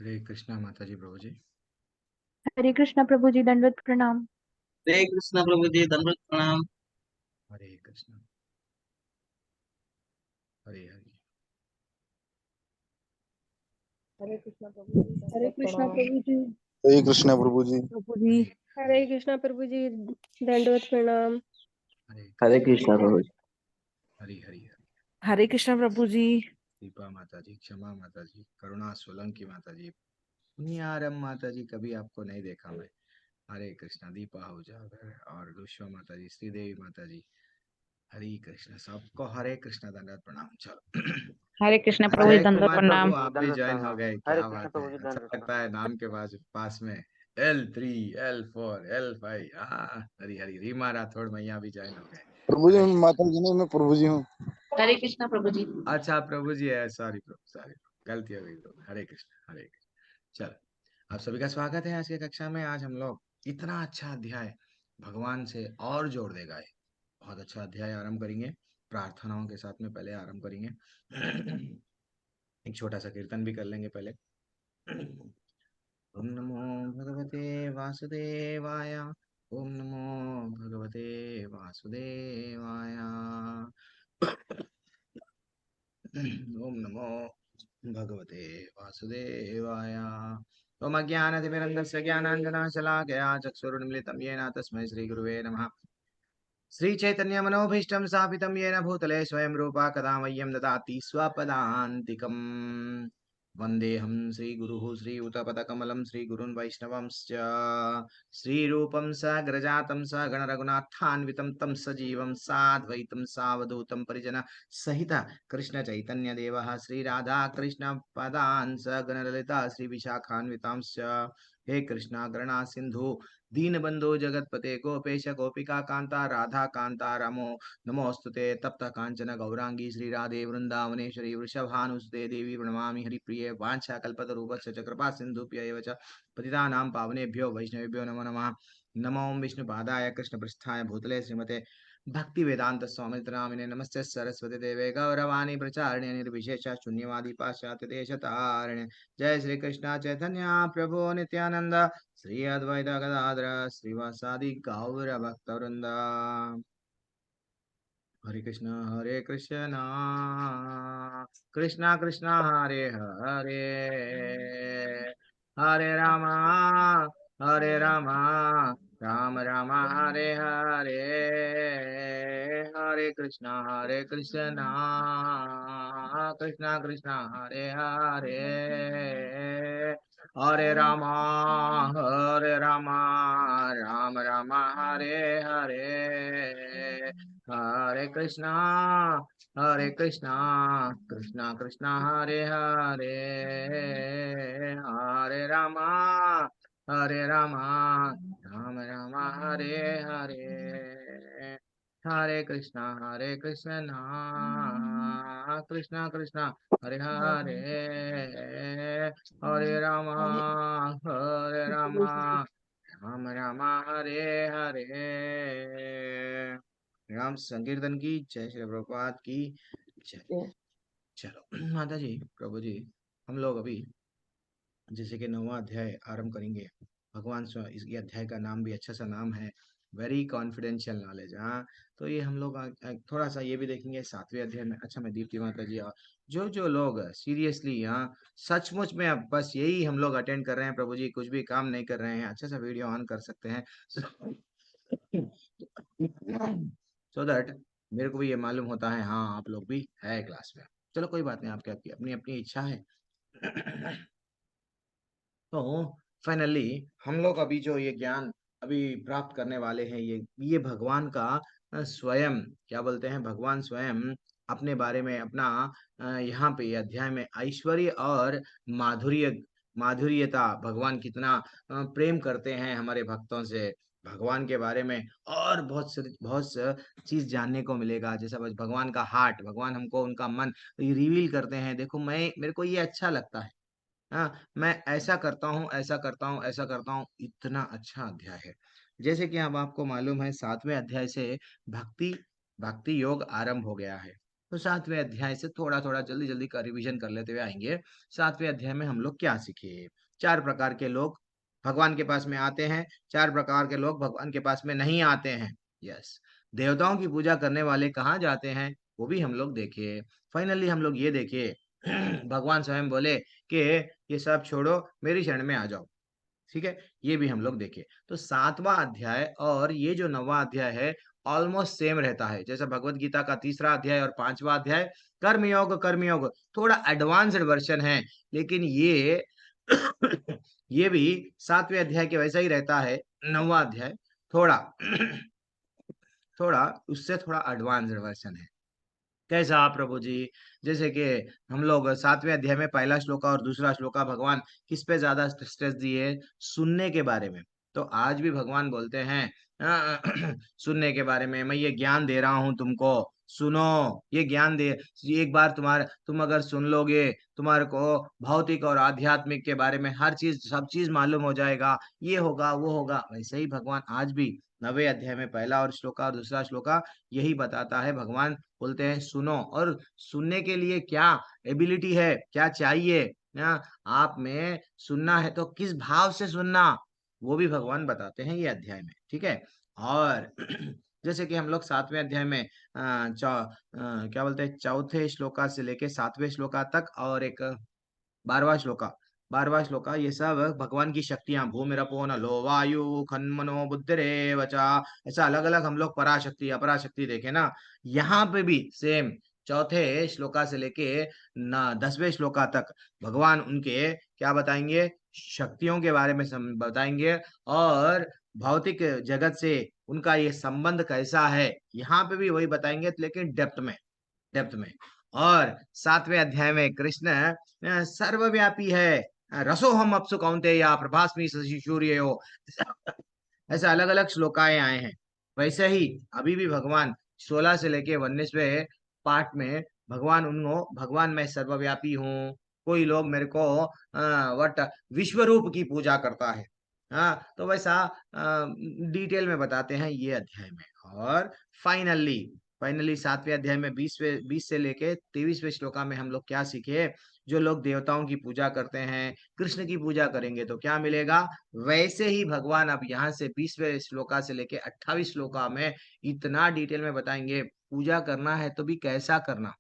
हरे कृष्णा माता जी प्रभु जी। हरे कृष्णा प्रभु जी, दंडवत प्रणाम। हरे कृष्ण प्रभु जी, दंडवत प्रणाम। हरे कृष्णा। हरे हरे। हरे कृष्णा प्रभु जी, हरे दंडवत कृष्णा प्रणाम। प्रभु जी। हरे कृष्णा प्रभु जी। प्रभु जी। हरे हरे कृष्णा प्रभु जी, दंडवत प्रणाम। हरे हरे कृष्णा। कृष्ण प्रभु जी। हरि हरि हरि। हरे कृष्णा प्रभु जी। दीपा माता जी, क्षमा माता जी, करुणा सोलंकी माता जी, पुण्यारम माता जी, कभी आपको नहीं देखा मैं। हरे कृष्णा। दीपा उजागर और दुष्वा माता जी, श्रीदेवी माता जी। हरे कृष्णा। सबको हरे कृष्णा दंडवत प्रणाम। चलो। हरे कृष्णा प्रभु जी, अजय दंडवत कुमार प्रणाम। प्रभु, आप भी ज्वाइन हो गए, क्या बात है। अच्छा लगता है नाम के पास में L3 L4 L5। हाँ, हरी हरी। रीमा राठौड़ मैया भी ज्वाइन हो गए। प्रभु जी हरे माता जी नहीं, मैं प्रभु जी हूँ। हरे कृष्णा प्रभु जी। अच्छा प्रभु जी है, सॉरी प्रभु, सॉरी प्रभु, गलती हो गई प्रभु। हरे कृष्ण हरे कृष्ण। चलो, आप सभी का स्वागत है आज की कक्षा में। आज हम लोग इतना अच्छा अध्याय भगवान से और जोड़ देगा ये बहुत अच्छा अध्याय आरंभ करेंगे। प्रार्थनाओं के साथ में पहले आरंभ करेंगे। एक छोटा सा कीर्तन भी कर लेंगे पहले। ओम नमो भगवते वासुदेवाय। ओम नमो भगवते वासुदेवाय। ओम नमो भगवते वासुदेवाय। ओम अज्ञानतिमिरन्धस्य ज्ञानाञ्जनशलाकया चक्षुरुन्मिलितं येन तस्मै श्रीगुरुवे नमः। श्रीचैतन्यमनोभीष्टं स्थापितं येन भूतले स्वयं रूपा कदा मह्यं ददाति स्वपदान्तिकम्। वन्देऽहं श्रीगुरुः श्रीयुतपदकमलं श्रीगुरुन् वैष्णवंश्च। श्रीरूपं सग्रजातं सगणरघुनाथान्वितं तं सजीवं साद्वैतं सावधूतं परिजन सहित कृष्णचैतन्यदेवः श्रीराधाकृष्णपदान् सगणललिता श्रीविशाखान्वितांश्च। हे कृष्णा करुणा सिन्धु दीनबंधो जगतपते गोपेश गोपिका कांता राधा कांता रमो नमोस्तुते। तप्त कांचन गौरांगी श्री राधे वृंदावनेश्वरी वृषभानुसुते देवी प्रणमामि हरिप्रिये। वाञ्छा कल्पतरुभ्यश्च च कृपा सिन्धुभ्यैव च पतितानां पावनेभ्यो वैष्णवेभ्यो नमो नमः। नमो विष्णुपादाय कृष्णपृष्ठाय भूतले श्रीमते भक्ति वेदांत स्वामी नामिने नमस्ते सरस्वती देवे गौरवाणी प्रचारिणे निर्विशेष शून्यवादी पाश्चात्य देश तारिणे। जय श्री कृष्ण चैतन्य प्रभु नित्यानंद श्री अद्वैत गदाधर श्रीवासादि गौर भक्तवृंद। हरे कृष्ण कृष्णा कृष्णा हरे हरे, हरे रामा राम राम हरे हरे। हरे कृष्णा कृष्णा कृष्णा हरे हरे, हरे रामा राम राम हरे हरे। हरे कृष्णा कृष्णा कृष्णा हरे हरे, हरे रामा राम राम हरे हरे। हरे कृष्णा कृष्णा कृष्णा हरे हरे, हरे रामा राम राम हरे हरे। राम संकीर्तन की जय, श्री प्रभुपाद की जय। चलो माता जी प्रभु जी, हम लोग अभी जैसे कि 9वां अध्याय आरंभ करेंगे। भगवान स्वयं, इस ये अध्याय का नाम भी अच्छा सा नाम है, वेरी कॉन्फिडेंशियल नॉलेज। हाँ, तो ये हम लोग थोड़ा सा ये भी देखेंगे 7वें अध्याय में। अच्छा, मैं दीप्ति माता जी और जो लोग सीरियसली यहाँ सचमुच में अब बस यही हम लोग अटेंड कर रहे हैं प्रभु जी, कुछ भी काम नहीं कर रहे हैं, अच्छा सा वीडियो ऑन कर सकते हैं सो दैट मेरे को भी ये मालूम होता है हाँ आप लोग भी है क्लास में। चलो कोई बात नहीं, आपकी आपकी अपनी अपनी इच्छा है। तो फाइनली हम लोग अभी जो ये ज्ञान अभी प्राप्त करने वाले हैं, ये भगवान का स्वयं, क्या बोलते हैं, भगवान स्वयं अपने बारे में अपना यहाँ पे ये अध्याय में ऐश्वर्य और माधुर्यता, भगवान कितना प्रेम करते हैं हमारे भक्तों से, भगवान के बारे में और बहुत चीज जानने को मिलेगा। जैसा बस भगवान का हार्ट, भगवान हमको उनका मन रिवील करते हैं। देखो मैं, मेरे को ये अच्छा लगता है, हाँ मैं ऐसा करता हूँ, ऐसा करता हूँ, ऐसा करता हूँ। इतना अच्छा अध्याय है। जैसे कि अब आपको मालूम है 7वें अध्याय से भक्ति भक्ति योग आरंभ हो गया है। तो 7वें अध्याय से थोड़ा थोड़ा जल्दी जल्दी का रिवीजन कर लेते हुए आएंगे। 7वें अध्याय में हम लोग क्या सीखे? 4 प्रकार के लोग भगवान के पास में आते हैं, 4 प्रकार के लोग भगवान के पास में नहीं आते हैं। यस, देवताओं की पूजा करने वाले कहाँ जाते हैं, वो भी हम लोग देखे। फाइनली हम लोग ये देखे भगवान स्वयं बोले कि ये सब छोड़ो, मेरी शरण में आ जाओ। ठीक है, ये भी हम लोग देखे। तो 7वां अध्याय और ये जो 9वां अध्याय है, ऑलमोस्ट सेम रहता है। जैसे भगवत गीता का 3रा अध्याय और 5वां अध्याय कर्मयोग थोड़ा एडवांस्ड वर्जन है, लेकिन ये ये भी 7वें अध्याय के वैसा ही रहता है। 9वां अध्याय थोड़ा थोड़ा उससे थोड़ा एडवांस्ड वर्जन है। कैसा प्रभु जी? जैसे कि हम लोग 7वें अध्याय में पहला श्लोका और दूसरा श्लोका भगवान किस पे ज्यादा स्ट्रेस दिए? सुनने के बारे में। तो आज भी भगवान बोलते हैं सुनने के बारे में, मैं ये ज्ञान दे रहा हूँ तुमको, सुनो। ये ज्ञान दे, एक बार तुम अगर सुन लोगे, तुम्हारे को भौतिक और आध्यात्मिक के बारे में हर चीज सब चीज मालूम हो जाएगा, ये होगा वो होगा। वैसे ही भगवान आज भी 9वें अध्याय में पहला और श्लोका और दूसरा श्लोका यही बताता है। भगवान बोलते हैं सुनो, और सुनने के लिए क्या एबिलिटी है, क्या चाहिए ना, आप में सुनना है तो किस भाव से सुनना, वो भी भगवान बताते हैं ये अध्याय में। ठीक है। और जैसे कि हम लोग 7वें अध्याय में क्या बोलते हैं, चौथे श्लोका से लेके 7वें श्लोका तक, और एक 12वां श्लोका ये सब भगवान की शक्तियां, भूमिरपो नलो वायु खन्मनो बुद्धिरेव च, ऐसा अलग अलग हम लोग पराशक्ति अपराशक्ति देखे ना। यहाँ पे भी सेम चौथे श्लोका से लेके न 10वें श्लोका तक भगवान उनके क्या बताएंगे, शक्तियों के बारे में बताएंगे, और भौतिक जगत से उनका ये संबंध कैसा है, यहाँ पे भी वही बताएंगे, लेकिन डेप्थ में। और 7वें अध्याय में कृष्ण सर्वव्यापी है, रसोहम अपसु कौन्तेय प्रभास्मि शशि सूर्यो, ऐसे अलग अलग श्लोकाएं आए हैं। वैसे ही अभी भी भगवान 16 से लेके 19वें पार्ट में भगवान मैं सर्वव्यापी हूँ। कोई लोग मेरे को वट विश्व रूप की पूजा करता है। हाँ, तो वैसा डिटेल में बताते हैं ये अध्याय में। और फाइनली फाइनली 7वें अध्याय में 20 से लेके 23वें श्लोका में हम लोग क्या सीखे? जो लोग देवताओं की पूजा करते हैं, कृष्ण की पूजा करेंगे तो क्या मिलेगा, वैसे ही भगवान अब यहाँ से 20वें श्लोका से लेके 28 श्लोका में इतना डिटेल में बताएंगे। पूजा करना है तो भी कैसा करना,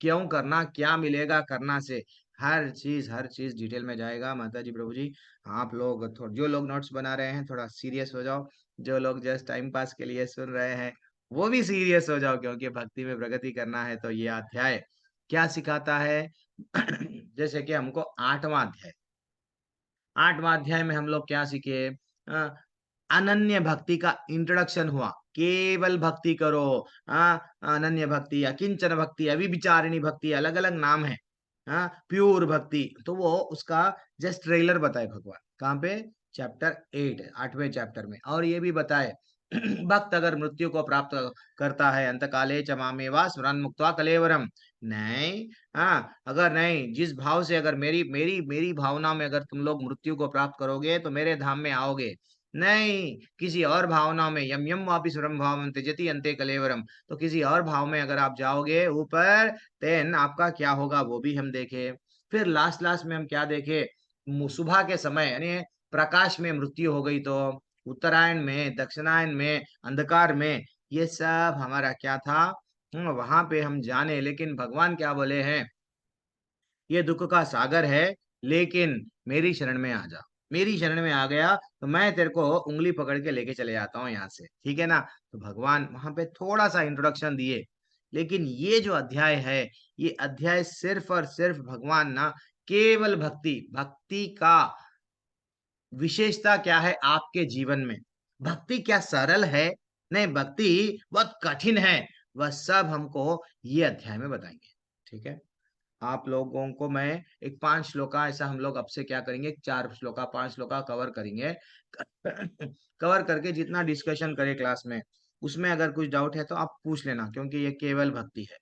क्यों करना, क्या मिलेगा करना से, हर चीज डिटेल में जाएगा। माता जी प्रभु जी, आप लोग जो लोग नोट्स बना रहे हैं थोड़ा सीरियस हो जाओ, जो लोग जस्ट टाइम पास के लिए सुन रहे हैं वो भी सीरियस हो जाओ, क्योंकि भक्ति में प्रगति करना है। तो ये अध्याय क्या सिखाता है? जैसे कि हमको 8वां अध्याय में हम लोग क्या सीखे? अ, अनन्य भक्ति का इंट्रोडक्शन हुआ। केवल भक्ति करो, अनन्य भक्ति, अकिंचन भक्ति, अविचारिणी भक्ति, अलग अलग नाम है। प्योर भक्ति, तो वो उसका जस्ट ट्रेलर बताए भगवान। कहाँ पे? चैप्टर 8, 8वें चैप्टर में। और ये भी बताए भक्त अगर मृत्यु को प्राप्त करता है, अंतकाले च मामेवा स्मरन् मुक्त्वा कलेवरम, नहीं, अगर नहीं, जिस भाव से अगर मेरी मेरी मेरी भावना में अगर तुम लोग मृत्यु को प्राप्त करोगे तो मेरे धाम में आओगे, नहीं किसी और भावना में, यम यम वापि सुरम भावम त्यजति अन्ते कलेवरम, तो किसी और भाव में अगर आप जाओगे ऊपर, देन आपका क्या होगा वो भी हम देखे। फिर लास्ट लास्ट में हम क्या देखे? सुबह के समय यानी प्रकाश में मृत्यु हो गई तो, उत्तरायण में, दक्षिणायन में, अंधकार में, ये सब हमारा क्या था? वहां पे हम जाने, लेकिन भगवान क्या बोले हैं? ये दुख का सागर है, लेकिन मेरी शरण में आ जा। मेरी शरण में आ गया तो मैं तेरे को उंगली पकड़ के लेके चले जाता हूँ यहाँ से, ठीक है ना। तो भगवान वहां पे थोड़ा सा इंट्रोडक्शन दिए, लेकिन ये जो अध्याय है, ये अध्याय सिर्फ और सिर्फ भगवान ना केवल भक्ति भक्ति का विशेषता क्या है आपके जीवन में, भक्ति क्या सरल है, नहीं भक्ति बहुत कठिन है, वह सब हमको ये अध्याय में बताएंगे। ठीक है। आप लोगों को मैं एक 5 श्लोका, ऐसा हम लोग अब से क्या करेंगे, 4 श्लोका 5 श्लोका कवर करेंगे। कवर करके जितना डिस्कशन करें क्लास में, उसमें अगर कुछ डाउट है तो आप पूछ लेना, क्योंकि ये केवल भक्ति है।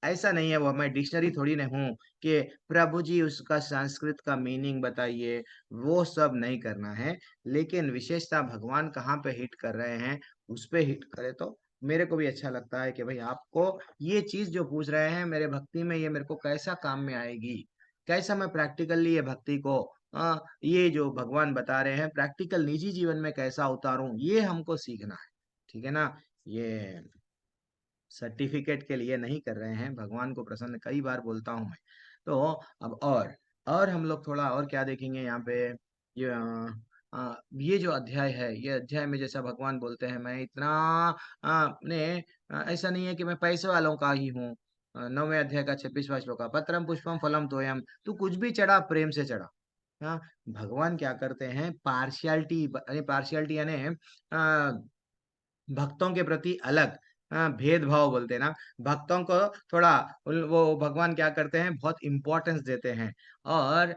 ऐसा नहीं है, वो मैं डिक्शनरी थोड़ी ना हूँ कि प्रभु जी उसका संस्कृत का मीनिंग बताइए, वो सब नहीं करना है। लेकिन विशेषता भगवान कहाँ पे हिट कर रहे हैं उस पे हिट करे तो मेरे को भी अच्छा लगता है कि भाई आपको ये चीज जो पूछ रहे हैं मेरे भक्ति में, ये मेरे को कैसा काम में आएगी, कैसा मैं प्रैक्टिकली ये भक्ति को ये जो भगवान बता रहे हैं प्रैक्टिकल निजी जीवन में कैसा उतारूं, ये हमको सीखना है। ठीक है ना। ये सर्टिफिकेट के लिए नहीं कर रहे हैं, भगवान को प्रसन्न कई बार बोलता हूं मैं। तो अब और हम लोग थोड़ा और क्या देखेंगे यहाँ पे। ये ये जो अध्याय है, ये अध्याय में जैसा भगवान बोलते हैं मैं इतना अपने ऐसा नहीं है कि मैं पैसे वालों का ही हूँ। 9वें अध्याय का 26वां श्लोक, पत्रम पुष्पम फलम तोयम, तू कुछ भी चढ़ा प्रेम से चढ़ा। हाँ, भगवान क्या करते हैं, पार्शियलिटी यानी भक्तों के प्रति अलग भेदभाव बोलते हैं ना, भक्तों को थोड़ा वो भगवान क्या करते हैं, बहुत इंपॉर्टेंस देते हैं। और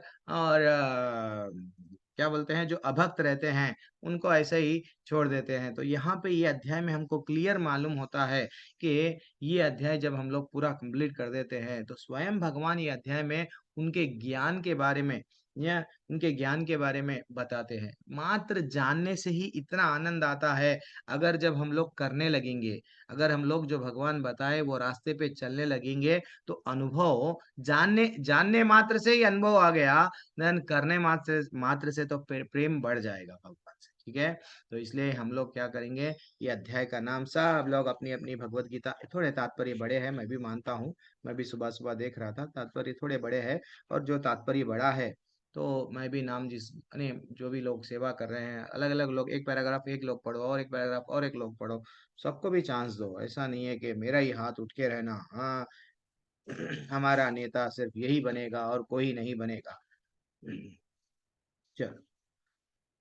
क्या बोलते हैं, जो अभक्त रहते हैं उनको ऐसे ही छोड़ देते हैं। तो यहाँ पे ये अध्याय में हमको क्लियर मालूम होता है कि ये अध्याय जब हम लोग पूरा कंप्लीट कर देते हैं तो स्वयं भगवान ये अध्याय में उनके ज्ञान के बारे में या उनके ज्ञान के बारे में बताते हैं। मात्र जानने से ही इतना आनंद आता है, अगर जब हम लोग करने लगेंगे, अगर हम लोग जो भगवान बताए वो रास्ते पे चलने लगेंगे तो अनुभव, जानने जानने मात्र से ही अनुभव आ गया, देन करने मात्र से तो प्रेम बढ़ जाएगा भगवान से। ठीक है। तो इसलिए हम लोग क्या करेंगे, ये अध्याय का नाम, सब लोग अपनी अपनी भगवत गीता, थोड़े तात्पर्य बड़े हैं मैं भी मानता हूँ, मैं भी सुबह सुबह देख रहा था तात्पर्य थोड़े बड़े हैं। और जो तात्पर्य बड़ा है तो मैं भी नाम जिस यानी जो भी लोग सेवा कर रहे हैं, अलग अलग लोग, एक पैराग्राफ एक लोग पढ़ो और एक पैराग्राफ और एक लोग पढ़ो, सबको भी चांस दो। ऐसा नहीं है कि मेरा ही हाथ उठ के रहना, हाँ हमारा नेता सिर्फ यही बनेगा और कोई नहीं बनेगा। चलो,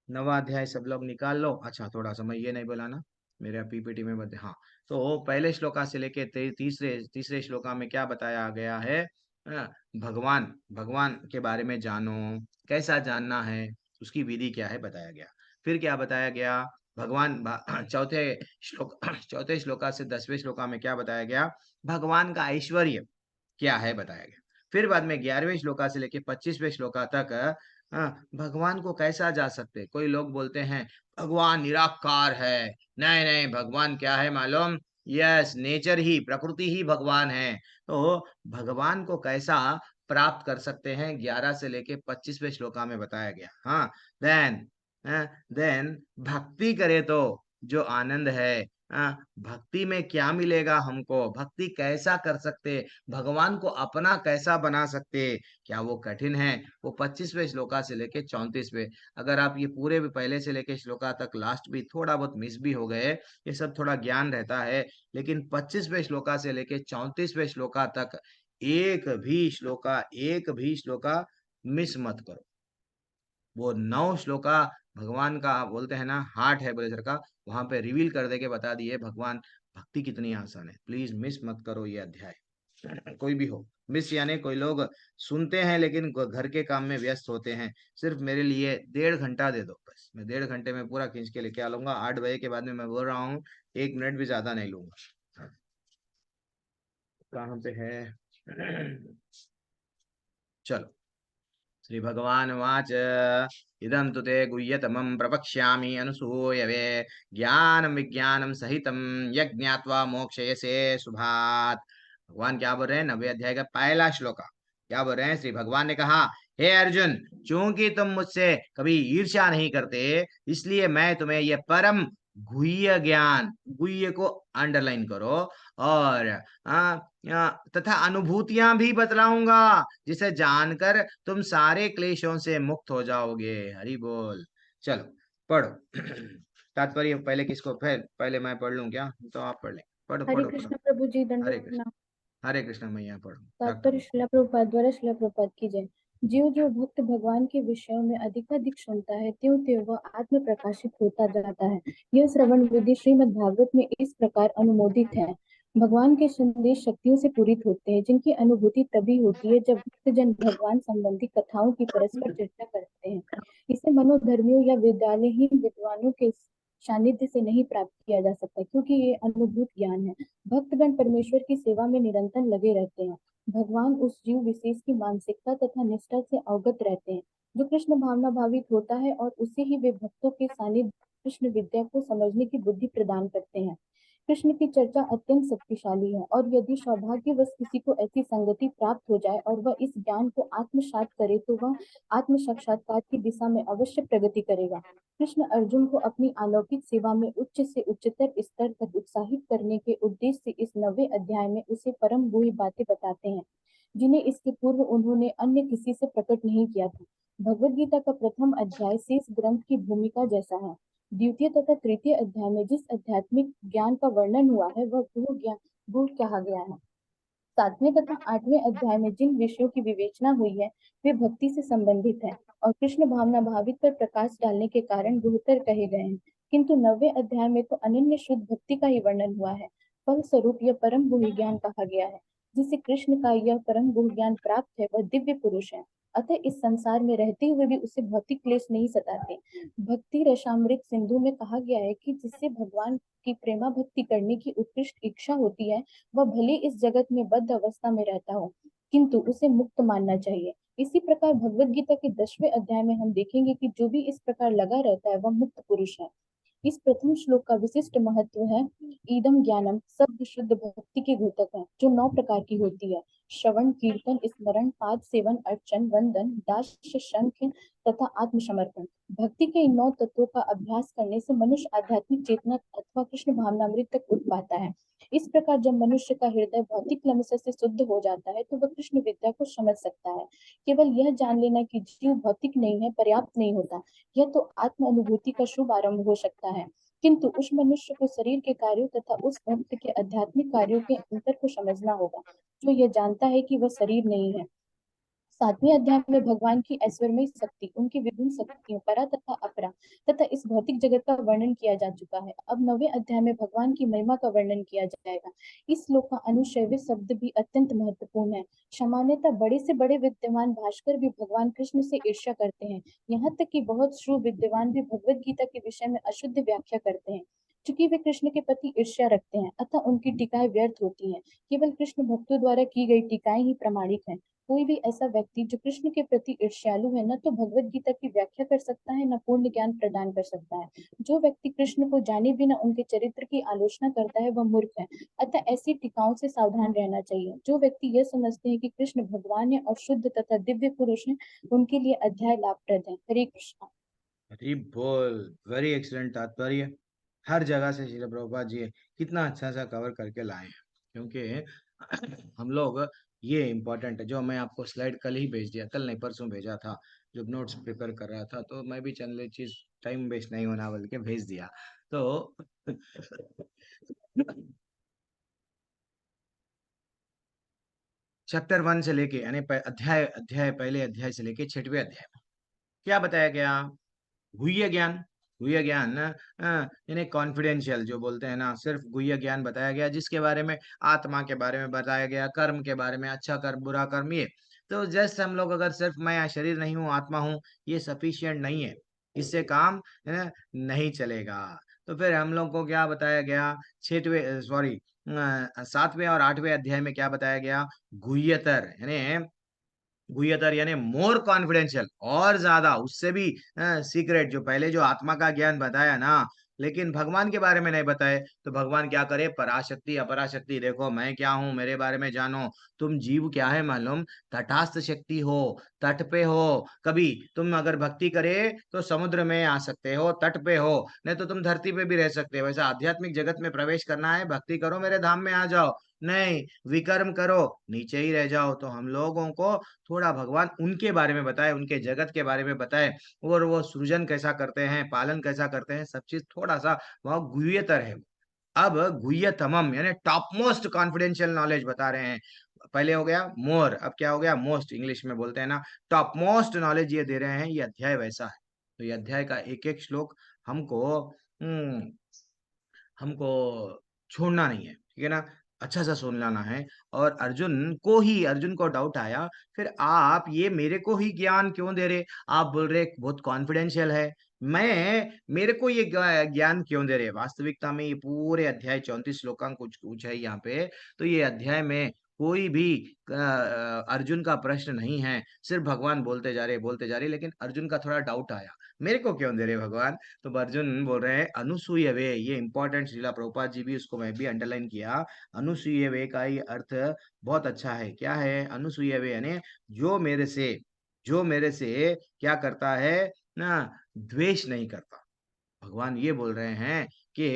9वां अध्याय सब लोग निकाल लो। अच्छा, थोड़ा सा मैं ये नहीं बोला ना, मेरे पीपीटी में बता, हाँ। तो पहले श्लोका से लेके तीसरे तीसरे श्लोका में क्या बताया गया है, हाँ, भगवान भगवान के बारे में जानो, कैसा जानना है, उसकी विधि क्या है बताया गया। फिर क्या बताया गया, चौथे श्लोक चौथे श्लोका से 10वें श्लोका में क्या बताया गया, भगवान का ऐश्वर्य क्या है बताया गया। फिर बाद में 11वें श्लोका से लेके 25वें श्लोका तक भगवान को कैसा जा सकते, कोई लोग बोलते हैं भगवान निराकार है, नहीं नहीं, भगवान क्या है मालूम, यस, नेचर ही, प्रकृति ही भगवान है। तो भगवान को कैसा प्राप्त कर सकते हैं, 11 से लेके 25वें श्लोका में बताया गया। हाँ, देन देन भक्ति करे तो जो आनंद है, भक्ति में क्या मिलेगा हमको, भक्ति कैसा कर सकते, भगवान को अपना कैसा बना सकते, क्या वो कठिन है, वो 25वें श्लोका से लेके 34वें। अगर आप ये पूरे भी पहले से लेके श्लोका तक लास्ट भी थोड़ा बहुत मिस भी हो गए, ये सब थोड़ा ज्ञान रहता है, लेकिन 25वें श्लोका से लेके 34वें श्लोका तक एक भी श्लोका मिस मत करो। वो 9 श्लोका भगवान का बोलते हैं ना हार्ट है ब्लेजर का, वहां पे रिवील कर दे के बता दिए भगवान भक्ति कितनी आसान है। प्लीज मिस मत करो ये अध्याय। कोई भी हो, मिस यानी कोई लोग सुनते हैं लेकिन घर के काम में व्यस्त होते हैं, सिर्फ मेरे लिए 1.5 घंटा दे दो बस, मैं 1.5 घंटे में पूरा खींच के लेके आ लूंगा। 8 बजे के बाद में मैं बोल रहा हूँ, 1 मिनट भी ज्यादा नहीं लूंगा। कहाँ पे है चलो, श्री भगवान वाच, इदं तु ते गुह्यतमं प्रवक्ष्यामि अनुसूयवे, ज्ञानम विज्ञानम सहितम यज्ञात्वा मोक्षयसे शुभात्। भगवान क्या बोल रहे हैं, 9वें अध्याय का पहला श्लोक, क्या बोल रहे हैं, श्री भगवान ने कहा, हे अर्जुन, चूंकि तुम मुझसे कभी ईर्ष्या नहीं करते, इसलिए मैं तुम्हें यह परम गुह्य ज्ञान, गुह्य को अंडरलाइन करो, और तथा अनुभूतियां भी बतलाऊंगा, जिसे जानकर तुम सारे क्लेशों से मुक्त हो जाओगे। हरि बोल। चलो पढ़ो तात्पर्य पहले किसको, पहले मैं पढ़ लूं क्या, तो आप पढ़ लें, पढ़ो हरे पढ़ो पढ़ो। कृष्ण प्रभु जी, हरे दंडवत कृष्ण, प्रणाम। हरे कृष्ण, मैया पढ़ो, डॉक्टर तात्पर्य शिला प्रभुपाद द्वारा, शिला प्रभुपाद की जय। ज्यों ज्यों भक्त भगवान के विषयों में अधिकाधिक सुनता है, त्यों त्यों वह आत्म प्रकाशित होता जाता है। यह श्रवण विधि श्रीमद् भागवत में इस प्रकार अनुमोदित है। भगवान के संदेश शक्तियों से पूरित होते हैं, जिनकी अनुभूति तभी होती है जब भक्तजन भगवान संबंधी कथाओं की परस्पर चर्चा करते हैं। इसे मनोधर्मियों या विद्यालयहीन विद्वानों के सानिध्य से नहीं प्राप्त किया जा सकता, क्योंकि ये अनुभूत ज्ञान है। भक्तगण परमेश्वर की सेवा में निरंतर लगे रहते हैं। भगवान उस जीव विशेष की मानसिकता तथा निष्ठा से अवगत रहते हैं जो कृष्ण भावना भावित होता है, और उसे ही वे भक्तों के सानिध्य कृष्ण विद्या को समझने की बुद्धि प्रदान करते हैं। कृष्ण की चर्चा अत्यंत शक्तिशाली है और यदि सौभाग्यवश किसी को ऐसी संगति प्राप्त हो जाए और वह इस ज्ञान को आत्मसात करे तो वह आत्म साक्षात्कार की दिशा में अवश्य प्रगति करेगा। कृष्ण अर्जुन को अपनी अलौकिक सेवा में उच्च से उच्चतर स्तर तक उत्साहित करने के उद्देश्य से इस 9वें अध्याय में उसे परम गुह्य बातें बताते हैं जिन्हें इसके पूर्व उन्होंने अन्य किसी से प्रकट नहीं किया था। भगवद गीता का प्रथम अध्याय शेष ग्रंथ की भूमिका जैसा है। द्वितीय तथा तृतीय अध्याय में जिस आध्यात्मिक ज्ञान का वर्णन हुआ है वह गुह कहा गया है। 7वें तथा 8वें अध्याय में जिन विषयों की विवेचना हुई है वे भक्ति से संबंधित है और कृष्ण भावना भावित पर प्रकाश डालने के कारण गुरुतर कहे गए हैं। किंतु 9वें अध्याय में तो अनन्य शुद्ध भक्ति का ही वर्णन हुआ है। फलस्वरूप यह परम गुह्य ज्ञान कहा गया है। जिसे कृष्ण का यह परम गुह्य ज्ञान प्राप्त है वह दिव्य पुरुष है। अतः इस संसार में रहते हुए भी उसे भौतिक क्लेश नहीं सताते। भक्ति रसामृत सिंधु में कहा गया है कि जिससे भगवान की प्रेमा भक्ति करने की उत्कृष्ट इच्छा होती है वह भले इस जगत में बद्ध अवस्था में रहता हो किंतु उसे मुक्त मानना चाहिए। इसी प्रकार भगवद गीता के 10वें अध्याय में हम देखेंगे कि जो भी इस प्रकार लगा रहता है वह मुक्त पुरुष है। इस प्रथम श्लोक का विशिष्ट महत्व है ईदम ज्ञानम शब्द शुद्ध भक्ति के घटक है जो 9 प्रकार की होती है। श्रवण कीर्तन स्मरण पाद सेवन अर्चन वंदन दास शंख तथा आत्मसमर्पण। भक्ति के इन 9 तत्वों का अभ्यास करने से मनुष्य आध्यात्मिक चेतना अथवा कृष्ण भावनामृत तक उठ पाता है। इस प्रकार जब मनुष्य का हृदय भौतिक क्लेश से शुद्ध हो जाता है तो वह कृष्ण विद्या को समझ सकता है। केवल यह जान लेना कि जीव भौतिक नहीं है पर्याप्त नहीं होता। यह तो आत्म अनुभूति का शुभ आरंभ हो सकता है किंतु उस मनुष्य को शरीर के कार्यों तथा उस भक्त के आध्यात्मिक कार्यों के अंतर को समझना होगा जो यह जानता है कि वह शरीर नहीं है। 7वें अध्याय में भगवान की ऐश्वर्यमय शक्ति उनकी विभिन्न शक्तियों परा तथा अपरा तथा इस भौतिक जगत का वर्णन किया जा चुका है। अब 9वें अध्याय में भगवान की महिमा का वर्णन किया जाएगा। इस श्लोक का अनुशैव्य शब्द भी अत्यंत महत्वपूर्ण है। सामान्यतः बड़े से बड़े विद्वान भास्कर भी भगवान कृष्ण से ईर्ष्या करते हैं। यहाँ तक कि बहुत श्रुत विद्वान भी भगवद गीता के विषय में अशुद्ध व्याख्या करते हैं। चूंकि वे कृष्ण के प्रति ईर्ष्या रखते हैं अतः उनकी टीकाएं व्यर्थ होती हैं। केवल कृष्ण भक्तों द्वारा की गई टीकाएं ही प्रामाणिक हैं। कोई भी ऐसा व्यक्ति जो कृष्ण के प्रति ईर्ष्यालु है न तो भगवद गीता की व्याख्या कर सकता है न पूर्ण ज्ञान प्रदान कर सकता है। जो व्यक्ति कृष्ण को जाने बिना उनके चरित्र की आलोचना करता है वह मूर्ख है। अतः ऐसी टीकाओं से सावधान रहना चाहिए। जो व्यक्ति यह समझते हैं कि कृष्ण भगवान है और शुद्ध तथा दिव्य पुरुष है उनके लिए अध्याय लाभप्रद है। हरे कृष्ण। हरि बोल। वेरी एक्सीलेंट तात्पर्य। हर जगह से श्रील प्रभुपाद जी कितना अच्छा सा कवर करके लाए हैं क्योंकि हम लोग ये इम्पोर्टेंट है जो मैं आपको स्लाइड कल ही भेज दिया, कल नहीं परसों भेजा था जब नोट्स प्रिपेयर कर रहा था, तो मैं भी चंद चीज टाइम वेस्ट नहीं होना बोल के भेज दिया। तो चैप्टर 1 से लेके यानी पहले अध्याय से लेके 6वें अध्याय में क्या बताया गया? गुह्य ज्ञान। गुह्य ज्ञान यानी कॉन्फिडेंशियल जो बोलते हैं ना, सिर्फ गुह्य ज्ञान बताया गया जिसके बारे में आत्मा के बारे में बताया गया, कर्म के बारे में, अच्छा कर्म बुरा कर्म, ये तो जस्ट हम लोग अगर सिर्फ मैं शरीर नहीं हूँ आत्मा हूँ ये सफिशिएंट नहीं है, इससे काम नहीं चलेगा। तो फिर हम लोग को क्या बताया गया? 7वें और 8वें अध्याय में क्या बताया गया? गुह्यतर यानी मोर कॉन्फिडेंशियल, और ज्यादा उससे भी सीक्रेट, जो पहले जो आत्मा का ज्ञान बताया ना लेकिन भगवान के बारे में नहीं बताए, तो भगवान क्या करे? पराशक्ति अपराशक्ति, देखो मैं क्या हूँ मेरे बारे में जानो। तुम जीव क्या है मालूम? तटस्थ शक्ति हो, तट पे हो। कभी तुम अगर भक्ति करे तो समुद्र में आ सकते हो, तट पे हो, नहीं तो तुम धरती पे भी रह सकते हो। वैसा आध्यात्मिक जगत में प्रवेश करना है, भक्ति करो मेरे धाम में आ जाओ, नहीं विकर्म करो नीचे ही रह जाओ। तो हम लोगों को थोड़ा भगवान उनके बारे में बताए, उनके जगत के बारे में बताए, और वो सृजन कैसा करते हैं, पालन कैसा करते हैं, सब चीज थोड़ा सा वह गुह्यतर है। अब गुह्यतमम यानी टॉप मोस्ट कॉन्फिडेंशियल नॉलेज बता रहे हैं। पहले हो गया मोर, अब क्या हो गया? मोस्ट, इंग्लिश में बोलते हैं ना, टॉप मोस्ट नॉलेज ये दे रहे हैं। ये अध्याय वैसा है। तो ये अध्याय का एक एक श्लोक हमको हमको छोड़ना नहीं है, ठीक है ना? अच्छा सा सुन लाना है। और अर्जुन को डाउट आया, फिर आप ये मेरे को ही ज्ञान क्यों दे रहे? आप बोल रहे बहुत कॉन्फिडेंशियल है, मेरे को ये ज्ञान क्यों दे रहे? वास्तविकता में ये पूरे अध्याय 34 श्लोकांक कुछ कुछ है यहाँ पे। तो ये अध्याय में कोई भी अर्जुन का प्रश्न नहीं है, सिर्फ भगवान बोलते जा रहे, लेकिन अर्जुन का थोड़ा डाउट आया, मेरे को क्यों दे रहे भगवान? तो अर्जुन बोल रहे हैं अनुसूय वे, ये इंपॉर्टेंट, श्रीला प्रभुपाद जी भी उसको मैं भी अंडरलाइन किया। अनुसूय वे का ये अर्थ बहुत अच्छा है। क्या है अनुसूय वे? यानी जो मेरे से जो मेरे से क्या करता है ना, द्वेष नहीं करता। भगवान ये बोल रहे हैं कि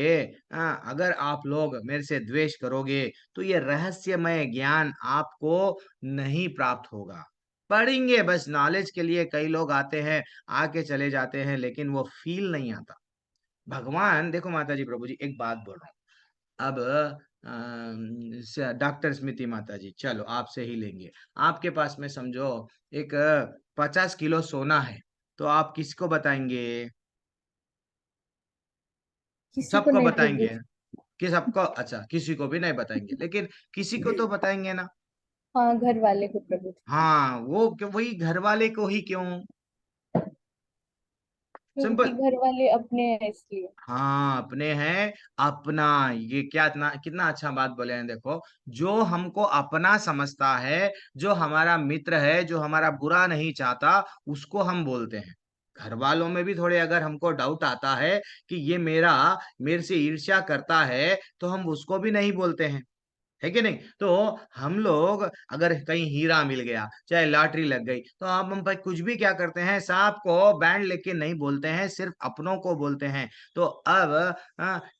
अगर आप लोग मेरे से द्वेष करोगे तो ये रहस्यमय ज्ञान आपको नहीं प्राप्त होगा। पढ़ेंगे बस नॉलेज के लिए, कई लोग आते हैं, आके चले जाते हैं, लेकिन वो फील नहीं आता। भगवान देखो माता जी प्रभु जी, एक बात बोल रहा हूँ अब। डॉक्टर स्मिति माता जी, चलो आपसे ही लेंगे। आपके पास में समझो एक 50 किलो सोना है, तो आप किसको बताएंगे? किसी को सबको नहीं प्रभु बताएंगे जी। कि सबको? अच्छा, किसी को भी नहीं बताएंगे, लेकिन किसी को तो बताएंगे ना। हाँ, घर वाले को प्रभु जी। हाँ, वो वही घर वाले को ही क्यों? क्योंकि सिंपल। घर वाले अपने हैं इसलिए। हाँ, अपने हैं, अपना। ये क्या इतना कितना अच्छा बात बोले हैं, देखो। जो हमको अपना समझता है, जो हमारा मित्र है, जो हमारा बुरा नहीं चाहता, उसको हम बोलते हैं। घर वालों में भी थोड़े अगर हमको डाउट आता है कि ये मेरे से ईर्ष्या करता है, तो हम उसको भी नहीं बोलते हैं, है कि नहीं? तो हम लोग अगर कहीं हीरा मिल गया, चाहे लॉटरी लग गई, तो हम भाई कुछ भी क्या करते हैं, सांप को बैंड लेके नहीं बोलते हैं, सिर्फ अपनों को बोलते हैं। तो अब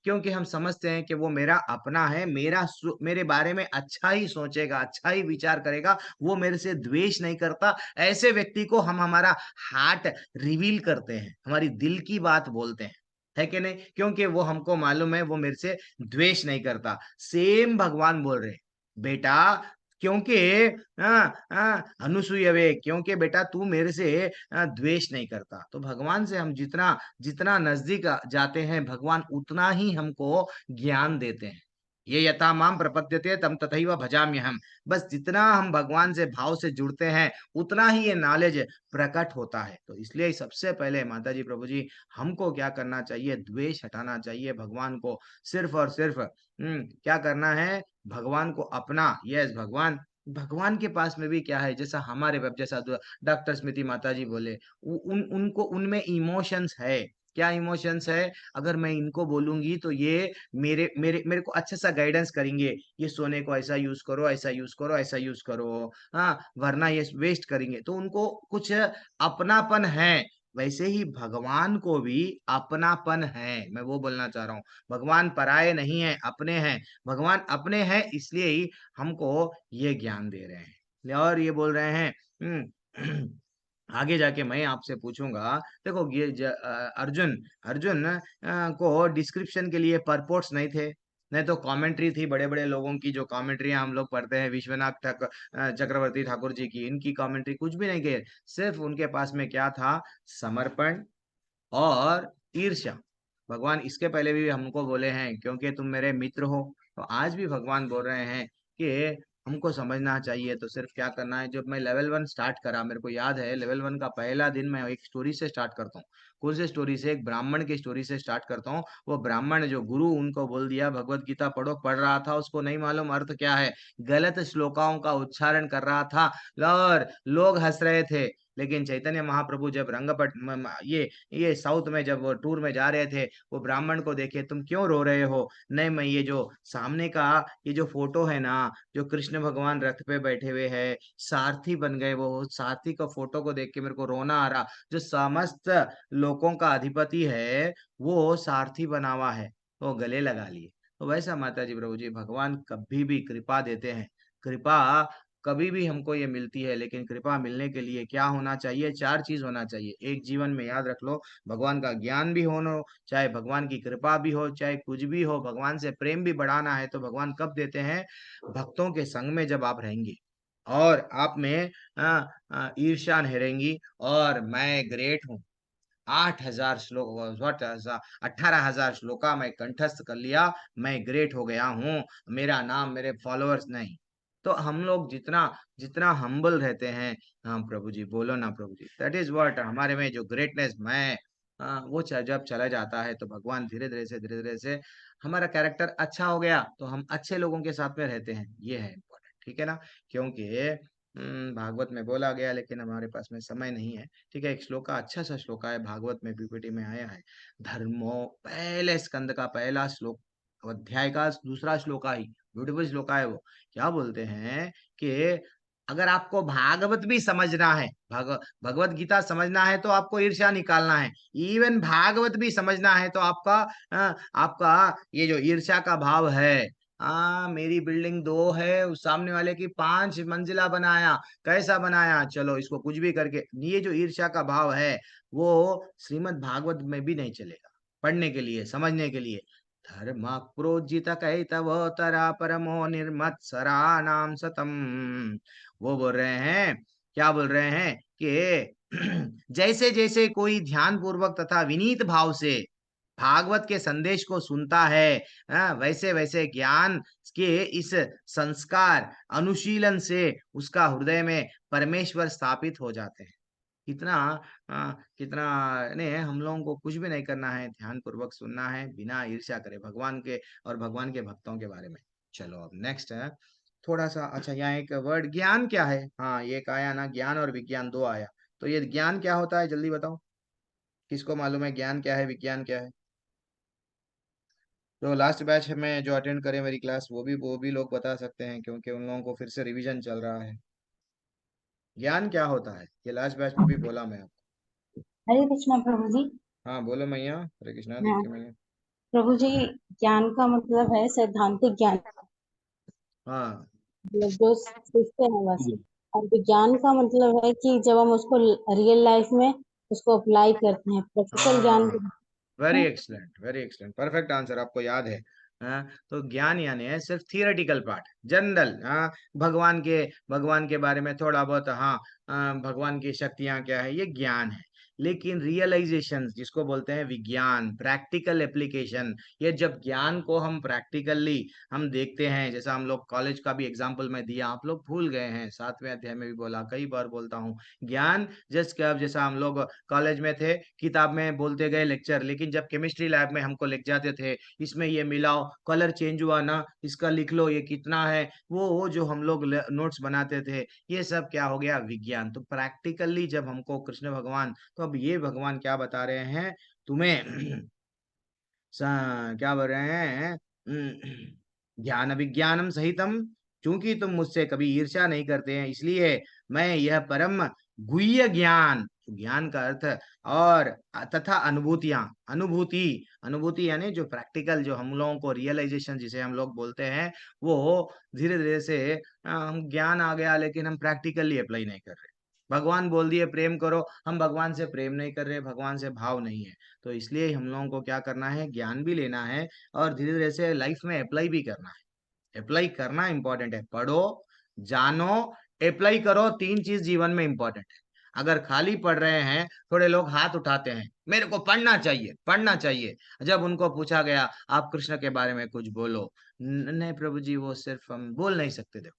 क्योंकि हम समझते हैं कि वो मेरा अपना है, मेरे बारे में अच्छा ही सोचेगा, अच्छा ही विचार करेगा, वो मेरे से द्वेष नहीं करता, ऐसे व्यक्ति को हम हमारा हार्ट रिवील करते हैं, हमारी दिल की बात बोलते हैं, है कि नहीं? क्योंकि वो हमको मालूम है वो मेरे से द्वेष नहीं करता। सेम भगवान बोल रहे, बेटा, क्योंकि अनुसूय वे, क्योंकि बेटा तू मेरे से द्वेष नहीं करता। तो भगवान से हम जितना जितना नजदीक जाते हैं, भगवान उतना ही हमको ज्ञान देते हैं। ये यथा माम प्रपद्यते तम तथैव भजाम्यहम। बस जितना हम भगवान से भाव से जुड़ते हैं, उतना ही ये नॉलेज प्रकट होता है। तो इसलिए सबसे पहले माता जी प्रभु जी, हमको क्या करना चाहिए? द्वेष हटाना चाहिए भगवान को। सिर्फ और सिर्फ क्या करना है? भगवान को अपना, यस भगवान, भगवान के पास में भी क्या है, जैसा हमारे जैसा डॉक्टर स्मृति माता जी बोले, उनको उनमें इमोशंस है। क्या इमोशंस है? अगर मैं इनको बोलूंगी तो ये मेरे मेरे मेरे को अच्छा सा गाइडेंस करेंगे, ये सोने को ऐसा यूज करो, ऐसा यूज करो, ऐसा यूज करो, हाँ, वरना ये वेस्ट करेंगे। तो उनको कुछ अपनापन है। वैसे ही भगवान को भी अपनापन है, मैं वो बोलना चाह रहा हूँ। भगवान पराये नहीं है, अपने हैं। भगवान अपने हैं, इसलिए ही हमको ये ज्ञान दे रहे हैं। और ये बोल रहे हैं आगे जाके मैं आपसे पूछूंगा। देखो ये अर्जुन अर्जुन को डिस्क्रिप्शन के लिए परपोर्ट्स नहीं थे, नहीं तो कमेंट्री थी बड़े बड़े लोगों की, जो कमेंट्री हम लोग पढ़ते हैं, विश्वनाथ चक्रवर्ती ठाकुर जी की, इनकी कमेंट्री कुछ भी नहीं गए। सिर्फ उनके पास में क्या था? समर्पण और ईर्ष्या। भगवान इसके पहले भी हमको बोले हैं क्योंकि तुम मेरे मित्र हो। तो आज भी भगवान बोल रहे हैं कि हमको समझना चाहिए। तो सिर्फ क्या करना है, जब मैं लेवल 1 स्टार्ट करा, मेरे को याद है लेवल 1 का पहला दिन मैं एक स्टोरी से स्टार्ट करता हूँ। कौन से स्टोरी से? एक ब्राह्मण की स्टोरी से स्टार्ट करता हूँ। वो ब्राह्मण जो गुरु उनको बोल दिया भगवत गीता पढ़ो, पढ़ रहा था, उसको नहीं मालूम अर्थ क्या है, गलत श्लोकाओं का उच्चारण कर रहा था और लोग हंस रहे थे। लेकिन चैतन्य महाप्रभु जब रंगपट ये साउथ में जब वो टूर में जा रहे थे, वो ब्राह्मण को देखे, तुम क्यों रो रहे हो? नहीं, मैं ये जो सामने का ये जो फोटो है ना, जो कृष्ण भगवान रथ पे बैठे हुए हैं, सारथी बन गए, वो सारथी का फोटो को देख के मेरे को रोना आ रहा। जो समस्त लोगों का अधिपति है, वो सारथी बना हुआ है, तो गले लगा लिए। तो वैसा माता जी प्रभु जी, भगवान कभी भी कृपा देते हैं। कृपा कभी भी हमको ये मिलती है, लेकिन कृपा मिलने के लिए क्या होना चाहिए? 4 चीज होना चाहिए एक जीवन में, याद रख लो। भगवान का ज्ञान भी होना, चाहे भगवान की कृपा भी हो, चाहे कुछ भी हो, भगवान से प्रेम भी बढ़ाना है तो भगवान कब देते हैं? भक्तों के संग में जब आप रहेंगे और आप में ईर्ष्या नहीं रहेंगी, और मैं ग्रेट हूँ, 8,000 श्लोक, 18,000 श्लोका मैं कंठस्थ कर लिया, मैं ग्रेट हो गया हूँ, मेरा नाम मेरे फॉलोअर्स नहीं। तो हम लोग जितना जितना हम्बल रहते हैं, हाँ प्रभु जी बोलो ना प्रभु जी, दैट इज व्हाट हमारे में जो ग्रेटनेस, मैं वो जब चला जाता है तो भगवान धीरे धीरे से हमारा कैरेक्टर अच्छा हो गया, तो हम अच्छे लोगों के साथ में रहते हैं, ये है इम्पोर्टेंट। ठीक है ना, क्योंकि भागवत में बोला गया, लेकिन हमारे पास में समय नहीं है। ठीक है, एक श्लोका, अच्छा सा श्लोका है भागवत में, पीपीटी में आया है। धर्मो, पहले स्कंद का पहला श्लोक, अध्याय का दूसरा श्लोका ही, ब्यूटीफुल श्लोका है वो। क्या बोलते हैं कि अगर आपको भागवत भी समझना है, भगवत गीता समझना है, तो आपको ईर्ष्या निकालना है। इवन भागवत भी समझना है तो आपका ये जो ईर्ष्या का भाव है, मेरी बिल्डिंग 2 है, उस सामने वाले की 5 मंजिला बनाया, कैसा बनाया, चलो इसको कुछ भी करके, ये जो ईर्ष्या का भाव है वो श्रीमद् भागवत में भी नहीं चलेगा। पढ़ने के लिए, समझने के लिए, धर्म प्रोज्जित कैतवोतरा परमो निर्मत्सरा नाम सतम, वो बोल रहे हैं, क्या बोल रहे हैं कि जैसे जैसे कोई ध्यान पूर्वक तथा विनीत भाव से भागवत के संदेश को सुनता है, वैसे वैसे ज्ञान के इस संस्कार अनुशीलन से उसका हृदय में परमेश्वर स्थापित हो जाते हैं। कितना कितना ने हम लोगों को कुछ भी नहीं करना है, ध्यान पूर्वक सुनना है, बिना ईर्ष्या करे भगवान के और भगवान के भक्तों के बारे में। चलो अब नेक्स्ट है थोड़ा सा, अच्छा यहाँ एक वर्ड ज्ञान क्या है, हाँ ये एक आया ना, ज्ञान और विज्ञान 2 आया। तो ये ज्ञान क्या होता है, जल्दी बताओ, किसको मालूम है ज्ञान क्या है, विज्ञान क्या है? तो लास्ट बैच में जो अटेंड करे मेरी क्लास, वो भी लोग बता सकते हैं, क्योंकि उन लोगों को फिर से रिवीजन चल रहा है। ज्ञान क्या होता है, ये लास्ट बैच में भी बोला मैं आपको। हरे कृष्णा प्रभु जी। हाँ बोलो मैया, हरे कृष्णा हाँ दीप्ति मैया। प्रभु जी, ज्ञान का मतलब है सैद्धांतिक ज्ञान, हाँ मतलब जो सीखते हैं बस। और विज्ञान का मतलब है कि जब हम उसको रियल लाइफ में उसको अप्लाई करते हैं, प्रैक्टिकल ज्ञान हाँ, को वेरी हैं। Excellent, very excellent, perfect answer, आपको याद है। हाँ, तो ज्ञान यानी है सिर्फ थियोरेटिकल पार्ट, जनरल, हाँ, भगवान के बारे में थोड़ा बहुत, हाँ, भगवान की शक्तियां क्या है, ये ज्ञान है। लेकिन रियलाइजेशन जिसको बोलते हैं विज्ञान, प्रैक्टिकल एप्लीकेशन, ये जब ज्ञान को हम प्रैक्टिकली हम देखते हैं, जैसा हम लोग कॉलेज का भी एग्जाम्पल में दिया, आप लोग भूल गए हैं, 7वें अध्याय में भी बोला, कई बार बोलता हूँ, ज्ञान जस्ट कब, जैसा हम लोग कॉलेज में थे, किताब में बोलते गए लेक्चर, लेकिन जब केमिस्ट्री लैब में हमको लिख जाते थे, इसमें ये मिलाओ, कलर चेंज हुआ ना, इसका लिख लो, ये कितना है, वो जो हम लोग नोट्स बनाते थे, ये सब क्या हो गया, विज्ञान। तो प्रैक्टिकली जब हमको कृष्ण भगवान, तो अब ये भगवान क्या बता रहे हैं तुम्हें, क्या बोल रहे हैं, ज्ञान विज्ञानम सहितम, क्योंकि तुम मुझसे कभी ईर्ष्या नहीं करते हैं, इसलिए मैं यह परम गुह्य ज्ञान, ज्ञान का अर्थ, और तथा अनुभूतियां, अनुभूति, अनुभूति यानी जो प्रैक्टिकल, जो हम लोगों को रियलाइजेशन जिसे हम लोग बोलते हैं, वो धीरे धीरे से हम ज्ञान आ गया, लेकिन हम प्रैक्टिकली अप्लाई नहीं कर रहे। भगवान बोल दिए प्रेम करो, हम भगवान से प्रेम नहीं कर रहे, भगवान से भाव नहीं है। तो इसलिए हम लोगों को क्या करना है, ज्ञान भी लेना है और धीरे धीरे से लाइफ में अप्लाई भी करना है। अप्लाई करना इंपॉर्टेंट है, पढ़ो, जानो, अप्लाई करो, 3 चीज जीवन में इंपॉर्टेंट है। अगर खाली पढ़ रहे हैं, थोड़े लोग हाथ उठाते हैं, मेरे को पढ़ना चाहिए, पढ़ना चाहिए। जब उनको पूछा गया आप कृष्ण के बारे में कुछ बोलो, नहीं प्रभु जी वो सिर्फ हम बोल नहीं सकते, देखो,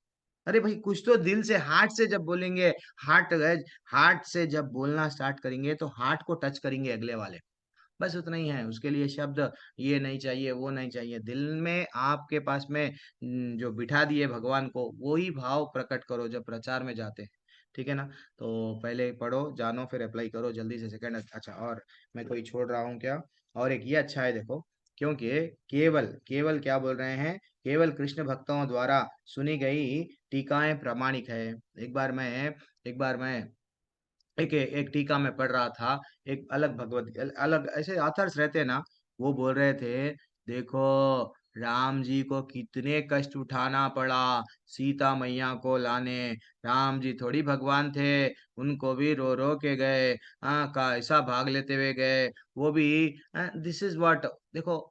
अरे भाई कुछ तो दिल से, हार्ट से जब बोलेंगे, हार्ट हार्ट से जब बोलना स्टार्ट करेंगे तो हार्ट को टच करेंगे अगले वाले, बस उतना ही है। उसके लिए शब्द ये नहीं चाहिए, वो नहीं चाहिए, दिल में आपके पास में जो बिठा दिए भगवान को, वो ही भाव प्रकट करो जब प्रचार में जाते हैं। ठीक है ना, तो पहले पढ़ो, जानो, फिर अप्लाई करो जल्दी से। सेकंड, अच्छा, और मैं कोई छोड़ रहा हूँ क्या? और एक ये अच्छा है देखो, क्योंकि केवल केवल क्या बोल रहे हैं, केवल कृष्ण भक्तों द्वारा सुनी गई टीकाएं प्रामाणिक है। एक बार मैं एक एक टीका में पढ़ रहा था, एक अलग भगवत, अलग ऐसे ऑथर्स रहते हैं ना, वो बोल रहे थे, देखो राम जी को कितने कष्ट उठाना पड़ा सीता मैया को लाने, राम जी थोड़ी भगवान थे, उनको भी रो रो के गए, हाँ का ऐसा भाग लेते हुए गए, वो भी, दिस इज व्हाट, देखो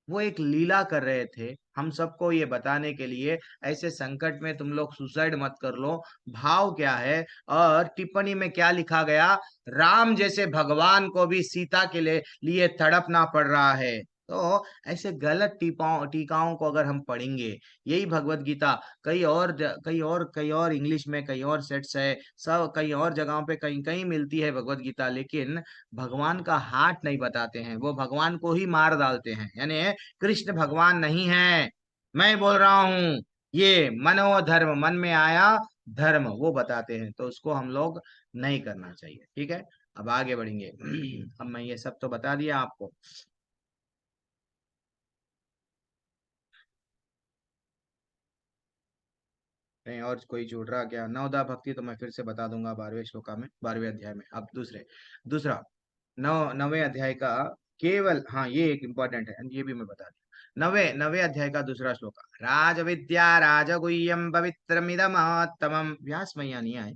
वो एक लीला कर रहे थे हम सबको ये बताने के लिए, ऐसे संकट में तुम लोग सुसाइड मत कर लो, भाव क्या है। और टिप्पणी में क्या लिखा गया, राम जैसे भगवान को भी सीता के लिए तड़पना पड़ रहा है। तो ऐसे गलत टीकाओं को अगर हम पढ़ेंगे, यही भगवत गीता कई और इंग्लिश में कई और सेट्स है, सब कई और जगहों पे कहीं कहीं मिलती है भगवत गीता, लेकिन भगवान का हाथ नहीं बताते हैं, वो भगवान को ही मार डालते हैं, यानी कृष्ण भगवान नहीं है, मैं बोल रहा हूँ, ये मनोधर्म, मन में आया धर्म, वो बताते हैं, तो उसको हम लोग नहीं करना चाहिए। ठीक है, अब आगे बढ़ेंगे। अब मैं ये सब तो बता दिया आपको। कहीं और कोई छूट रहा क्या? नवदा भक्ति तो मैं फिर से बता दूंगा 12वें श्लोका में, 12वें अध्याय में। अब दूसरा नवे अध्याय का केवल, हाँ ये एक इम्पोर्टेंट है, ये भी मैं बता दूं। नवे अध्याय का दूसरा श्लोक, राज विद्या राजगुह्यम पवित्रमिदमात्तमम्। व्यास मैया नहीं आए,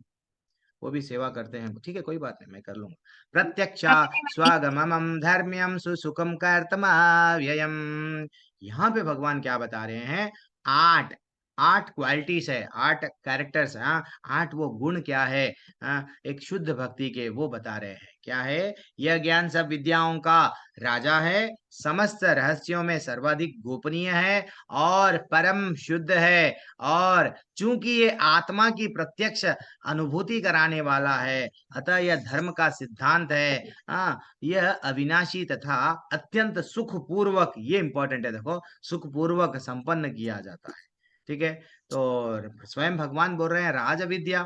वो भी सेवा करते हैं, ठीक है कोई बात नहीं, मैं कर लूंगा। प्रत्यक्षा स्वागमम धर्म्यम सुसुखम कर्तमाव्ययम। यहाँ पे भगवान क्या बता रहे हैं? आठ आठ क्वालिटीज है, आठ कैरेक्टर्स, हाँ, आठ वो गुण क्या है, एक शुद्ध भक्ति के, वो बता रहे हैं। क्या है? यह ज्ञान सब विद्याओं का राजा है, समस्त रहस्यों में सर्वाधिक गोपनीय है और परम शुद्ध है, और चूंकि ये आत्मा की प्रत्यक्ष अनुभूति कराने वाला है, अतः यह धर्म का सिद्धांत है। यह अविनाशी तथा अत्यंत सुखपूर्वक, ये इंपॉर्टेंट है, देखो, सुखपूर्वक संपन्न किया जाता है। ठीक है, तो स्वयं भगवान बोल रहे हैं राज विद्या।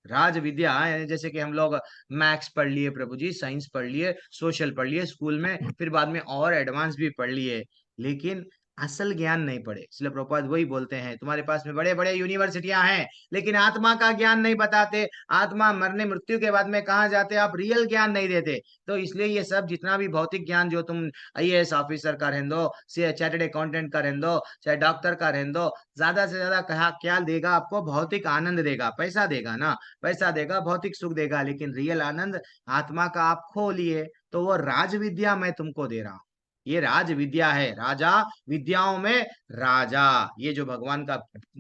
राज विद्या यानी जैसे कि हम लोग मैथ्स पढ़ लिए प्रभु जी, साइंस पढ़ लिए, सोशल पढ़ लिए स्कूल में, फिर बाद में और एडवांस भी पढ़ लिए, लेकिन असल ज्ञान नहीं पढ़े। इसलिए प्रभुपाद वही बोलते हैं, तुम्हारे पास में बड़े बड़े यूनिवर्सिटियां हैं, लेकिन आत्मा का ज्ञान नहीं बताते। आत्मा मरने मृत्यु के बाद में कहाँ जाते, आप रियल ज्ञान नहीं देते। तो इसलिए ये सब जितना भी भौतिक ज्ञान जो तुम आईएएस ऑफिसर का रहने दो, चार्टर्ड अकाउंटेंट का रहने दो, चाहे डॉक्टर का रहने दो, ज्यादा से ज्यादा कहा क्या देगा आपको? भौतिक आनंद देगा, पैसा देगा ना, पैसा देगा, भौतिक सुख देगा, लेकिन रियल आनंद आत्मा का आप खो लिए। तो वो राज विद्या मैं तुमको दे रहा हूं, ये राज विद्या है, राजा विद्याओं में राजा। ये जो भगवान का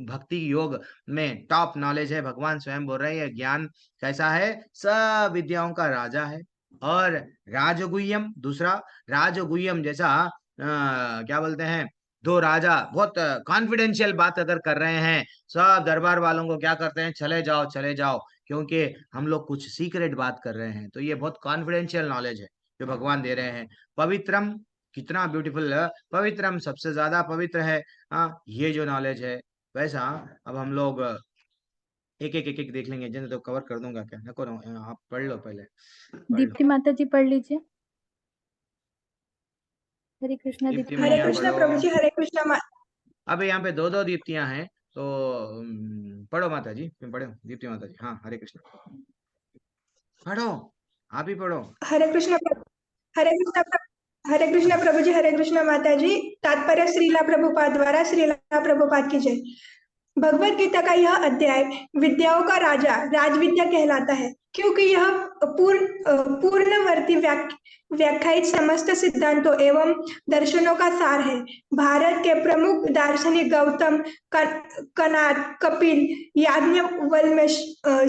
भक्ति योग में टॉप नॉलेज है, भगवान स्वयं बोल रहे हैं ये ज्ञान कैसा है? सब विद्याओं का राजा है। और राजगुह्यम, दूसरा राजगुह्यम जैसा क्या बोलते हैं, दो राजा बहुत कॉन्फिडेंशियल बात अगर कर रहे हैं, सब दरबार वालों को क्या करते हैं, चले जाओ चले जाओ, क्योंकि हम लोग कुछ सीक्रेट बात कर रहे हैं। तो ये बहुत कॉन्फिडेंशियल नॉलेज है जो भगवान दे रहे हैं। पवित्रम, कितना ब्यूटीफुल, पवित्रम सबसे ज्यादा पवित्र है। ये जो नॉलेज है वैसा। अब हम लोग एक देख लेंगे, जिन्हें तो कवर कर दूंगा क्या, नको आप पढ़ लो, पहले पढ़ लो। दीप्ति माता जी पढ़ लीजिए। हरे कृष्णा दीप्ति दीप्ति हरे मैया कृष्णा पढ़ो। प्रभु जी, हरे कृष्णा। अब यहाँ पे दो दो दीप्तियां हैं, तो पढ़ो माता जी, तुम पढ़ो दीप्ति माता जी। हाँ हरे कृष्ण, पढ़ो, आप ही पढ़ो। हरे कृष्णा हरे कृष्णा हरे कृष्णा प्रभु जी, हरे कृष्णा माता जी। तात्पर्य श्रीला प्रभुपाद द्वारा, श्रीला प्रभुपाद की जय। भगवत गीता का यह अध्याय विद्याओं का राजा राजविद्या कहलाता है, क्योंकि यह पूर्णवर्ती व्याख्यायित समस्त सिद्धांतों एवं दर्शनों का सार है। भारत के प्रमुख दार्शनिक गौतम, कनाद, कपिल, याज्ञवल्क्य,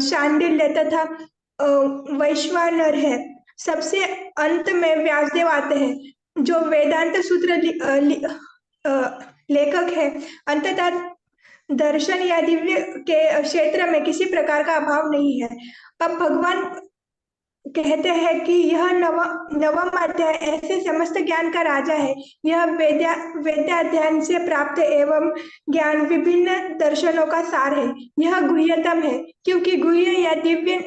शांडिल्य तथा वैश्वानर है। सबसे अंत में व्यासदेव आते हैं, जो वेदांत सूत्र लेखक है। अंततः दर्शन या दिव्य के क्षेत्र में किसी प्रकार का अभाव नहीं है। अब भगवान कहते हैं कि यह नवम अध्याय ऐसे समस्त ज्ञान का राजा है। यह वेदाध्ययन से प्राप्त एवं ज्ञान विभिन्न दर्शनों का सार है। यह गुह्यतम है, क्योंकि गुह्य या दिव्य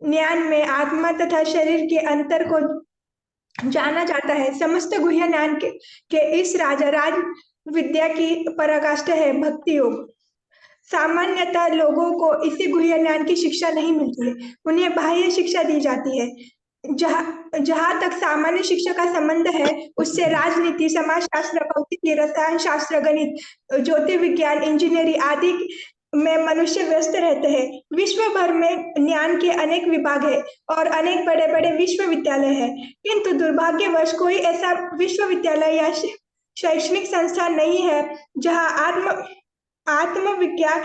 ज्ञान में आत्मा तथा शरीर के अंतर को जाना जाता है। समस्त गुह्य ज्ञान के इस राज विद्या की पराकाष्ठा है भक्ति योग। सामान्यतः लोगों को इसी गुह्य ज्ञान की शिक्षा नहीं मिलती है, उन्हें बाह्य शिक्षा दी जाती है। जहाँ तक सामान्य शिक्षा का संबंध है, उससे राजनीति, समाजशास्त्र, भौतिकी, रसायन शास्त्र, गणित, ज्योतिर्विज्ञान, इंजीनियरिंग आदि में मनुष्य व्यस्त रहते हैं। विश्व भर में ज्ञान के अनेक विभाग है और अनेक बड़े बड़े विश्वविद्यालय है, किंतु दुर्भाग्यवश कोई ऐसा विश्वविद्यालय या शैक्षणिक संस्थान नहीं है जहाँ आत्मविज्ञान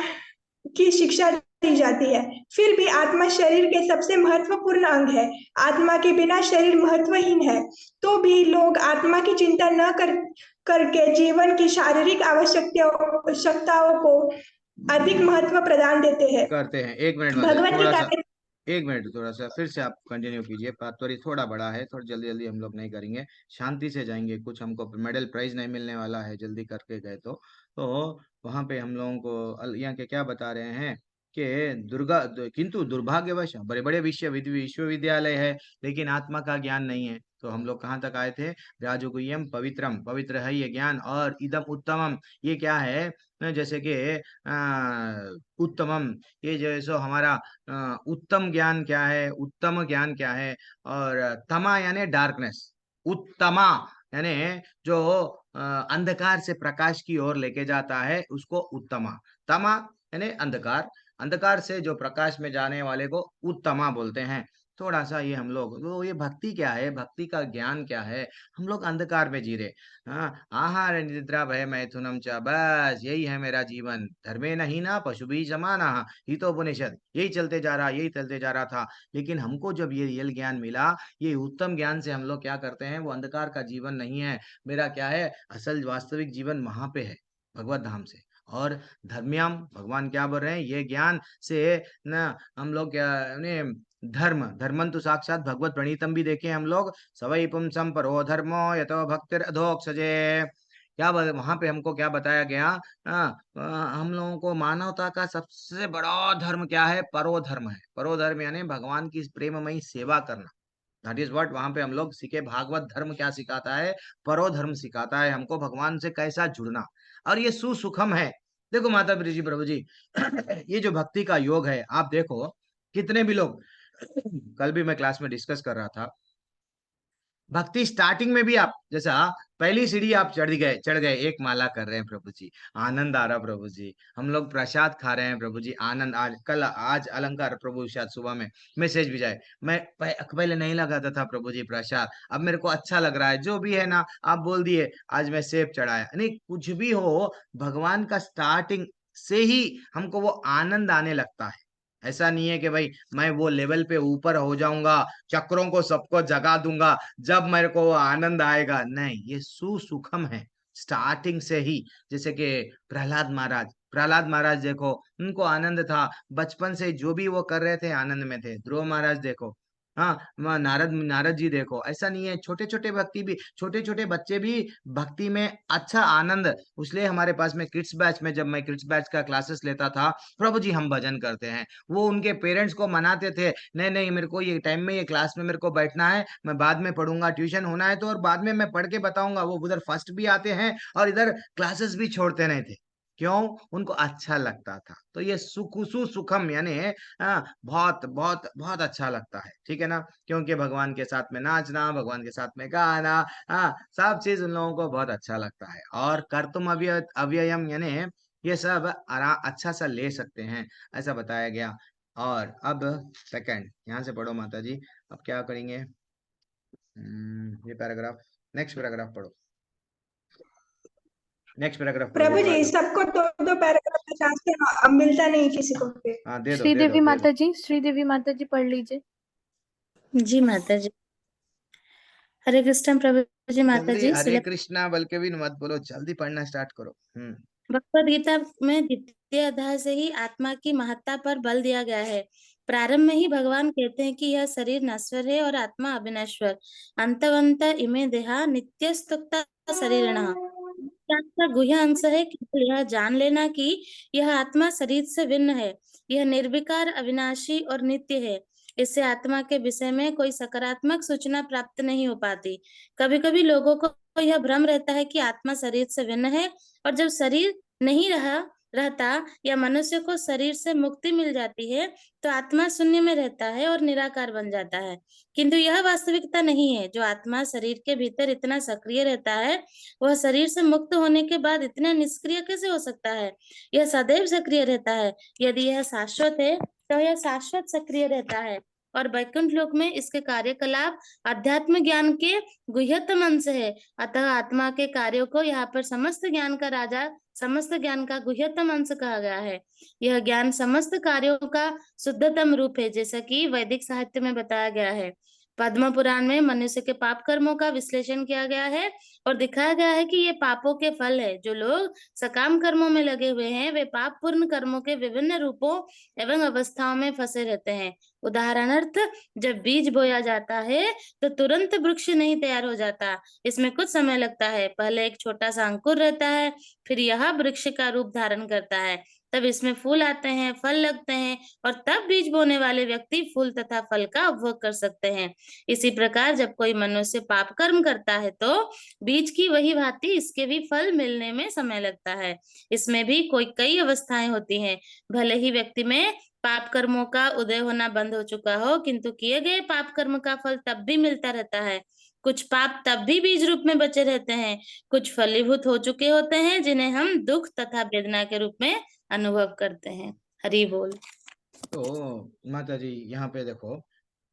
की शिक्षा दी जाती है। फिर भी आत्मा शरीर के सबसे महत्वपूर्ण अंग है। आत्मा के बिना शरीर महत्वहीन है। तो भी लोग आत्मा की चिंता न करके जीवन की शारीरिक आवश्यकताओं को अधिक महत्व प्रदान देते हैं। करते हैं। एक मिनट माता जी, भगवत थोड़ा गीता सा, एक मिनट, थोड़ा सा फिर से आप कंटिन्यू कीजिए। पातवरी थोड़ा बड़ा है, थोड़ा जल्दी जल्दी हम लोग नहीं करेंगे, शांति से जाएंगे, कुछ हमको मेडल प्राइज नहीं मिलने वाला है जल्दी करके गए तो वहां पे हम लोगों को यहाँ के क्या बता रहे हैं कि किंतु दुर्भाग्यवश बड़े बड़े विश्वविद्यालय है, लेकिन आत्मा का ज्ञान नहीं है। तो हम लोग कहाँ तक आए थे? राजगुह्यम पवित्रम, पवित्र है ये ज्ञान, और इदम उत्तमम, ये क्या है? जैसे कि उत्तमम, ये जैसो हमारा उत्तम ज्ञान क्या है, उत्तम ज्ञान क्या है? और तमा यानी डार्कनेस, उत्तमा यानी जो अंधकार से प्रकाश की ओर लेके जाता है उसको उत्तमा। तमा यानी अंधकार, अंधकार से जो प्रकाश में जाने वाले को उत्तमा बोलते हैं। थोड़ा सा ये हम लोग, तो ये भक्ति क्या है, भक्ति का ज्ञान क्या है? हम लोग अंधकार में जी रहे। हाँ, आहार निद्रा भय मैथुनम च, बस यही है मेरा जीवन, धर्मे नहीं ना पशु भी समाना, हितोपनिषद, यही चलते जा रहा, यही चलते जा रहा था। लेकिन हमको जब ये रियल ज्ञान मिला, ये उत्तम ज्ञान से हम लोग क्या करते हैं, वो अंधकार का जीवन नहीं है मेरा, क्या है असल वास्तविक जीवन वहां पे है, भगवत धाम से। और धर्म्याम, भगवान क्या बोल रहे हैं, ये ज्ञान से न हम लोग क्या ने धर्म, धर्मं तो साक्षात भगवत प्रणीतम भी देखे हम लोग, सवै पुंसम परो धर्मो यतो भक्तिर अधोक्षजे। क्या वहां पे हमको क्या बताया गया? हम लोगों को मानवता का सबसे बड़ा धर्म क्या है? परो धर्म है। परो धर्म यानी भगवान की प्रेममयी सेवा करना। दैट इज व्हाट वहां पे हम लोग सीखे। भागवत धर्म क्या सिखाता है? परो धर्म सिखाता है हमको भगवान से कैसा जुड़ना, और ये सुसुखम है। देखो माता जी प्रभु जी, ये जो भक्ति का योग है, आप देखो कितने भी लोग, कल भी मैं क्लास में डिस्कस कर रहा था, भक्ति स्टार्टिंग में भी आप जैसा पहली सीढ़ी आप चढ़ गए, एक माला कर रहे हैं प्रभु जी, आनंद आ रहा प्रभु जी, हम लोग प्रसाद खा रहे हैं प्रभु जी, आनंद। आज अलंकार प्रभु शायद सुबह में मैसेज भी जाए, मैं पहले नहीं लगाता था प्रभु जी प्रसाद, अब मेरे को अच्छा लग रहा है, जो भी है ना आप बोल दिए, आज मैं सेब चढ़ाया। नहीं, कुछ भी हो, भगवान का स्टार्टिंग से ही हमको वो आनंद आने लगता है। ऐसा नहीं है कि भाई मैं वो लेवल पे ऊपर हो जाऊंगा, चक्रों को सबको जगा दूंगा, जब मेरे को वो आनंद आएगा, नहीं, ये सुसुखम है स्टार्टिंग से ही। जैसे कि प्रहलाद महाराज देखो, उनको आनंद था बचपन से, जो भी वो कर रहे थे आनंद में थे। ध्रुव महाराज देखो, हाँ, नारद जी देखो, ऐसा नहीं है, छोटे छोटे भक्ति भी, छोटे छोटे बच्चे भी भक्ति में अच्छा आनंद। इसलिए हमारे पास में किड्स बैच में, जब मैं किड्स बैच का क्लासेस लेता था, प्रभु जी हम भजन करते हैं, वो उनके पेरेंट्स को मनाते थे, नहीं नहीं मेरे को ये टाइम में, ये क्लास में मेरे को बैठना है, मैं बाद में पढ़ूंगा, ट्यूशन होना है तो, और बाद में मैं पढ़ के बताऊंगा। वो उधर फर्स्ट भी आते हैं और इधर क्लासेस भी छोड़ते नहीं थे। क्यों? उनको अच्छा लगता था। तो ये सुखम यानी बहुत बहुत बहुत अच्छा लगता है, ठीक है ना? क्योंकि भगवान के साथ में नाचना, भगवान के साथ में गाना, सब चीज उन लोगों को बहुत अच्छा लगता है। और कर्तुम अव्ययम यानी ये सब अच्छा सा ले सकते हैं, ऐसा बताया गया। और अब सेकंड यहाँ से पढ़ो माता जी, अब क्या करेंगे? ये पैराग्राफ, नेक्स्ट पैराग्राफ पढ़ो, नेक्स्ट पैराग्राफ पढ़ो प्रभु जी, विश्वास। सबको दो दो पैराग्राफ चांस अब मिलता नहीं किसी को भी। हाँ दे दो, श्रीदेवी माता जी, श्रीदेवी माता जी पढ़ लीजिए। जी माता जी। हरे कृष्ण प्रभु जी। माता जल्दी जी, हरे कृष्णा बोल के भी मत बोलो, जल्दी पढ़ना स्टार्ट करो। भगवद गीता में द्वितीय अध्याय से ही आत्मा की महत्ता पर बल दिया गया है। प्रारंभ में ही भगवान कहते हैं कि यह शरीर नश्वर है और आत्मा अविनश्वर। अंतवंत इमे देहा नित्यस्तुक्ता शरीरिणः। का गुह्य अंश है केवल यह जान लेना कि यह आत्मा शरीर से भिन्न है, यह निर्विकार, अविनाशी और नित्य है। इससे आत्मा के विषय में कोई सकारात्मक सूचना प्राप्त नहीं हो पाती। कभी कभी लोगों को यह भ्रम रहता है कि आत्मा शरीर से भिन्न है, और जब शरीर नहीं रहता या मनुष्य को शरीर से मुक्ति मिल जाती है तो आत्मा शून्य में रहता है और निराकार बन जाता है। किंतु यह वास्तविकता नहीं है। जो आत्मा शरीर के भीतर इतना सक्रिय रहता है, वह शरीर से मुक्त होने के बाद इतना निष्क्रिय कैसे हो सकता है? यह सदैव सक्रिय रहता है। यदि यह शाश्वत है तो यह शाश्वत सक्रिय रहता है, और वैकुंठ लोक में इसके कार्यकलाप अध्यात्म ज्ञान के गुह्यतम अंश है। अतः आत्मा के कार्यों को यहाँ पर समस्त ज्ञान का राजा, समस्त ज्ञान का गुह्यतम अंश कहा गया है। यह ज्ञान समस्त कार्यों का शुद्धतम रूप है, जैसा कि वैदिक साहित्य में बताया गया है। पद्म पुराण में मनुष्य के पाप कर्मों का विश्लेषण किया गया है और दिखाया गया है कि ये पापों के फल है। जो लोग सकाम कर्मों में लगे हुए हैं वे पाप पूर्ण कर्मों के विभिन्न रूपों एवं अवस्थाओं में फंसे रहते हैं। उदाहरणार्थ, जब बीज बोया जाता है तो तुरंत वृक्ष नहीं तैयार हो जाता, इसमें कुछ समय लगता है। पहले एक छोटा सा अंकुर रहता है, फिर यह वृक्ष का रूप धारण करता है, तब इसमें फूल आते हैं, फल लगते हैं और तब बीज बोने वाले व्यक्ति फूल तथा फल का उपभोग कर सकते हैं। इसी प्रकार जब कोई मनुष्य पाप कर्म करता है तो बीज की वही भांति इसके भी फल मिलने में समय लगता है। इसमें भी कई अवस्थाएं होती हैं। भले ही व्यक्ति में पाप कर्मों का उदय होना बंद हो चुका हो, किंतु किए गए पाप कर्म का फल तब भी मिलता रहता है। कुछ पाप तब भी बीज रूप में बचे रहते हैं, कुछ फलीभूत हो चुके होते हैं, जिन्हें हम दुख तथा वेदना के रूप में अनुभव करते हैं। हरि बोल। तो माता जी यहाँ पे देखो,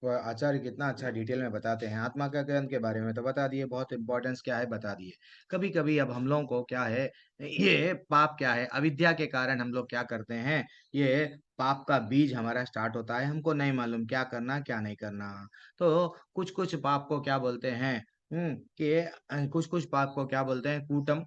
वह आचार्य कितना अच्छा डिटेल में बताते हैं। आत्मा का ज्ञान के बारे में तो बता दिए, बहुत इंपॉर्टेंस क्या है बता दिए। कभी कभी अब हम लोगों को क्या है, ये पाप क्या है, अविद्या के कारण हम लोग क्या करते हैं, ये पाप का बीज हमारा स्टार्ट होता है, हमको नहीं मालूम क्या करना क्या नहीं करना। तो कुछ कुछ पाप को क्या बोलते हैं, कि कुछ कुछ पाप को क्या बोलते हैं, कूटम,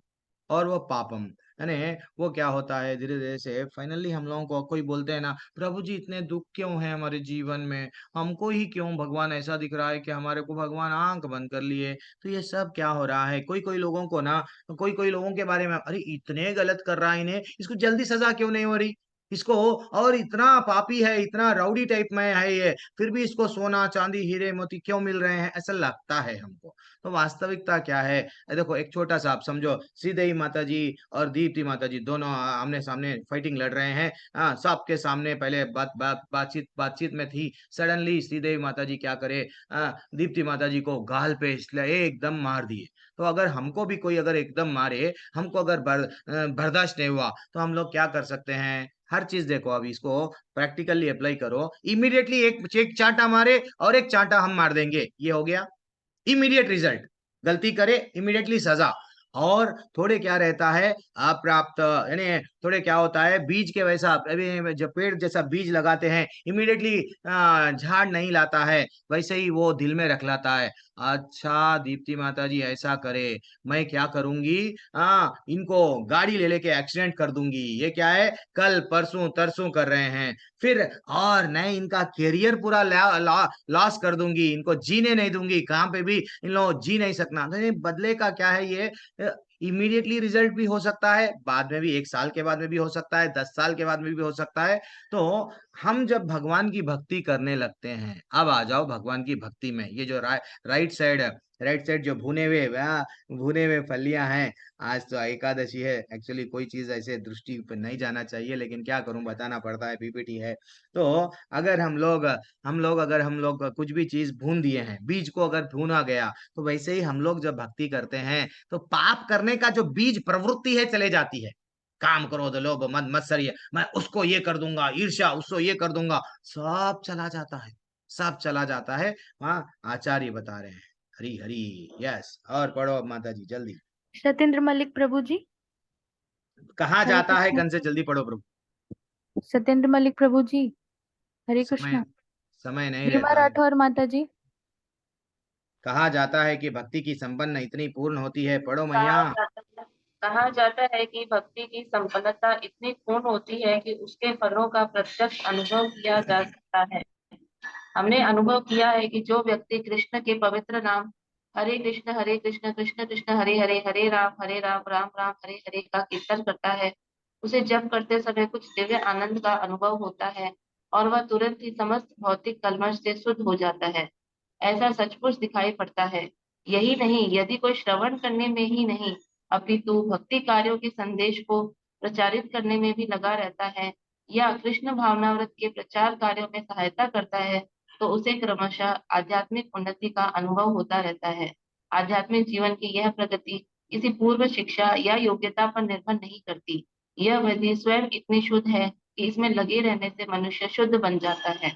और वो पापम। यानी वो क्या होता है, धीरे धीरे से फाइनली हम लोगों को कोई बोलते हैं ना, प्रभु जी इतने दुख क्यों है हमारे जीवन में, हमको ही क्यों भगवान ऐसा दिख रहा है कि हमारे को भगवान आंख बंद कर लिए। तो ये सब क्या हो रहा है, कोई कोई लोगों को ना, कोई कोई लोगों के बारे में, अरे इतने गलत कर रहा है इन्हें, इसको जल्दी सजा क्यों नहीं हो रही, इसको, और इतना पापी है, इतना राउडी टाइप में है ये, फिर भी इसको सोना चांदी हीरे मोती क्यों मिल रहे हैं, ऐसा लगता है हमको। तो वास्तविकता क्या है, देखो एक छोटा सा आप समझो, श्रीदेवी माता जी और दीप्ति माता जी दोनों आमने सामने फाइटिंग लड़ रहे हैं। सबके सामने पहले बातचीत बातचीत में थी, सडनली श्रीदेवी माता जी क्या करे, दीप्ति माता जी को गाल पे इसलिए एकदम मार दिए। तो अगर हमको भी कोई अगर एकदम मारे, हमको अगर बर्दाश्त नहीं हुआ, तो हम लोग क्या कर सकते हैं, हर चीज देखो, अभी इसको प्रैक्टिकली अप्लाई करो, इमीडिएटली एक एक चांटा मारे और एक चांटा हम मार देंगे, ये हो गया इमीडिएट रिजल्ट। गलती करे इमीडिएटली सजा। और थोड़े क्या रहता है अप्राप्त, यानी थोड़े क्या होता है, बीज के वैसा, अभी जब पेड़ जैसा बीज लगाते हैं इमीडिएटली झाड़ नहीं लाता है, वैसे ही वो दिल में रख लाता है। अच्छा दीप्ति माता जी ऐसा करे, मैं क्या करूंगी, इनको गाड़ी ले लेके एक्सीडेंट कर दूंगी, ये क्या है, कल परसों तरसों कर रहे हैं, फिर और मैं इनका कैरियर पूरा लॉस कर दूंगी, इनको जीने नहीं दूंगी, कहाँ पे भी इन लोगों जी नहीं सकना। तो ये बदले का क्या है, ये इमीडिएटली रिजल्ट भी हो सकता है, बाद में भी 1 साल के बाद में भी हो सकता है, 10 साल के बाद में भी हो सकता है। तो हम जब भगवान की भक्ति करने लगते हैं, अब आ जाओ भगवान की भक्ति में, ये जो राइट साइड है, राइट साइड जो भुने हुए फलियां हैं। आज तो एकादशी है, एक्चुअली कोई चीज ऐसे दृष्टि पर नहीं जाना चाहिए, लेकिन क्या करूं, बताना पड़ता है, पीपीटी है। तो अगर हम लोग कुछ भी चीज भून दिए हैं, बीज को अगर भूना गया, तो वैसे ही हम लोग जब भक्ति करते हैं तो पाप करने का जो बीज प्रवृत्ति है चले जाती है। काम क्रोध लोभ मद मत्सर्य, मैं उसको ये कर दूंगा, ईर्ष्या उसको ये कर दूंगा, सब चला जाता है, सब चला जाता है। वहाँ आचार्य बता रहे हैं, हरी हरी। यस, और पढ़ो अब माता जी जल्दी। सत्येंद्र मलिक प्रभु जी। कहाँ हरे जाता है कृष्णा। गन से, जल्दी पढ़ो प्रभु। सत्येंद्र मलिक प्रभु जी। हरे समय कृष्णा। समय नहीं रीमा रहता है। राठौर माता जी। कहा जाता है कि भक्ति की संपन्न इतनी पूर्ण होती है, पढ़ो मैया। कहा जाता है कि भक्ति की संपन्नता इतनी पूर्ण होती है कि उसके फलों का प्रत्यक्ष अनुभव किया जा सकता है। हमने अनुभव किया है कि जो व्यक्ति कृष्ण के पवित्र नाम हरे कृष्ण कृष्ण कृष्ण हरे हरे, हरे राम राम राम हरे हरे का कीर्तन करता है, उसे जप करते समय कुछ दिव्य आनंद का अनुभव होता है और वह तुरंत ही समस्त भौतिक कल्मश से शुद्ध हो जाता है। ऐसा सचमुच दिखाई पड़ता है। यही नहीं, यदि कोई श्रवण करने में ही नहीं अपितु भक्ति कार्यों के संदेश को प्रचारित करने में भी लगा रहता है या कृष्ण भावनाव्रत के प्रचार कार्यों में सहायता करता है, तो उसे क्रमशः आध्यात्मिक उन्नति का अनुभव होता रहता है। आध्यात्मिक जीवन की यह प्रगति किसी पूर्व शिक्षा या योग्यता पर निर्भर नहीं करती। यह विधि स्वयं इतनी शुद्ध है कि इसमें लगे रहने से मनुष्य शुद्ध बन जाता है।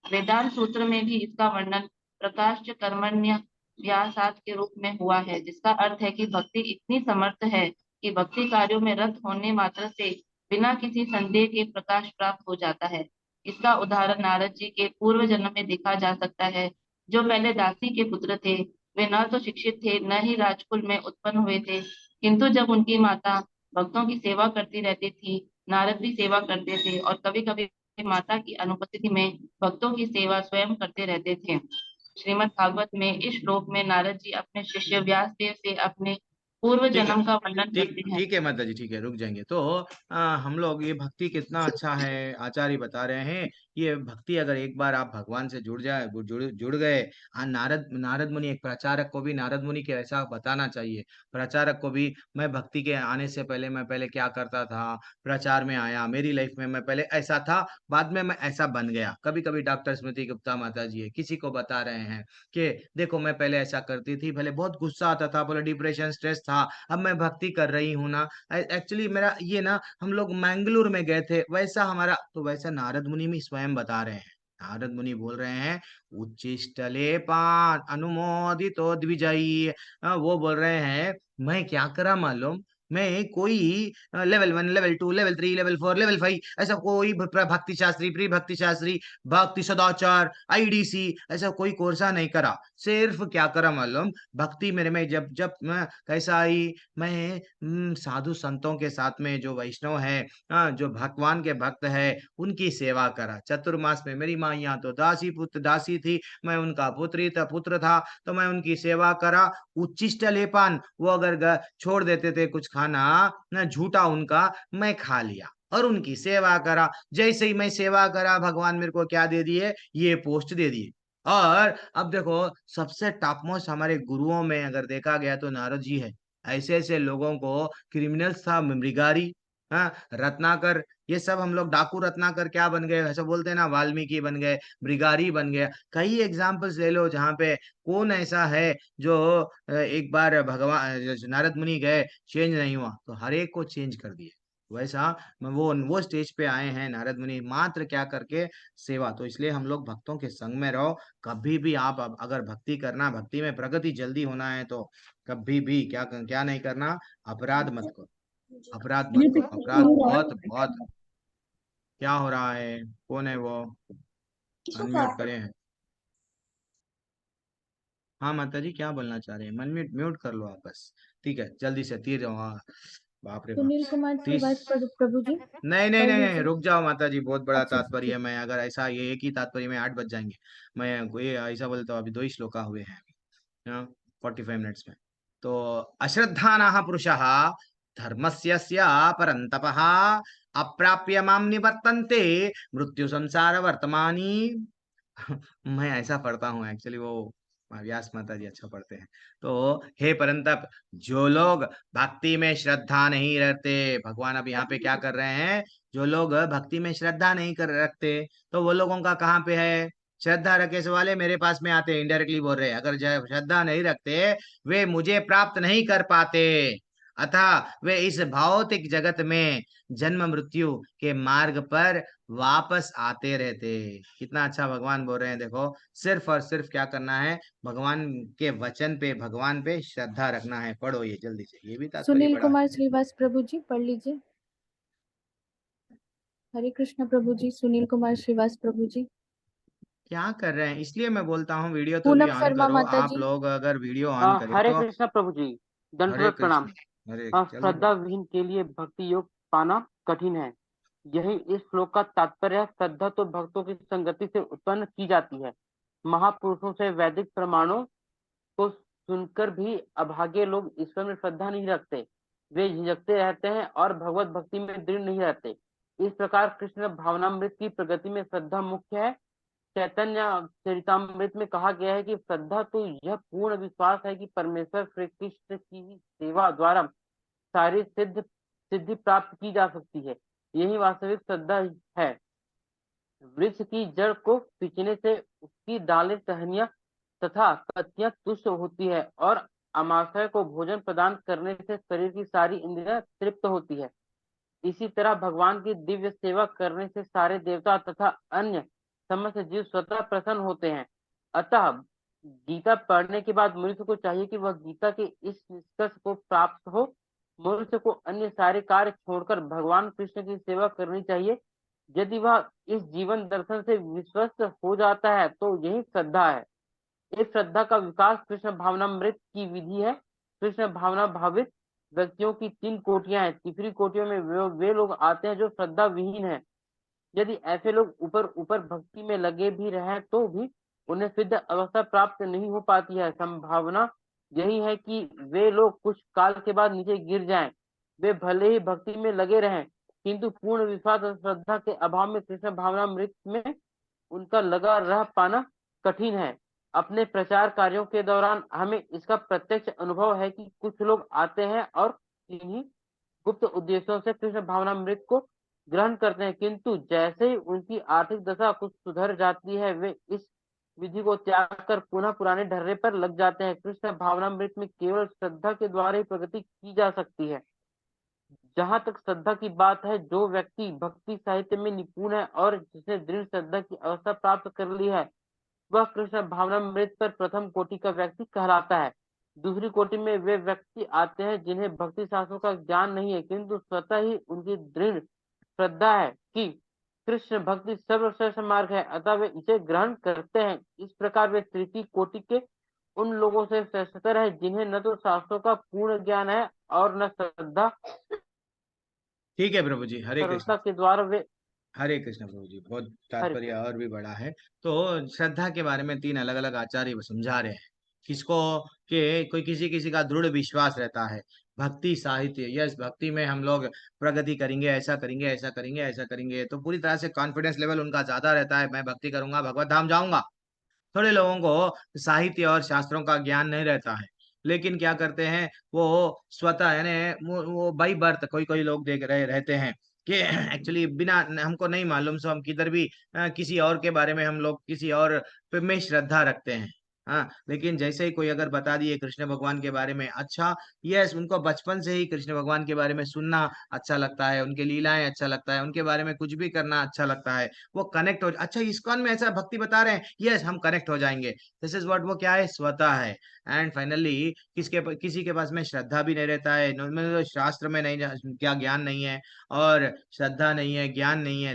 वेदांत सूत्र में भी इसका वर्णन प्रकाश कर्मण्य व्यासात के रूप में हुआ है, जिसका अर्थ है कि भक्ति इतनी समर्थ है कि भक्ति कार्यों में रत होने मात्र से बिना किसी संदेह के प्रकाश प्राप्त हो जाता है। इसका उदाहरण नारद जी के पूर्व जन्म में देखा जा सकता है, जो पहले दासी के पुत्र थे, वे न तो शिक्षित थे, न ही राजकुल में उत्पन्न हुए थे, किंतु जब उनकी माता भक्तों की सेवा करती रहती थी, नारद भी सेवा करते थे और कभी कभी माता की अनुपस्थिति में भक्तों की सेवा स्वयं करते रहते थे। श्रीमद् भागवत में इस श्लोक में नारद जी अपने शिष्य व्यास देव से अपने पूर्व ठीक है, जन्म का वर्णन ठीक करते हैं। ठीक है माता जी, ठीक है, रुक जाएंगे। तो हम लोग ये भक्ति कितना अच्छा है, आचार्य बता रहे हैं। ये भक्ति अगर एक बार आप भगवान से जुड़ जाए, जुड़ गए। नारद नारद मुनि, एक प्रचारक को भी नारद मुनि के ऐसा बताना चाहिए। प्रचारक को भी, मैं भक्ति के आने से पहले मैं पहले क्या करता था, प्रचार में आया, मेरी लाइफ में मैं पहले ऐसा था, बाद में मैं ऐसा बन गया। कभी कभी डॉक्टर स्मृति गुप्ता माता जी है, किसी को बता रहे हैं कि देखो मैं पहले ऐसा करती थी, पहले बहुत गुस्सा आता था, बोले डिप्रेशन स्ट्रेस था, अब मैं भक्ति कर रही हूँ ना। एक्चुअली मेरा ये ना, हम लोग मैंगलोर में गए थे, वैसा हमारा तो वैसा नारद मुनि भी स्वयं बता रहे हैं। नारद मुनि बोल रहे हैं, उच्चिष्टले पान अनुमोदितो द्विजयी। वो बोल रहे हैं, मैं क्या करा मालूम, मैं कोई level 1, level 2, level 3, level 4, level 5 ऐसा कोई भक्ति शास्त्री, प्री भक्ति शास्त्री, भक्ति सदाचार, आईडीसी ऐसा कोई कोर्सा नहीं करा। सिर्फ क्या करा मालूम, भक्ति मेरे में जब जब मैं कैसा आई, मैं साधु संतों के साथ में जो वैष्णव है, जो भगवान के भक्त है, उनकी सेवा करा। चतुर्मास में मेरी माँ यहाँ तो दासी थी, मैं उनका पुत्र था, तो मैं उनकी सेवा करा। उच्चिष्ट लेपान, वो अगर छोड़ देते थे कुछ खाना ना, झूठा उनका, मैं खा लिया और उनकी सेवा करा। जैसे ही मैं सेवा करा, भगवान मेरे को क्या दे दिए, ये पोस्ट दे दिए। और अब देखो, सबसे टॉप मोस्ट हमारे गुरुओं में अगर देखा गया तो नारद जी है। ऐसे ऐसे लोगों को, क्रिमिनल्स था मृगारी, हाँ, रत्नाकर, ये सब हम लोग डाकू रत्नाकर क्या बन गए, ऐसा बोलते हैं ना, वाल्मीकि बन गए, मृगारी बन गया। कई एग्जाम्पल्स ले लो जहाँ पे कौन ऐसा है जो एक बार भगवान नारद मुनि गए, चेंज नहीं हुआ, तो हर एक को चेंज कर दिए। वैसा वो स्टेज पे आए हैं नारद मुनि, मात्र क्या करके, सेवा। तो इसलिए हम लोग भक्तों के संग में रहो। कभी भी आप अगर भक्ति करना, भक्ति में प्रगति जल्दी होना है, तो कभी भी क्या क्या नहीं करना, अपराध मत करो, अपराध मत करो। अपराध बहुत बहुत, क्या हो रहा है, कौन है वो, अनम्यूट करें हैं। हाँ माता जी, क्या बोलना चाह रहे हैं, मन म्यूट म्यूट कर लो आप बस। ठीक है, जल्दी से तीर जाओ। हाँ, बाप रे बाप, सुनील कुमार 30। प्रभु जी, नहीं नहीं पढ़ नहीं नहीं, लीजिए। रुक जाओ माता जी, बहुत बड़ा अच्छा तात्पर्य है। मैं अगर ऐसा, ये एक ही तात्पर्य में 8 बज जाएंगे। मैं कोई ऐसा बोलता हूँ, अभी 2 ही श्लोका हुए हैं, 45 मिनट्स में। तो अश्रद्धानः पुरुषः धर्मस्य परन्तपः अप्राप्य मां निवर्तन्ते मृत्यु संसार वर्तमानी। मैं ऐसा पढ़ता हूँ एक्चुअली, वो व्यास माता जी अच्छा पढ़ते हैं। तो हे परंतप, जो लोग भक्ति में श्रद्धा नहीं रखते, भगवान अब यहाँ पे क्या कर रहे हैं, जो लोग भक्ति में श्रद्धा नहीं कर रखते, तो वो लोगों का कहाँ पे है, श्रद्धा रखे से वाले मेरे पास में आते, इनडायरेक्टली बोल रहे हैं। अगर श्रद्धा नहीं रखते, वे मुझे प्राप्त नहीं कर पाते, अतः वे इस भौतिक जगत में जन्म मृत्यु के मार्ग पर वापस आते रहते। कितना अच्छा भगवान बोल रहे हैं, देखो, सिर्फ और सिर्फ क्या करना है, भगवान के वचन पे, भगवान पे श्रद्धा रखना है। पढ़ो ये जल्दी से, ये भी तात्पर्य सुनील पढ़ा कुमार है। श्रीवास प्रभु जी, पढ़ लीजिए। हरे कृष्ण प्रभु जी, सुनील कुमार श्रीवास प्रभु जी। क्या कर रहे हैं, इसलिए मैं बोलता हूँ वीडियो तो भी पूनम ऑन शर्मा करो। माता आप जी। लोग अगर वीडियो ऑन करे हरे तो, कृष्णा प्रभु जी, हरे दंडवत प्रणाम। कृष्ण, हरे जल्दी श्रद्धा विहीन के लिए भक्ति योग पाना कठिन है, यही इस श्लोक का तात्पर्य है। श्रद्धा तो भक्तों की संगति से उत्पन्न की जाती है। महापुरुषों से वैदिक प्रमाणों को सुनकर भी अभागे लोग ईश्वर में श्रद्धा नहीं रखते, वे झिझकते रहते हैं और भगवत भक्ति में दृढ़ नहीं रहते। इस प्रकार कृष्ण भावनामृत की प्रगति में श्रद्धा मुख्य है। चैतन्य चरितामृत में कहा गया है कि श्रद्धा तो यह पूर्ण विश्वास है कि परमेश्वर श्री कृष्ण की सेवा द्वारा सारी सिद्धि प्राप्त की जा सकती है। यही वास्तविक श्रद्धा है। वृक्ष की जड़ को खींचने से उसकी डालें, टहनियां तथा पत्तियां तुष्ट होती है और अमाशय को भोजन प्रदान करने से शरीर की सारी इंद्रियां तृप्त होती है। इसी तरह भगवान की दिव्य सेवा करने से सारे देवता तथा अन्य समस्त जीव स्वतः प्रसन्न होते हैं। अतः गीता पढ़ने के बाद मनुष्य को चाहिए कि वह गीता के इस निष्कर्ष को प्राप्त हो। मनुष्य को अन्य सारे कार्य छोड़कर भगवान कृष्ण की सेवा करनी चाहिए। यदि वह इस जीवन दर्शन से विश्वस्त हो जाता है तो यही श्रद्धा है। इस श्रद्धा का विकास कृष्ण भावनामृत की विधि है। कृष्ण भावना भावित व्यक्तियों की 3 कोटियां हैं। तीसरी कोटियों में वे लोग आते हैं जो श्रद्धा विहीन है। यदि ऐसे लोग ऊपर ऊपर भक्ति में लगे भी रहें तो भी उन्हें सिद्ध अवस्था प्राप्त नहीं हो पाती है। संभावना यही है कि वे लोग कुछ काल के बाद नीचे गिर जाएं। वे भले ही भक्ति में लगे रहें, किंतु पूर्ण विश्वास और श्रद्धा के अभाव में कृष्ण भावनामृत में उनका लगा रह पाना कठिन है। अपने प्रचार कार्यों के दौरान हमें इसका प्रत्यक्ष अनुभव है कि कुछ लोग आते हैं और इन्हीं गुप्त उद्देश्यों से कृष्ण भावनामृत को ग्रहण करते हैं, किंतु जैसे ही उनकी आर्थिक दशा कुछ सुधर जाती है वे इस विधि को त्याग कर पुनः पुराने ढर्रे पर लग जाते हैं। कृष्ण भावनामृत में केवल श्रद्धा के द्वारा ही प्रगति की जा सकती है। जहां तक श्रद्धा की बात है, जो व्यक्ति भक्ति साहित्य में निपुण है और जिसने दृढ़ श्रद्धा की अवस्था प्राप्त कर ली है, वह कृष्ण भावनामृत पर प्रथम कोटि का व्यक्ति कहलाता है। दूसरी कोटि में वे व्यक्ति आते हैं जिन्हें भक्ति शास्त्रों का ज्ञान नहीं है, किंतु स्वतः ही उनकी दृढ़ श्रद्धा है कि कृष्ण भक्ति सर्वश्रेष्ठ मार्ग है, अतः वे इसे ग्रहण करते हैं। इस प्रकार वे तृतीय कोटि के उन लोगों से श्रेष्ठतर है जिन्हें न तो शास्त्रों का पूर्ण ज्ञान है और न श्रद्धा। ठीक है प्रभु जी, हरे कृष्ण। सरलता के द्वारा वे हरे कृष्ण प्रभु जी, बहुत तात्पर्य और भी बड़ा है। तो श्रद्धा के बारे में 3 अलग अलग आचार्य समझा रहे हैं किसको, कि कोई किसी का दृढ़ विश्वास रहता है। भक्ति साहित्य, यस, भक्ति में हम लोग प्रगति करेंगे, ऐसा करेंगे, ऐसा करेंगे, ऐसा करेंगे, तो पूरी तरह से कॉन्फिडेंस लेवल उनका ज्यादा रहता है, मैं भक्ति करूंगा, भगवत धाम जाऊंगा। थोड़े लोगों को साहित्य और शास्त्रों का ज्ञान नहीं रहता है, लेकिन क्या करते हैं वो स्वतः यानी वो बाई बर्थ कोई कोई लोग देख रहे रहते हैं कि एक्चुअली बिना हमको नहीं मालूम सो हम किधर भी किसी और के बारे में हम लोग किसी और पे में श्रद्धा रखते हैं। हाँ, लेकिन जैसे ही कोई अगर बता दिए कृष्ण भगवान के बारे में, अच्छा, यस, उनको बचपन से ही कृष्ण भगवान के बारे में सुनना अच्छा लगता है, उनके लीलाएं अच्छा लगता है, उनके बारे में कुछ भी करना अच्छा लगता है, वो कनेक्ट हो, अच्छा इस्कॉन में ऐसा भक्ति बता रहे हैं, यस हम कनेक्ट हो जाएंगे। दिस इज व्हाट, वो क्या है, स्वतः है। एंड फाइनली किसी के पास में श्रद्धा भी नहीं रहता है, मतलब शास्त्र में नहीं, क्या ज्ञान नहीं है और श्रद्धा नहीं है, ज्ञान नहीं है,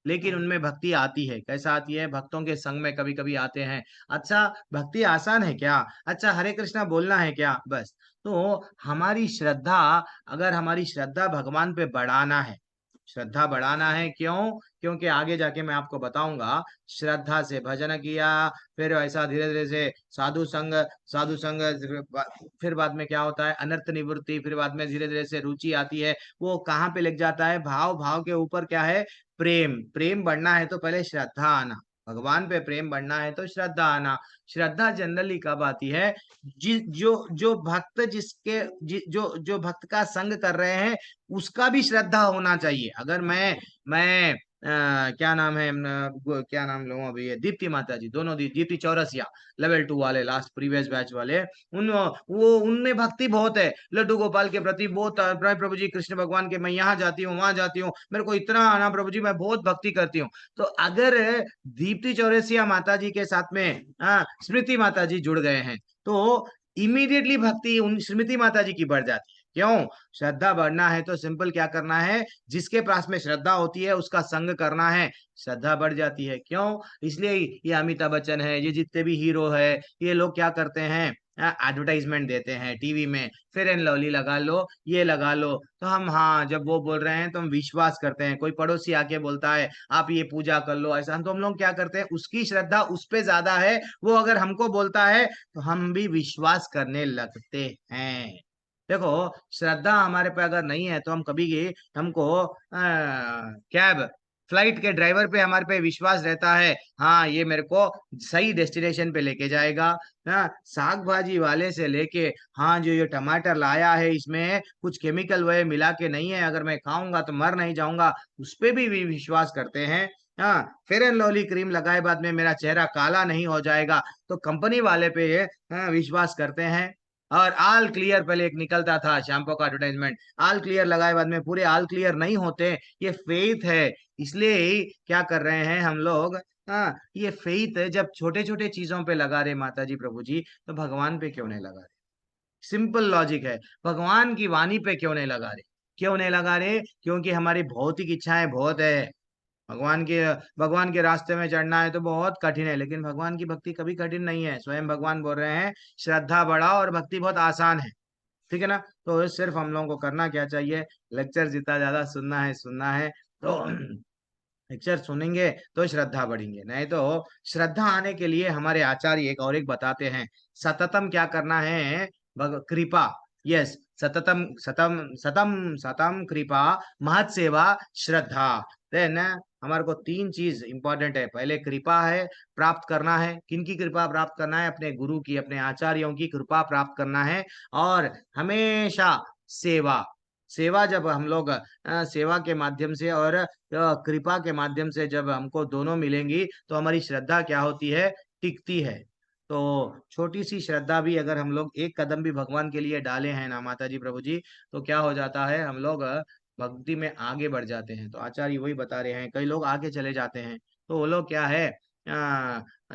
लेकिन उनमें भक्ति आती है। कैसा आती है, भक्तों के संग में कभी कभी आते हैं। अच्छा, भक्ति आसान है क्या, अच्छा हरे कृष्णा बोलना है क्या, बस। तो हमारी श्रद्धा, अगर हमारी श्रद्धा भगवान पे बढ़ाना है, श्रद्धा बढ़ाना है, क्यों, क्योंकि आगे जाके मैं आपको बताऊंगा, श्रद्धा से भजन किया, फिर ऐसा धीरे धीरे से साधु संग, फिर बाद में क्या होता है, अनर्थ निवृत्ति, फिर बाद में धीरे धीरे से रुचि आती है। वो कहाँ पे लग जाता है, भाव, भाव के ऊपर क्या है, प्रेम, प्रेम बढ़ना है तो पहले श्रद्धा आना, भगवान पे प्रेम बढ़ना है तो श्रद्धा आना। श्रद्धा जनरली कब आती है, जो भक्त जो भक्त का संग कर रहे हैं उसका भी श्रद्धा होना चाहिए। अगर मैं क्या नाम है, क्या नाम लूँ अभी, ये दीप्ति माता जी, दोनों दीप्ति चौरसिया, लेवल 2 वाले, लास्ट प्रीवियस बैच वाले, उनमें भक्ति बहुत है, लड्डू गोपाल के प्रति बहुत, प्रभु जी कृष्ण भगवान के, मैं यहाँ जाती हूँ वहां जाती हूँ, मेरे को इतना आना प्रभु जी, मैं बहुत भक्ति करती हूँ। तो अगर दीप्ति चौरसिया माता जी के साथ में स्मृति माता जी जुड़ गए हैं तो इमीडिएटली भक्ति उन स्मृति माता जी की बढ़ जाती है। क्यों, श्रद्धा बढ़ना है तो सिंपल क्या करना है, जिसके पास में श्रद्धा होती है उसका संग करना है, श्रद्धा बढ़ जाती है। क्यों, इसलिए ये अमिताभ बच्चन है, ये जितने भी हीरो है, ये लोग क्या करते हैं, एडवर्टाइजमेंट देते हैं टीवी में, फेयर एंड लवली लगा लो, ये लगा लो, तो हम, हाँ, जब वो बोल रहे हैं तो हम विश्वास करते हैं। कोई पड़ोसी आके बोलता है आप ये पूजा कर लो, ऐसा, तो हम लोग क्या करते हैं, उसकी श्रद्धा उस पे ज्यादा है, वो अगर हमको बोलता है तो हम भी विश्वास करने लगते हैं। देखो, श्रद्धा हमारे पे अगर नहीं है तो हम कभी हमको कैब फ्लाइट के ड्राइवर पे हमारे पे विश्वास रहता है, हाँ ये मेरे को सही डेस्टिनेशन पे लेके जाएगा। हाँ, साग भाजी वाले से लेके, हाँ जो ये टमाटर लाया है इसमें कुछ केमिकल वह मिला के नहीं है, अगर मैं खाऊंगा तो मर नहीं जाऊंगा, उस पे भी विश्वास करते हैं। हाँ, फेयर एंड लवली क्रीम लगाए बाद में मेरा चेहरा काला नहीं हो जाएगा, तो कंपनी वाले पे विश्वास करते हैं। और आल क्लियर पहले एक निकलता था शैम्पू का एडवर्टाइजमेंट, आल क्लियर लगाए बाद में पूरे आल क्लियर नहीं होते, ये फेथ है। इसलिए ही क्या कर रहे हैं हम लोग, हाँ, ये फेथ जब छोटे छोटे चीजों पे लगा रहे माता जी प्रभु जी, तो भगवान पे क्यों नहीं लगा रहे, सिंपल लॉजिक है, भगवान की वाणी पे क्यों नहीं लगा रहे, क्यों नहीं लगा रहे, क्योंकि हमारी भौतिक इच्छाएं बहुत है, भगवान के रास्ते में चढ़ना है तो बहुत कठिन है, लेकिन भगवान की भक्ति कभी कठिन नहीं है। स्वयं भगवान बोल रहे हैं श्रद्धा बढ़ाओ और भक्ति बहुत आसान है। ठीक है ना। तो सिर्फ हम लोगों को करना क्या चाहिए, लेक्चर जितना ज्यादा सुनना है तो लेक्चर सुनेंगे तो श्रद्धा बढ़ेंगे, नहीं तो श्रद्धा आने के लिए हमारे आचार्य एक और एक बताते हैं, सततम क्या करना है, कृपा। यस, सततम सतम सतम सतम कृपा, महत सेवा, श्रद्धा। देन हमारे को तीन चीज इंपॉर्टेंट है। पहले कृपा है, प्राप्त करना है। किनकी कृपा प्राप्त करना है? अपने गुरु की, अपने आचार्यों की कृपा प्राप्त करना है। और हमेशा सेवा। सेवा जब हम लोग सेवा के माध्यम से और कृपा के माध्यम से जब हमको दोनों मिलेंगी तो हमारी श्रद्धा क्या होती है, टिकती है। तो छोटी सी श्रद्धा भी अगर हम लोग एक कदम भी भगवान के लिए डाले हैं ना माता जी प्रभु जी, तो क्या हो जाता है, हम लोग भक्ति में आगे बढ़ जाते हैं। तो आचार्य वही बता रहे हैं, कई लोग आगे चले जाते हैं तो वो लोग क्या है,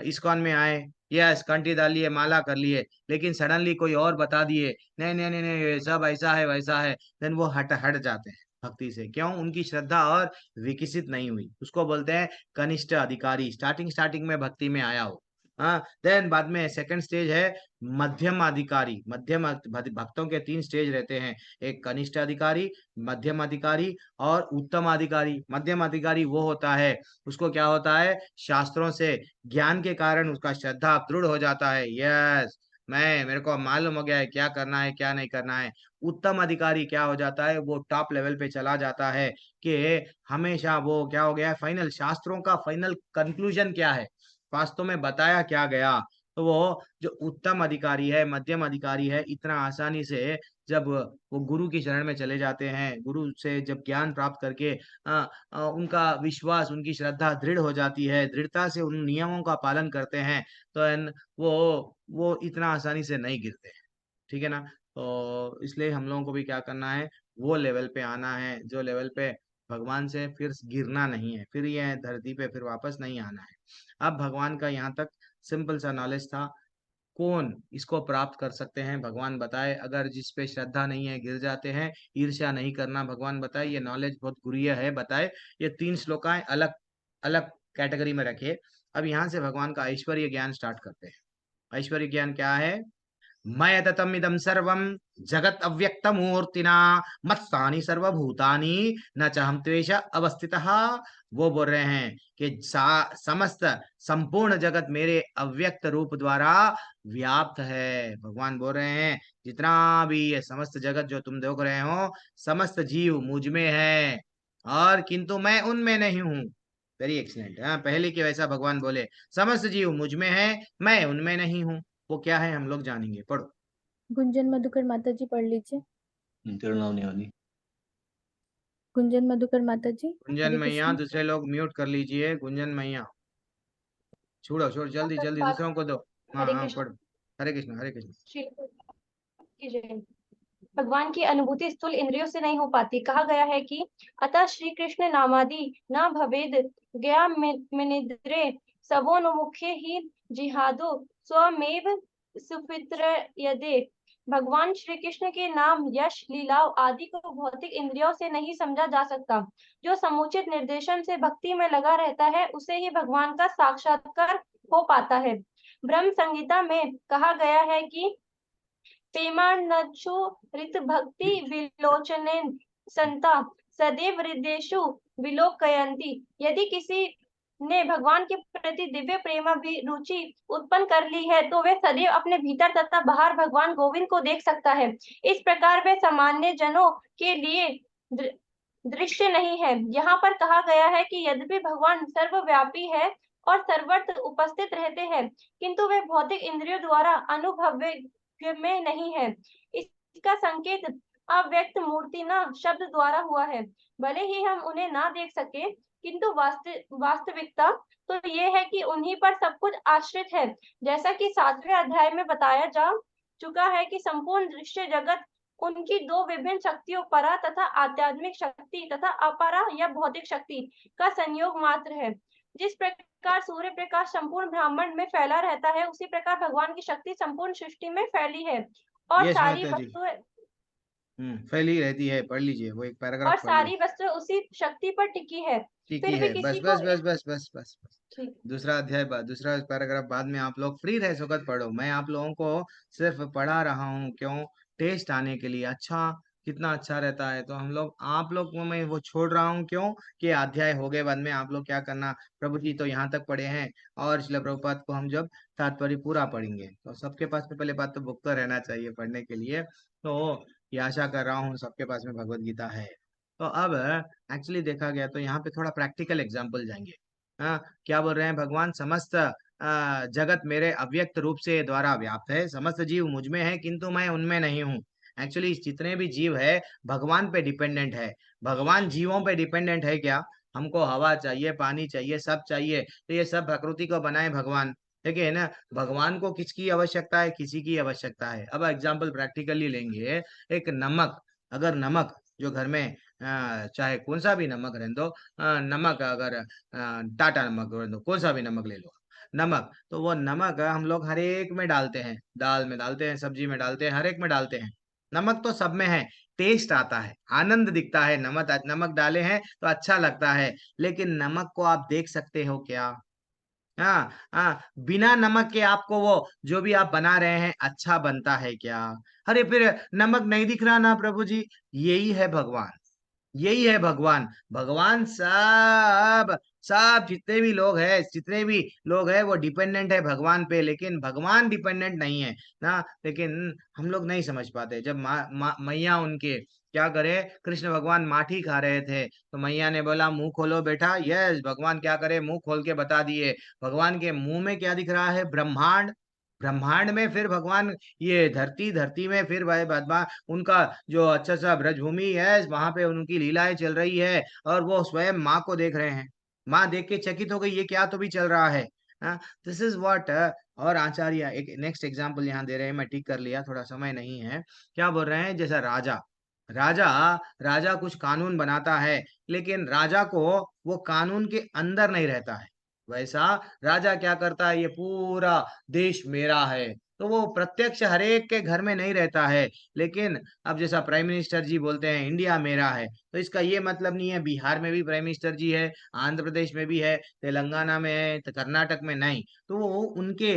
इस्कॉन में आए, यस कंठी डाल लिए, माला कर लिए, लेकिन सडनली कोई और बता दिए नहीं नहीं नहीं नहीं ये सब ऐसा है वैसा है, देन वो हट हट जाते हैं भक्ति से। क्यों? उनकी श्रद्धा और विकसित नहीं हुई। उसको बोलते हैं कनिष्ठ अधिकारी, स्टार्टिंग में भक्ति में आया हो। हाँ, देन बाद में सेकंड स्टेज है मध्यम अधिकारी। भक्तों के तीन स्टेज रहते हैं, एक कनिष्ठ अधिकारी, मध्यम अधिकारी और उत्तम अधिकारी। मध्यम अधिकारी वो होता है, उसको क्या होता है, शास्त्रों से ज्ञान के कारण उसका श्रद्धा दृढ़ हो जाता है। यस, मेरे को मालूम हो गया है क्या करना है क्या नहीं करना है। उत्तम अधिकारी क्या हो जाता है, वो टॉप लेवल पे चला जाता है कि हमेशा वो क्या हो गया है, फाइनल शास्त्रों का फाइनल कंक्लूजन क्या है, वास्तव में बताया क्या गया। तो वो जो उत्तम अधिकारी है, मध्यम अधिकारी है, इतना आसानी से जब वो गुरु की शरण में चले जाते हैं, गुरु से जब ज्ञान प्राप्त करके उनका विश्वास, उनकी श्रद्धा दृढ़ हो जाती है, दृढ़ता से उन नियमों का पालन करते हैं, तो वो इतना आसानी से नहीं गिरते। ठीक है ना। तो इसलिए हम लोगों को भी क्या करना है, वो लेवल पे आना है जो लेवल पे भगवान से फिर गिरना नहीं है, फिर ये धरती पे फिर वापस नहीं आना है। अब भगवान का यहाँ तक सिंपल सा नॉलेज था। कौन इसको प्राप्त कर सकते हैं भगवान बताए, अगर जिस पे श्रद्धा नहीं है गिर जाते हैं। ईर्ष्या नहीं करना भगवान बताए, ये नॉलेज बहुत गुरीय है बताए। ये तीन श्लोकाएं अलग अलग कैटेगरी में रखे। अब यहाँ से भगवान का ऐश्वर्य ज्ञान स्टार्ट करते हैं। ऐश्वर्य ज्ञान क्या है, मय ततम इदम सर्वम जगत अव्यक्त मूर्तिना मत्सानि सर्वभूतानि न चाहम त्वेष अवस्थितः। वो बोल रहे हैं कि समस्त संपूर्ण जगत मेरे अव्यक्त रूप द्वारा व्याप्त है। भगवान बोल रहे हैं जितना भी ये समस्त जगत जो तुम देख रहे हो, समस्त जीव मुझ में है और किंतु मैं उनमें नहीं हूँ। Very excellent. हाँ, पहले के वैसा भगवान बोले समस्त जीव मुझ में है, मैं उनमें नहीं हूँ। वो क्या है हम लोग जानेंगे, पढ़ो। गुंजन मधुकर माता जी पढ़ लीजिए। गुंजन मधुकर माता जी। गुंजन हरे मैया, कृष्ण। दूसरे लोग म्यूट कर लीजिए। गुंजन मैया छोड़ो जल्दी जल्दी दूसरों को दो। हाँ हरे हाँ कृष्ण। पढ़ो। हरे कृष्ण हरे कृष्ण। श्री की जय। भगवान की अनुभूति स्थूल इंद्रियों से नहीं हो पाती। कहा गया है कि अतः श्री कृष्ण नामादि न भवेद गया मिनिद्रे सबोन्मुखे ही जिहादो स्वमेव सुफित्र यदे। भगवान श्री कृष्ण के नाम, यश, लीलाओं आदि को भौतिक इंद्रियों से नहीं समझा जा सकता। जो समुचित निर्देशन से भक्ति में लगा रहता है उसे ही भगवान का साक्षात्कार हो पाता है। ब्रह्म संहिता में कहा गया है कि प्रेमार्णचु ऋत भक्ति विलोचनेन संता सदैव हृदयेषु विलोकयन्ति। यदि किसी ने भगवान के प्रति दिव्य प्रेम रुचि उत्पन्न कर ली है तो वे सदैव अपने भीतर तथा बाहर भगवान गोविंद को देख सकता है। इस प्रकार वे सामान्य जनों के लिए दृश्य नहीं है। यहाँ पर कहा गया है कि यद्यपि भगवान सर्वव्यापी है और सर्वत्र उपस्थित रहते हैं, किंतु वे भौतिक इंद्रियों द्वारा अनुभव्य में नहीं है। इसका संकेत अव्यक्त मूर्ति न शब्द द्वारा हुआ है। भले ही हम उन्हें ना देख सके, किंतु वास्तविकता तो ये है कि उन्हीं पर सब कुछ आश्रित है। जैसा कि 7वें अध्याय में बताया जा चुका है कि संपूर्ण दृश्य जगत उनकी दो विभिन्न शक्तियों, परा तथा आध्यात्मिक शक्ति तथा अपरा या भौतिक शक्ति का संयोग मात्र है। जिस प्रकार सूर्य प्रकाश संपूर्ण ब्रह्मांड में फैला रहता है, उसी प्रकार भगवान की शक्ति संपूर्ण सृष्टि में फैली है और यस सारी माता जी। वस्तुएं फैली रहती है, पढ़ लीजिए वो एक और पैराग्राफ पढ़ लो। सारी वस्तु उसी शक्ति पर टिकी है, टिकी फिर भी है, बस किसी बस को बस बस बस बस बस। ठीक दूसरा अध्याय दूसरा पैराग्राफ बाद में आप लोग फ्री रह सकत पढ़ो, मैं आप लोगों को सिर्फ पढ़ा रहा हूँ, क्यों? टेस्ट आने के लिए। अच्छा, कितना अच्छा रहता है। तो हम लोग आप लोग को मैं वो छोड़ रहा हूँ, क्यों? कि अध्याय हो गए, बाद में आप लोग क्या करना, प्रभु जी तो यहाँ तक पढ़े हैं, और श्रील प्रभुपाद को हम जब तात्पर्य पूरा पढ़ेंगे तो सबके पास में पहले बात तो बुक तो रहना चाहिए पढ़ने के लिए। तो ये आशा कर रहा हूँ सबके पास में भगवत गीता है। तो अब एक्चुअली देखा गया तो यहाँ पे थोड़ा प्रैक्टिकल एग्जाम्पल जाएंगे। हाँ, क्या बोल रहे हैं भगवान? समस्त जगत मेरे अव्यक्त रूप से द्वारा व्याप्त है, समस्त जीव मुझ में है किंतु मैं उनमें नहीं हूँ। एक्चुअली जितने भी जीव है भगवान पे डिपेंडेंट है। भगवान जीवों पे डिपेंडेंट है क्या? हमको हवा चाहिए, पानी चाहिए, सब चाहिए, तो ये सब प्रकृति को बनाए भगवान, ठीक है ना? भगवान को किसकी आवश्यकता है? किसी की आवश्यकता है। अब एग्जाम्पल प्रैक्टिकली लेंगे। एक नमक, अगर नमक जो घर में चाहे कौन सा भी नमक रहने दो, नमक अगर टाटा नमक रहने दो, कौन सा भी नमक ले लो, नमक, तो वो नमक हम लोग हर एक में डालते हैं, दाल में डालते हैं, सब्जी में डालते हैं, हर एक में डालते हैं। नमक तो सब में है, टेस्ट आता है, आनंद दिखता है, नमक नमक डाले हैं तो अच्छा लगता है। लेकिन नमक को आप देख सकते हो क्या? हाँ हाँ, बिना नमक के आपको वो जो भी आप बना रहे हैं अच्छा बनता है क्या? अरे फिर नमक नहीं दिख रहा ना प्रभु जी। यही है भगवान, यही है भगवान। भगवान सब सब जितने भी लोग हैं वो डिपेंडेंट है भगवान पे, लेकिन भगवान डिपेंडेंट नहीं है ना। लेकिन हम लोग नहीं समझ पाते। जब मैया उनके क्या करे, कृष्ण भगवान माठी खा रहे थे तो मैया ने बोला मुंह खोलो बेटा। यस, भगवान क्या करे, मुंह खोल के बता दिए। भगवान के मुंह में क्या दिख रहा है? ब्रह्मांड। ब्रह्मांड में फिर भगवान ये धरती, धरती में फिर भाई बदमा उनका जो अच्छा सा ब्रजभूमि है, वहां पे उनकी लीलाएं चल रही है, और वो स्वयं माँ को देख रहे हैं। माँ देख के चकित हो गई, ये क्या तो भी चल रहा है। This is what. और आचार्य एक नेक्स्ट एग्जाम्पल यहाँ दे रहे हैं, मैं ठीक कर लिया, थोड़ा समय नहीं है। क्या बोल रहे हैं? जैसा राजा, राजा राजा कुछ कानून बनाता है, लेकिन राजा को वो कानून के अंदर नहीं रहता है। वैसा राजा क्या करता है, ये पूरा देश मेरा है, तो वो प्रत्यक्ष हरेक के घर में नहीं रहता है। लेकिन अब जैसा प्राइम मिनिस्टर जी बोलते हैं इंडिया मेरा है, तो इसका ये मतलब नहीं है बिहार में भी प्राइम मिनिस्टर जी है, आंध्र प्रदेश में भी है, तेलंगाना में है, तो कर्नाटक में नहीं। तो वो उनके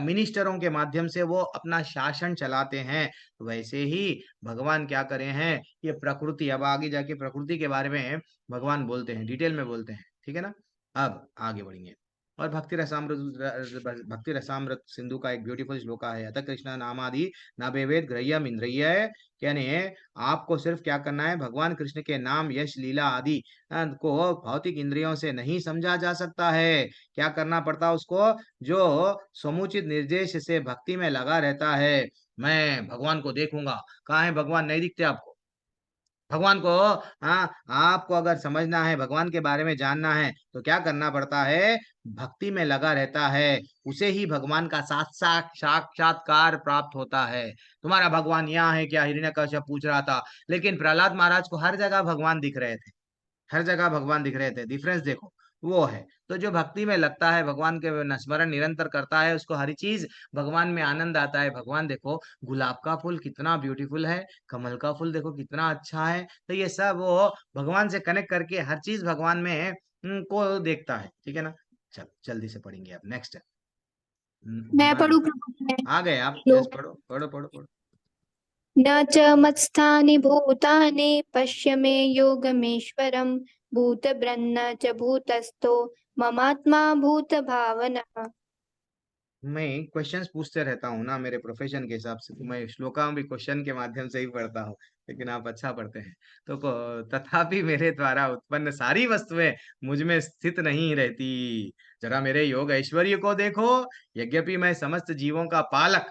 मिनिस्टरों के माध्यम से वो अपना शासन चलाते हैं। तो वैसे ही भगवान क्या करे हैं, ये प्रकृति, अब आगे जाके प्रकृति के बारे में भगवान बोलते हैं, डिटेल में बोलते हैं, ठीक है ना? अब आगे बढ़ेंगे। और भक्ति रसामृत सिंधु का एक ब्यूटीफुल श्लोका है, अतः कृष्ण नामादि नाभेवेद ग्रह्यम इंद्रिय। यानी आपको सिर्फ क्या करना है, भगवान कृष्ण के नाम, यश, लीला आदि को भौतिक इंद्रियों से नहीं समझा जा सकता है। क्या करना पड़ता है उसको? जो समुचित निर्देश से भक्ति में लगा रहता है। मैं भगवान को देखूंगा, कहाँ है भगवान? नहीं दिखते आपको भगवान को। हाँ, आपको अगर समझना है, भगवान के बारे में जानना है, तो क्या करना पड़ता है? भक्ति में लगा रहता है, उसे ही भगवान का साक्षात्कार प्राप्त होता है। तुम्हारा भगवान यहाँ है क्या? हिरण्यकश्यप पूछ रहा था, लेकिन प्रहलाद महाराज को हर जगह भगवान दिख रहे थे, हर जगह भगवान दिख रहे थे। डिफरेंस देखो, वो है। तो जो भक्ति में लगता है, भगवान के स्मरण निरंतर करता है, उसको हर चीज भगवान में आनंद आता है। भगवान देखो, गुलाब का फूल कितना ब्यूटीफुल है, कमल का फूल देखो कितना अच्छा है। तो ये सब वो भगवान से कनेक्ट करके हर चीज भगवान में को देखता है, ठीक है ना? चल जल्दी से पढ़ेंगे अब नेक्स्ट। मैं पढ़ूं प्रभु जी? आ गए आप? यस, श्लोक। पढ़ो पढ़ो पढ़ो पढ़ो। न च मत्स्थानि भूतानि पश्य मे योगमेश्वरम् भूतभृन्न च भूतस्थो ममात्मा भूत भावनः। मैं क्वेश्चंस पूछते रहता हूँ ना मेरे प्रोफेशन के हिसाब से, तो मैं श्लोका भी क्वेश्चन के माध्यम से ही पढ़ता हूँ, लेकिन आप अच्छा पढ़ते हैं। तो तथापि मेरे द्वारा उत्पन्न सारी वस्तुएं मुझ में स्थित नहीं रहती। जरा मेरे योग ऐश्वर्य को देखो। यद्यपि मैं समस्त जीवों का पालक,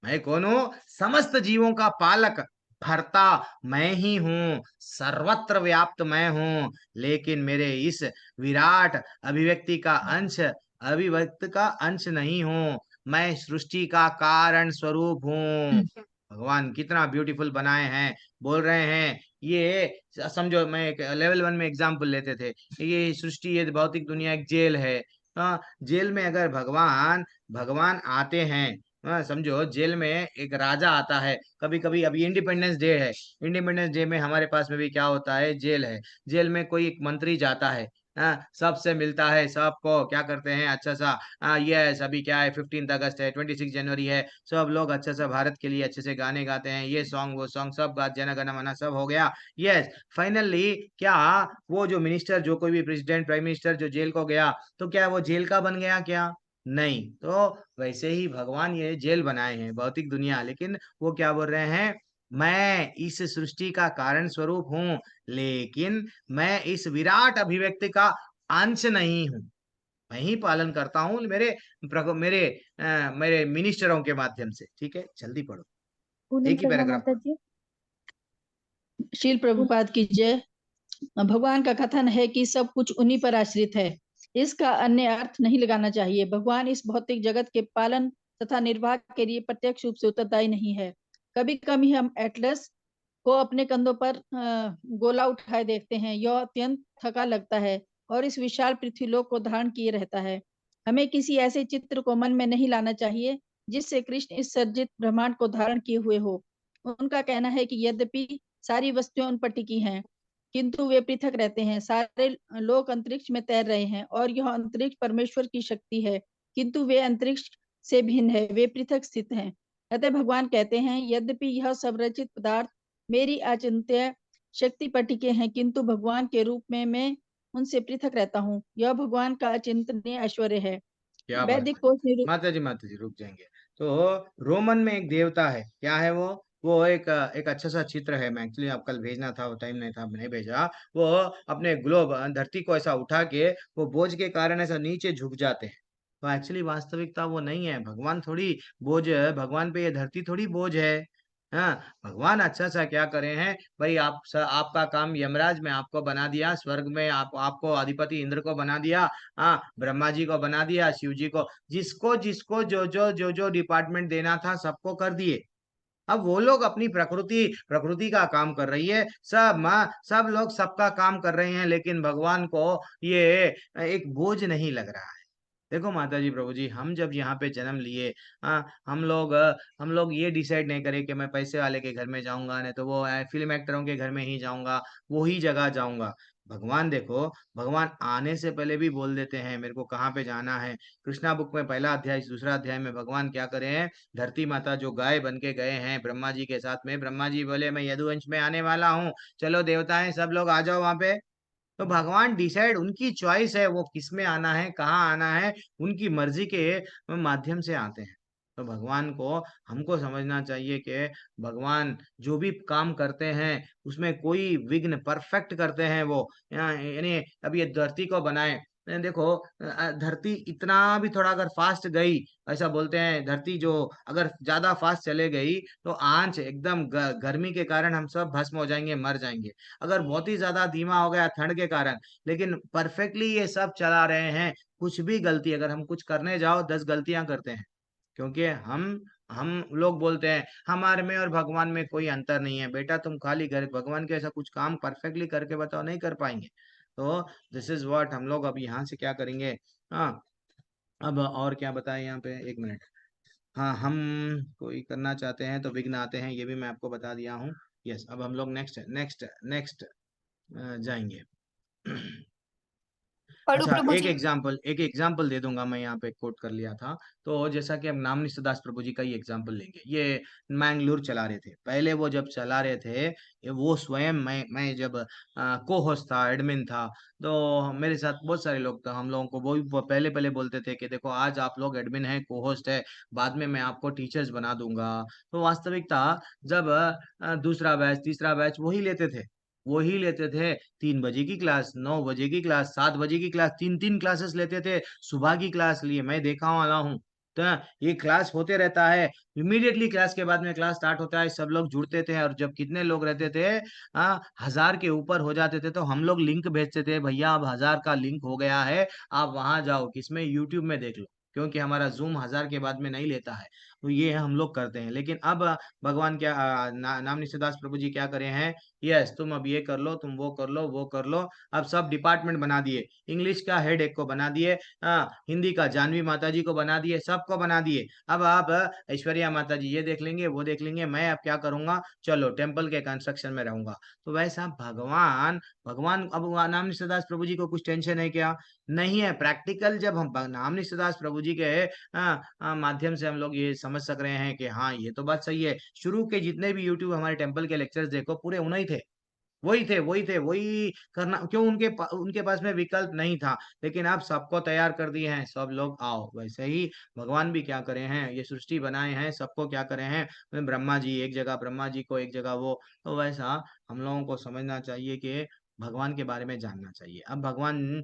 मैं कौन हूँ? समस्त जीवों का पालक, भर्ता मैं ही हूँ, सर्वत्र व्याप्त मैं हूँ, लेकिन मेरे इस विराट अभिव्यक्ति का अंश, अभिव्यक्त का अंश नहीं हूँ। मैं सृष्टि का कारण स्वरूप हूँ। भगवान कितना ब्यूटीफुल बनाए हैं, बोल रहे हैं। ये समझो, मैं एक लेवल 1 में एग्जाम्पल लेते थे, ये सृष्टि, ये भौतिक दुनिया एक जेल है। जेल में अगर भगवान भगवान आते हैं, समझो जेल में एक राजा आता है कभी कभी। अभी इंडिपेंडेंस डे है, इंडिपेंडेंस डे में हमारे पास में भी क्या होता है, जेल है। जेल में कोई एक मंत्री जाता है, सबसे मिलता है, सबको क्या करते हैं अच्छा सा, यस अभी क्या है 15 अगस्त है, 26 जनवरी है, सब लोग अच्छा सा भारत के लिए अच्छे से गाने गाते हैं, ये सॉन्ग वो सॉन्ग सब जन गण मन सब हो गया। यस फाइनली क्या, वो जो मिनिस्टर, जो कोई भी प्रेसिडेंट प्राइम मिनिस्टर जो जेल को गया, तो क्या वो जेल का बन गया क्या? नहीं। तो वैसे ही भगवान ये जेल बनाए हैं भौतिक दुनिया, लेकिन वो क्या बोल रहे हैं, मैं इस सृष्टि का कारण स्वरूप हूँ, लेकिन मैं इस विराट अभिव्यक्ति का अंश नहीं हूँ। मैं ही पालन करता हूँ मेरे मिनिस्टरों के माध्यम से। ठीक है, जल्दी पढ़ो, पूनम एक ही शर्मा पैराग्राफ माता जी। शील प्रभुपाद की जय। भगवान का कथन है कि सब कुछ उन्हीं पर आश्रित है। इसका अन्य अर्थ नहीं लगाना चाहिए। भगवान इस भौतिक जगत के पालन तथा निर्वाह के लिए प्रत्यक्ष रूप से उत्तरदायी नहीं है। कभी कभी हम एटलस को अपने कंधों पर गोला उठाए देखते हैं। यह अत्यंत थका लगता है और इस विशाल पृथ्वीलोक को धारण किए रहता है। हमें किसी ऐसे चित्र को मन में नहीं लाना चाहिए जिससे कृष्ण इस सर्जित ब्रह्मांड को धारण किए हुए हो। उनका कहना है कि यद्यपि सारी वस्तुएं उन पर टिकी हैं, किंतु वे पृथक रहते हैं। सारे लोग अंतरिक्ष में तैर रहे हैं और यह अंतरिक्ष परमेश्वर की शक्ति है, किंतु वे अंतरिक्ष से भिन्न है, वे पृथक स्थित हैं। अतः भगवान कहते हैं, यद्यपि यह सब रचित पदार्थ मेरी अचिंत्य शक्ति पर टिके हैं, किंतु भगवान के रूप में मैं उनसे पृथक रहता हूँ। यह भगवान का अचिंतनीय ऐश्वर्य है। क्या बात वैदिक है। कोश निरूप माता जी रुक जाएंगे। तो रोमन में एक देवता है, क्या है वो एक अच्छा सा चित्र है। मैं एक्चुअली आप कल भेजना था, वो टाइम नहीं था, नहीं भेजा। वो अपने ग्लोब धरती को ऐसा उठा के, वो बोझ के कारण ऐसा नीचे झुक जाते हैं। तो एक्चुअली वास्तविकता वो नहीं है, भगवान थोड़ी बोझ है, भगवान पे ये धरती थोड़ी बोझ है। हाँ, भगवान अच्छा सा क्या करे हैं भाई, आपका काम यमराज में आपको बना दिया, स्वर्ग में आपको अधिपति इंद्र को बना दिया, हाँ ब्रह्मा जी को बना दिया, शिव जी को, जिसको जिसको जो डिपार्टमेंट देना था सबको कर दिए। अब वो लोग अपनी प्रकृति प्रकृति का काम कर रही है, सब लोग सबका काम कर रहे हैं, लेकिन भगवान को ये एक बोझ नहीं लग रहा है। देखो माता जी प्रभु जी, हम जब यहाँ पे जन्म लिए, हम लोग ये डिसाइड नहीं करे कि मैं पैसे वाले के घर में जाऊंगा, नहीं तो वो फिल्म एक्टरों के घर में ही जाऊंगा, वो ही जगह जाऊंगा। भगवान देखो, भगवान आने से पहले भी बोल देते हैं मेरे को कहाँ पे जाना है। कृष्णा बुक में पहला अध्याय दूसरा अध्याय में भगवान क्या करे हैं, धरती माता जो गाय बन के गए हैं ब्रह्मा जी के साथ में, ब्रह्मा जी बोले मैं यदुवंश में आने वाला हूँ, चलो देवताएं सब लोग आ जाओ वहां पे। तो भगवान डिसाइड, उनकी चॉइस है वो किस में आना है, कहाँ आना है, उनकी मर्जी के माध्यम से आते हैं। तो भगवान को हमको समझना चाहिए कि भगवान जो भी काम करते हैं उसमें कोई विघ्न परफेक्ट करते हैं वो। यानी अब ये धरती को बनाए, देखो धरती इतना भी थोड़ा अगर फास्ट गई, ऐसा बोलते हैं धरती जो अगर ज्यादा फास्ट चले गई तो आंच एकदम गर्मी के कारण हम सब भस्म हो जाएंगे, मर जाएंगे। अगर बहुत ही ज्यादा धीमा हो गया ठंड के कारण, लेकिन परफेक्टली ये सब चला रहे हैं। कुछ भी गलती अगर हम कुछ करने जाओ 10 गलतियां करते हैं, क्योंकि हम लोग बोलते हैं हमारे में और भगवान में कोई अंतर नहीं है। बेटा तुम खाली घर भगवान के ऐसा कुछ काम परफेक्टली करके बताओ, नहीं कर पाएंगे। तो दिस इज व्हाट हम लोग अब यहाँ से क्या करेंगे। हाँ, अब और क्या बताएं यहाँ पे, एक मिनट। हाँ, हम कोई करना चाहते हैं तो विघ्न आते हैं, ये भी मैं आपको बता दिया हूँ। यस, अब हम लोग नेक्स्ट नेक्स्ट नेक्स्ट जाएंगे। पढ़ू अच्छा, प्रभु जी। एक एग्जाम्पल दे दूंगा, मैं यहाँ पे कोट कर लिया था। तो जैसा कि हम नामनिष्ठ दास प्रभु जी का ही एग्जाम्पल लेंगे। ये मैंगलोर चला रहे थे, पहले वो जब चला रहे थे, वो स्वयं मैं जब को होस्ट था, एडमिन था, तो मेरे साथ बहुत सारे लोग थे। हम लोगों को वो भी पहले पहले बोलते थे कि देखो आज आप लोग एडमिन है, को होस्ट है, बाद में मैं आपको टीचर्स बना दूंगा। तो वास्तविकता जब दूसरा बैच तीसरा बैच वही लेते थे 3 बजे की क्लास, 9 बजे की क्लास, 7 बजे की क्लास, 3 3 क्लासेस लेते थे। सुबह की क्लास लिए मैं देखा वाला हूँ। तो ये क्लास होते रहता है, इमीडिएटली क्लास के बाद में क्लास स्टार्ट होता है, सब लोग जुड़ते थे। और जब कितने लोग रहते थे, 1000 के ऊपर हो जाते थे, तो हम लोग लिंक भेजते थे, भैया अब 1000 का लिंक हो गया है, आप वहां जाओ, किसमें, यूट्यूब में देख लो, क्योंकि हमारा जूम 1000 के बाद में नहीं लेता है। तो ये हम लोग करते हैं। लेकिन अब भगवान क्या नाम निश्चितदास प्रभु जी क्या करे हैं, यस तुम अब ये कर लो, तुम वो कर लो, वो कर लो। अब सब डिपार्टमेंट बना दिए, इंग्लिश का हेड एक को बना दिए, हिंदी का जानवी माता जी को बना दिए, सबको बना दिए। अब आप ऐश्वर्या माता जी ये देख लेंगे, वो देख लेंगे, मैं अब क्या करूंगा, चलो टेम्पल के कंस्ट्रक्शन में रहूंगा। तो वैसा भगवान भगवान अब नाम निश्चितदास प्रभु जी को कुछ टेंशन है क्या? नहीं है। प्रैक्टिकल जब हम नाम निश्चितदास प्रभु जी के माध्यम से हम लोग ये समझ सक रहे हैं कि हाँ ये तो बात सही है। शुरू के जितने भी यूट्यूब हमारे टेम्पल के लेक्चर्स देखो, पूरे उन्हीं थे, वही करना, क्यों? उनके पास में विकल्प नहीं था। लेकिन अब सबको तैयार कर दिए हैं, सब लोग आओ। वैसे ही भगवान भी क्या करे हैं, ये सृष्टि बनाए हैं, सबको क्या करे हैं, ब्रह्मा जी एक जगह, ब्रह्मा जी को एक जगह वो। तो वैसा हम लोगों को समझना चाहिए कि भगवान के बारे में जानना चाहिए। अब भगवान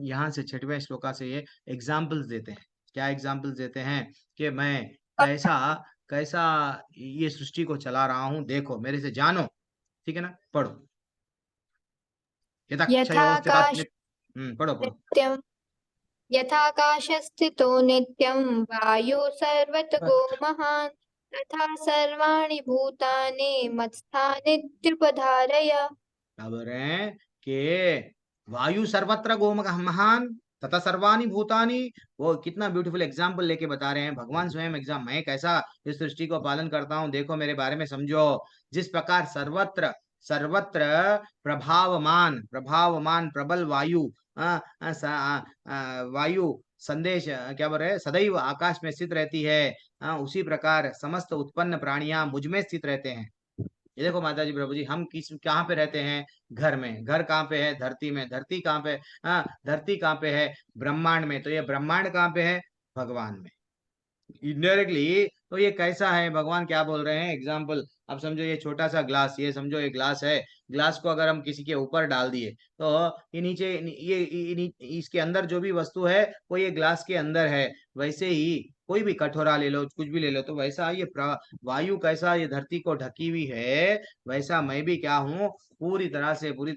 यहाँ से 6वें श्लोका से ये एग्जाम्पल्स देते हैं। क्या एग्जाम्पल्स देते हैं? कि मैं कैसा कैसा ये सृष्टि को चला रहा हूँ, देखो मेरे से जानो। ठीक है ना, पढ़ो। यथाकाश पढ़ो पढ़ो। नित्यं यथाकाशस्थितो नित्यं वायु सर्वतो महान् तथा सर्वाणि भूतानि मत्स्थानित्युपधारय। क्या बोल रहे हैं कि वायु सर्वत्र गोमकः महान तथा सर्वाणि भूतानि। वो कितना ब्यूटीफुल एग्जाम्पल लेके बता रहे हैं भगवान स्वयं। मैं कैसा इस सृष्टि को पालन करता हूँ, देखो मेरे बारे में समझो। जिस प्रकार सर्वत्र सर्वत्र प्रभावमान प्रभावमान प्रबल वायु वायु संदेश क्या बोल रहे हैं, सदैव आकाश में स्थित रहती है, उसी प्रकार समस्त उत्पन्न प्राणियां मुझ में स्थित रहते हैं। ये देखो माता जी प्रभु जी, हम कहाँ पे रहते हैं? घर में। घर कहाँ पे है? धरती में। धरती कहाँ पे? धरती कहाँ पे है? ब्रह्मांड में। तो ये ब्रह्मांड कहाँ पे है? भगवान में। इनडायरेक्टली तो ये कैसा है, भगवान क्या बोल रहे हैं? एग्जाम्पल, अब समझो ये छोटा सा ग्लास, ये समझो ये ग्लास है। ग्लास को अगर हम किसी के ऊपर डाल दिए तो ये नीचे इसके अंदर जो भी वस्तु है वो ये ग्लास के अंदर है। वैसे ही कोई भी कटोरा ले लो, कुछ भी ले लो, तो वैसा ये वायु कैसा ये धरती को ढकी हुई है, वैसा मैं भी क्या हूँ, पूरी तरह से पूरी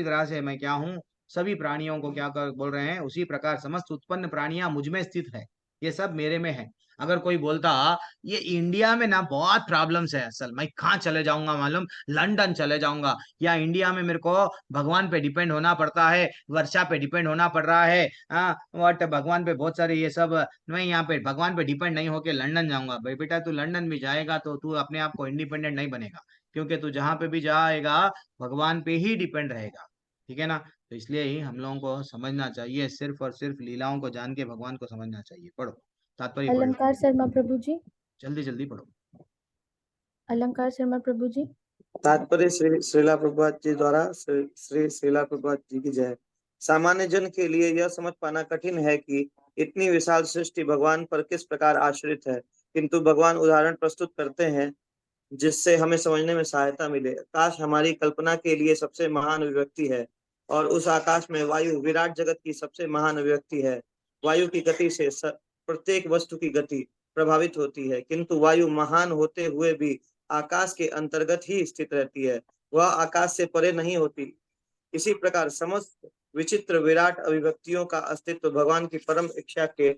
तरह से मैं क्या हूँ, सभी प्राणियों को क्या कर बोल रहे हैं, उसी प्रकार समस्त उत्पन्न प्राणियां मुझ में स्थित है, ये सब मेरे में है। अगर कोई बोलता ये इंडिया में ना बहुत प्रॉब्लम्स है, असल मैं कहाँ चले जाऊंगा मालूम, लंदन चले जाऊंगा, या इंडिया में मेरे को भगवान पे डिपेंड होना पड़ता है, वर्षा पे डिपेंड होना पड़ रहा है, बट भगवान पे बहुत सारे ये सब, मैं यहाँ पे भगवान पे डिपेंड नहीं होके लंदन जाऊंगा। भाई बेटा, तू लंदन भी जाएगा तो तू अपने आप को इंडिपेंडेंट नहीं बनेगा, क्योंकि तू जहां पे भी जाएगा भगवान पे ही डिपेंड रहेगा। ठीक है ना? तो इसलिए ही हम लोगों को समझना चाहिए, सिर्फ और सिर्फ लीलाओं को जान के भगवान को समझना चाहिए। पढ़ो, तात्पर्य पढ़ लो, अलंकार शर्मा प्रभु जी। जल्दी जल्दी पढ़ो। अलंकार शर्मा प्रभु जी। तात्पर्य श्रीला प्रभुपाद जी द्वारा। श्री श्रीला प्रभुपाद जी की जय। सामान्य जन के लिए यह समझ पाना कठिन है कि इतनी विशाल सृष्टि भगवान पर किस प्रकार आश्रित है, किंतु भगवान उदाहरण प्रस्तुत करते हैं जिससे हमें समझने में सहायता मिले। आकाश हमारी कल्पना के लिए सबसे महान अभिव्यक्ति है और उस आकाश में वायु विराट जगत की सबसे महान अभिव्यक्ति है। वायु की गति से प्रत्येक वस्तु की गति प्रभावित होती है, किंतु वायु महान होते हुए भी आकाश के अंतर्गत ही स्थित रहती है, वह आकाश से परे नहीं होती। इसी प्रकार समस्त विचित्र विराट अभिव्यक्तियों का अस्तित्व भगवान की परम इच्छा के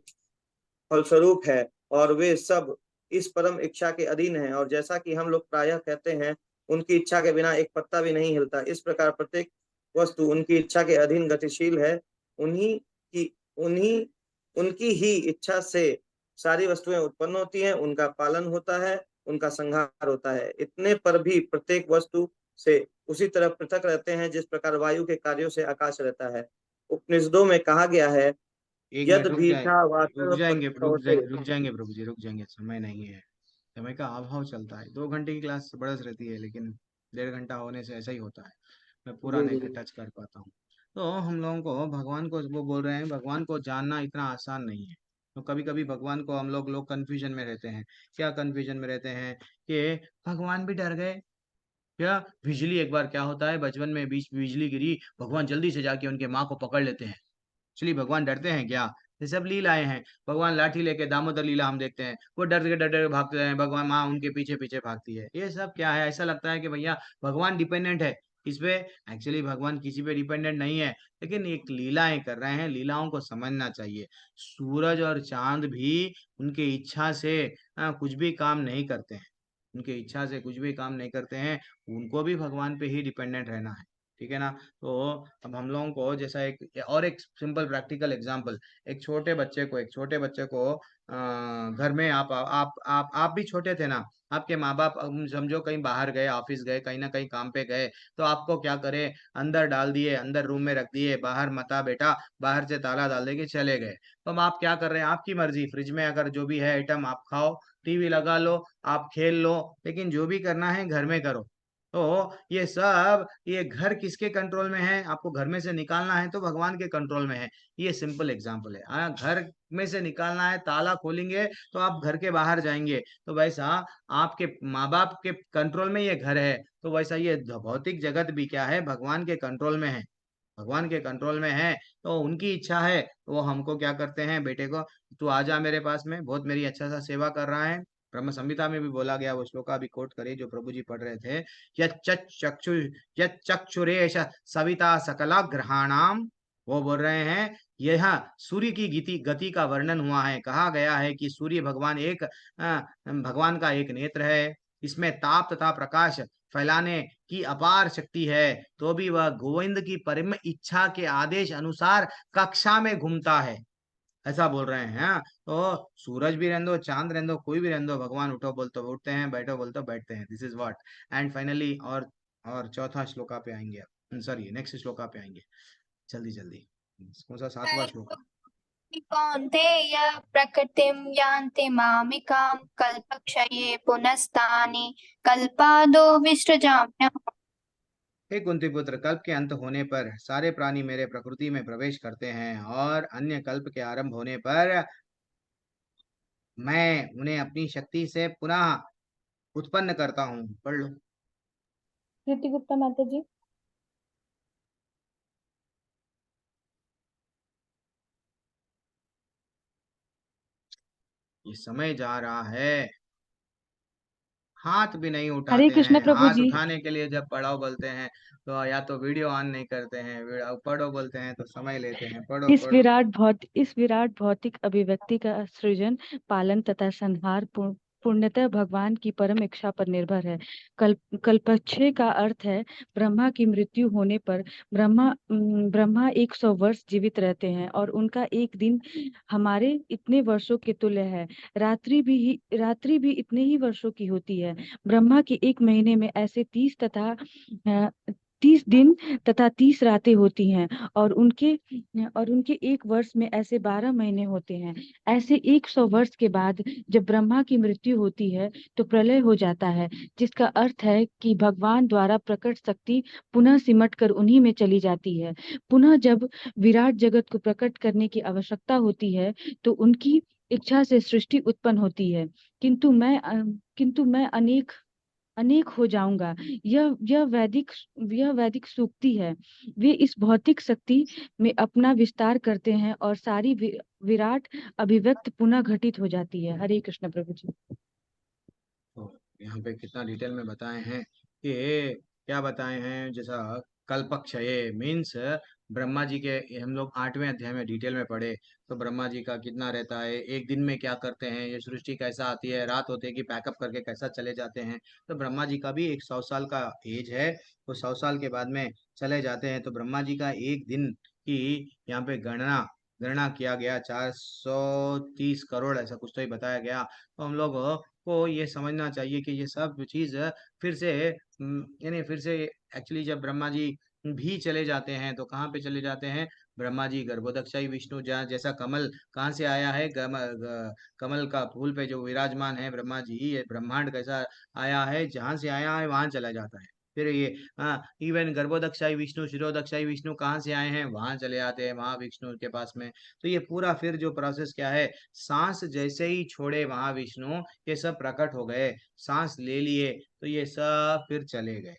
फलस्वरूप है और वे सब इस परम इच्छा के अधीन हैं। और जैसा कि हम लोग प्रायः कहते हैं, उनकी इच्छा के बिना एक पत्ता भी नहीं हिलता, इस प्रकार प्रत्येक वस्तु उनकी इच्छा के अधीन गतिशील है। उनकी ही इच्छा से सारी वस्तुएं उत्पन्न होती हैं, उनका पालन होता है, उनका संहार होता है। इतने पर भी प्रत्येक वस्तु से उसी तरह पृथक रहते हैं जिस प्रकार वायु के कार्यों से आकाश रहता है। उपनिषदों में कहा गया है, रुक जाएंगे प्रभु जी, रुक जाएंगे, समय नहीं है, समय का अभाव चलता है। 2 घंटे की क्लास बरस रहती है, लेकिन 1.5 घंटा होने से ऐसा ही होता है, मैं पूरा नहीं टच कर पाता हूँ। तो हम लोगों को भगवान को, वो बोल रहे हैं भगवान को जानना इतना आसान नहीं है। तो कभी कभी भगवान को हम लोग कंफ्यूजन में रहते हैं। क्या कंफ्यूजन में रहते हैं? कि भगवान भी डर गए क्या? बिजली एक बार क्या होता है, बचपन में बिजली गिरी, भगवान जल्दी से जाके उनके माँ को पकड़ लेते हैं। एक्चुअली भगवान डरते हैं क्या? ये सब लीलाएं हैं। भगवान लाठी लेके, दामोदर लीला हम देखते हैं, वो डर के भागते हैं, भगवान माँ उनके पीछे पीछे भागती है। ये सब क्या है? ऐसा लगता है कि भैया भगवान डिपेंडेंट है, इस पे एक्चुअली भगवान किसी पे डिपेंडेंट नहीं है, लेकिन एक लीलाएं कर रहे हैं, लीलाओं को समझना चाहिए। सूरज और चांद भी उनके इच्छा से कुछ भी काम नहीं करते हैं, उनके इच्छा से कुछ भी काम नहीं करते हैं, उनको भी भगवान पे ही डिपेंडेंट रहना है, ठीक है ना। तो अब हम लोगों को जैसा एक सिंपल प्रैक्टिकल एग्जांपल, एक छोटे बच्चे को घर में आप भी छोटे थे ना, आपके माँ बाप समझो कहीं बाहर गए, ऑफिस गए, कहीं ना कहीं काम पे गए, तो आपको क्या करे, अंदर डाल दिए, अंदर रूम में रख दिए, बाहर मता बेटा, बाहर से ताला डाल दे के चले गए। तो अब आप क्या कर रहे हैं, आपकी मर्जी, फ्रिज में अगर जो भी है आइटम आप खाओ, टीवी लगा लो, आप खेल लो, लेकिन जो भी करना है घर में करो। तो ये घर किसके कंट्रोल में है, आपको घर में से निकालना है तो भगवान के कंट्रोल में है। ये सिंपल एग्जांपल है। घर में से निकालना है, ताला खोलेंगे तो आप घर के बाहर जाएंगे, तो वैसा आपके माँ बाप के कंट्रोल में ये घर है, तो वैसा ये भौतिक जगत भी क्या है, भगवान के कंट्रोल में है, भगवान के कंट्रोल में है। तो उनकी इच्छा है तो वो हमको क्या करते हैं, बेटे को तू आजा मेरे पास में, बहुत मेरी अच्छा सा सेवा कर रहा है। ब्रह्म संहिता में भी बोला गया, वो श्लोका अभी कोट करिए जो प्रभु जी पढ़ रहे थे, यच्चक्षु यच्चक्षुरेश सविता सकला ग्रहाणाम, वो बोल रहे हैं यह सूर्य की गति का वर्णन हुआ है, कहा गया है कि सूर्य भगवान का एक नेत्र है, इसमें ताप तथा प्रकाश फैलाने की अपार शक्ति है, तो भी वह गोविंद की परम इच्छा के आदेश अनुसार कक्षा में घूमता है, ऐसा बोल रहे हैं। हाँ? तो सूरज भी रहने दो, चांद रहने दो, कोई भी रहने दो, भगवान उठो बोलते उठते हैं, बैठो बोलते बैठते हैं। This is what. And finally और चौथा श्लोका पे आएंगे, सॉरी नेक्स्ट श्लोका पे आएंगे, जल्दी जल्दी। कौन सा, 7वां श्लोक? कौन्तेय प्रकृतिं यान्ति मामिकां कल्पक्षये पुनस्तानि कल्पादो विसृजाम्यहम्। हे कुंती पुत्र, कल्प के अंत होने पर सारे प्राणी मेरे प्रकृति में प्रवेश करते हैं, और अन्य कल्प के आरंभ होने पर मैं उन्हें अपनी शक्ति से पुनः उत्पन्न करता हूँ। पढ़ लो। कृति गुप्ता माता जी। ये समय जा रहा है, हाथ भी नहीं हरे उठाते कृष्ण हैं, प्रभु हाथ जी। उठाने के लिए जब पढ़ो बोलते हैं तो या तो वीडियो ऑन नहीं करते हैं, पढ़ो बोलते हैं तो समय लेते हैं। पढ़ो पढ़ो। इस विराट भौतिक अभिव्यक्ति का सृजन, पालन तथा संहार पूर्णतः भगवान की परम इच्छा पर निर्भर है। कल्पक्षय का अर्थ है ब्रह्मा की मृत्यु होने पर ब्रह्मा 100 वर्ष जीवित रहते हैं, और उनका एक दिन हमारे इतने वर्षों के तुल्य है। रात्रि भी इतने ही वर्षों की होती है। ब्रह्मा के एक महीने में ऐसे 30 दिन तथा 30 रातें होती हैं, और उनके एक वर्ष में ऐसे 12 महीने होते हैं। ऐसे 100 वर्ष के बाद जब ब्रह्मा की मृत्यु होती है तो प्रलय हो जाता है, जिसका अर्थ है कि भगवान द्वारा प्रकट शक्ति पुनः सिमट कर उन्हीं में चली जाती है। पुनः जब विराट जगत को प्रकट करने की आवश्यकता होती है तो उनकी इच्छा से सृष्टि उत्पन्न होती है, किंतु मैं अनेक हो जाऊंगा। यह वैदिक सूक्ति है। वे इस भौतिक शक्ति में अपना विस्तार करते हैं और सारी विराट अभिव्यक्त पुनः घटित हो जाती है। हरे कृष्ण प्रभु जी। तो यहाँ पे कितना डिटेल में बताए हैं कि क्या बताए हैं, जैसा कल्पक्षय मीन्स ब्रह्मा जी के, हम लोग 8वें अध्याय में डिटेल में पढ़े, तो ब्रह्मा जी का कितना रहता है, एक दिन में क्या करते हैं, ये सृष्टि कैसा आती है, रात होते कि पैकअप करके कैसा चले जाते हैं। तो ब्रह्मा जी का भी एक 100 साल का एज है, तो 100 साल के बाद में चले जाते हैं। तो ब्रह्मा जी का एक दिन की यहाँ पे गणना किया गया, 430 करोड़ ऐसा कुछ तो ही बताया गया। तो हम लोग को ये समझना चाहिए कि ये सब चीज फिर से यानी फिर से एक्चुअली जब ब्रह्मा जी भी चले जाते हैं तो कहाँ पे चले जाते हैं, ब्रह्मा जी गर्भोदक्षाई विष्णु, जहाँ जैसा कमल कहाँ से आया है, कमल का फूल पे जो विराजमान है ब्रह्मा जी, ये ब्रह्मांड कैसा आया है, जहाँ से आया है वहां चला जाता है। फिर ये इवन गर्भोदक्षाई विष्णु, शिरोदक्षाई विष्णु कहाँ से आए हैं, वहां चले आते हैं महाविष्णु के पास में। तो ये पूरा फिर जो प्रोसेस क्या है, सांस जैसे ही छोड़े महाविष्णु, ये सब प्रकट हो गए, सांस ले लिए तो ये सब फिर चले गए।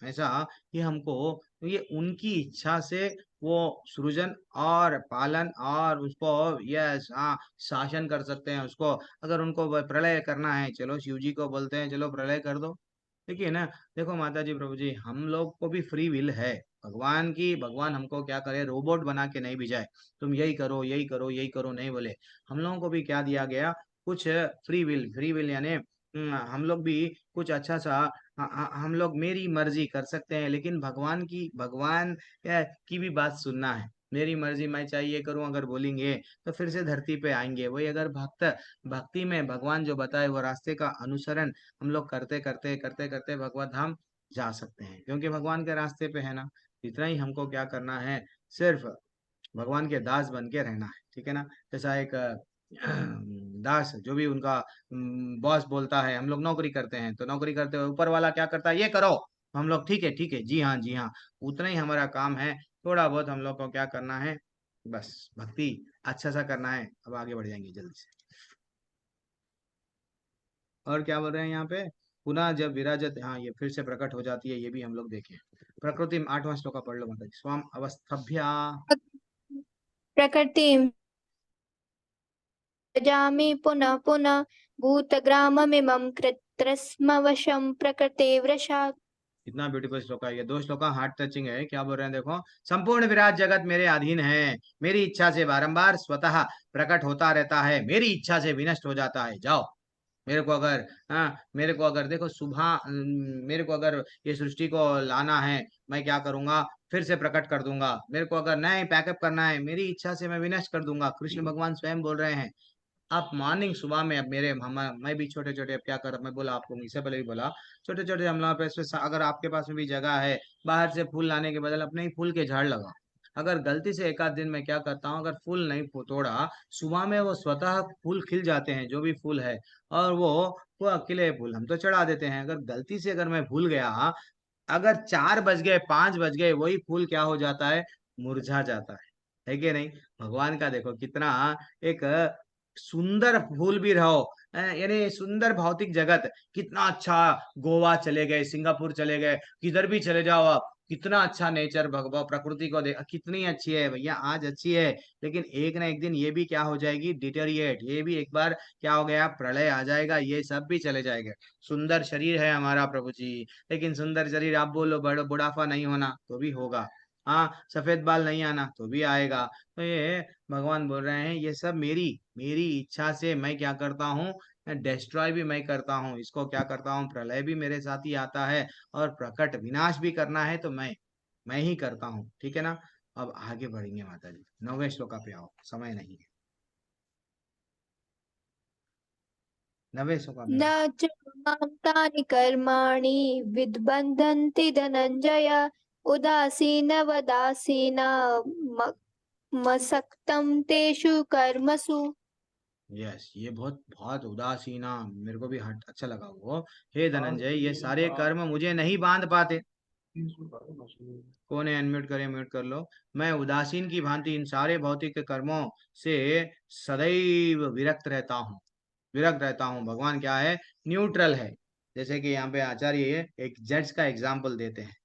ऐसा ये हमको, ये उनकी इच्छा से वो सृजन और पालन और उसको यस शासन कर सकते हैं उसको। अगर उनको प्रलय करना है, चलो शिव जी को बोलते हैं चलो प्रलय कर दो, लेकिन देखो माता जी प्रभु जी, हम लोग को भी फ्री विल है। भगवान हमको क्या करे, रोबोट बना के नहीं भेजा है तुम यही करो यही करो यही करो, नहीं बोले। हम लोगों को भी क्या दिया गया, कुछ फ्री विल यानी हम लोग भी कुछ अच्छा सा हम लोग मेरी मर्जी कर सकते हैं, लेकिन भगवान की भी बात सुनना है। मेरी मर्जी मैं चाहिए करूं अगर बोलेंगे तो फिर से धरती पे आएंगे वही। अगर भक्ति में भगवान जो बताए वो रास्ते का अनुसरण हम लोग करते करते करते करते भगवत धाम जा सकते हैं, क्योंकि भगवान के रास्ते पे है ना। इतना ही हमको क्या करना है, सिर्फ भगवान के दास बन के रहना है, ठीक है ना। जैसा एक दास जो भी उनका बॉस बोलता है, हम लोग नौकरी करते हैं तो नौकरी करते हुए ऊपर वाला क्या करता है, ये करो, हम लोग ठीक है, जी हाँ जी हाँ, उतना ही हमारा काम है। थोड़ा बहुत हम लोग को क्या करना है, बस भक्ति अच्छा सा करना है। अब आगे बढ़ जाएंगे जल्दी से। और क्या बोल रहे हैं यहाँ पे, पुनः जब विराजत, हाँ ये फिर से प्रकट हो जाती है, ये भी हम लोग देखें। प्रकृति में 8वां श्लोक का पढ़ लो माता जी। स्वाम अवस्थभ्या प्रकृतिं सृजामि पुनः पुनः भूतग्राममिमं कृत्रस्मवशं प्रकृतिवशात्। इतना ब्यूटीफुल श्लोक है ये। 2 श्लोक हार्ट टचिंग है। क्या बोल रहे हैं देखो, संपूर्ण विराट जगत मेरे अधीन है, मेरी इच्छा से बारंबार स्वतः प्रकट होता रहता है, मेरी इच्छा से विनष्ट हो जाता है। जाओ, मेरे को अगर देखो मेरे को अगर ये सृष्टि को लाना है, मैं क्या करूंगा, फिर से प्रकट कर दूंगा। मेरे को अगर नए पैकअप करना है, मेरी इच्छा से मैं विनष्ट कर दूंगा। कृष्ण भगवान स्वयं बोल रहे हैं। आप मॉर्निंग सुबह में, अब मैं भी छोटे छोटे, अब क्या कर, मैं बोला आपको, इससे पहले भी बोला, छोटे छोटे हम लोग पे अगर आपके पास में भी जगह है, बाहर से फूल लाने के बदल अपने ही फूल के झाड़ लगाओ। अगर गलती से एक आध दिन में क्या करता हूँ, अगर फूल नहीं तोड़ा, सुबह में वो स्वतः फूल खिल जाते हैं जो भी फूल है, और वो अकेले फूल हम तो चढ़ा देते हैं। अगर गलती से अगर मैं भूल गया, अगर 4 बज गए 5 बज गए, वही फूल क्या हो जाता है, मुरझा जाता है कि नहीं। भगवान का देखो कितना एक सुंदर फूल भी रहो, यानी सुंदर भौतिक जगत कितना अच्छा। गोवा चले गए, सिंगापुर चले गए, किधर भी चले जाओ आप, कितना अच्छा नेचर, भगवान प्रकृति को देख कितनी अच्छी है भैया, आज अच्छी है, लेकिन एक ना एक दिन ये भी क्या हो जाएगी, डिटेरिएट। ये भी एक बार क्या हो गया, प्रलय आ जाएगा, ये सब भी चले जाएंगे। सुंदर शरीर है हमारा प्रभु जी, लेकिन सुंदर शरीर आप बोलो बुढ़ापा नहीं होना तो भी होगा, हाँ सफेद बाल नहीं आना तो भी आएगा। तो ये भगवान बोल रहे हैं, ये सब मेरी मेरी इच्छा से मैं क्या करता हूँ, डिस्ट्रॉय भी मैं करता हूँ, इसको क्या करता हूँ, प्रलय भी मेरे साथ ही आता है, और प्रकट विनाश भी करना है तो मैं ही करता हूँ, ठीक है ना। अब आगे बढ़ेंगे माता जी, 9वें श्लोक पे आओ, समय नहीं है। 9वें श्लोक में न आओ। च मां तानि कर्माणि विद्बन्धन्ति धनञ्जय उदासीनवदासीना मसक्तं तेषु कर्मसु। यस, ये बहुत बहुत उदासीना, मेरे को भी अच्छा लगा वो। हे धनंजय, ये सारे कर्म मुझे नहीं बांध पाते। कौन है, अनम्यूट करे, म्यूट कर लो। मैं उदासीन की भांति इन सारे भौतिक कर्मों से सदैव विरक्त रहता हूँ। भगवान क्या है, न्यूट्रल है। जैसे कि यहाँ पे आचार्य एक जज का एग्जाम्पल देते हैं,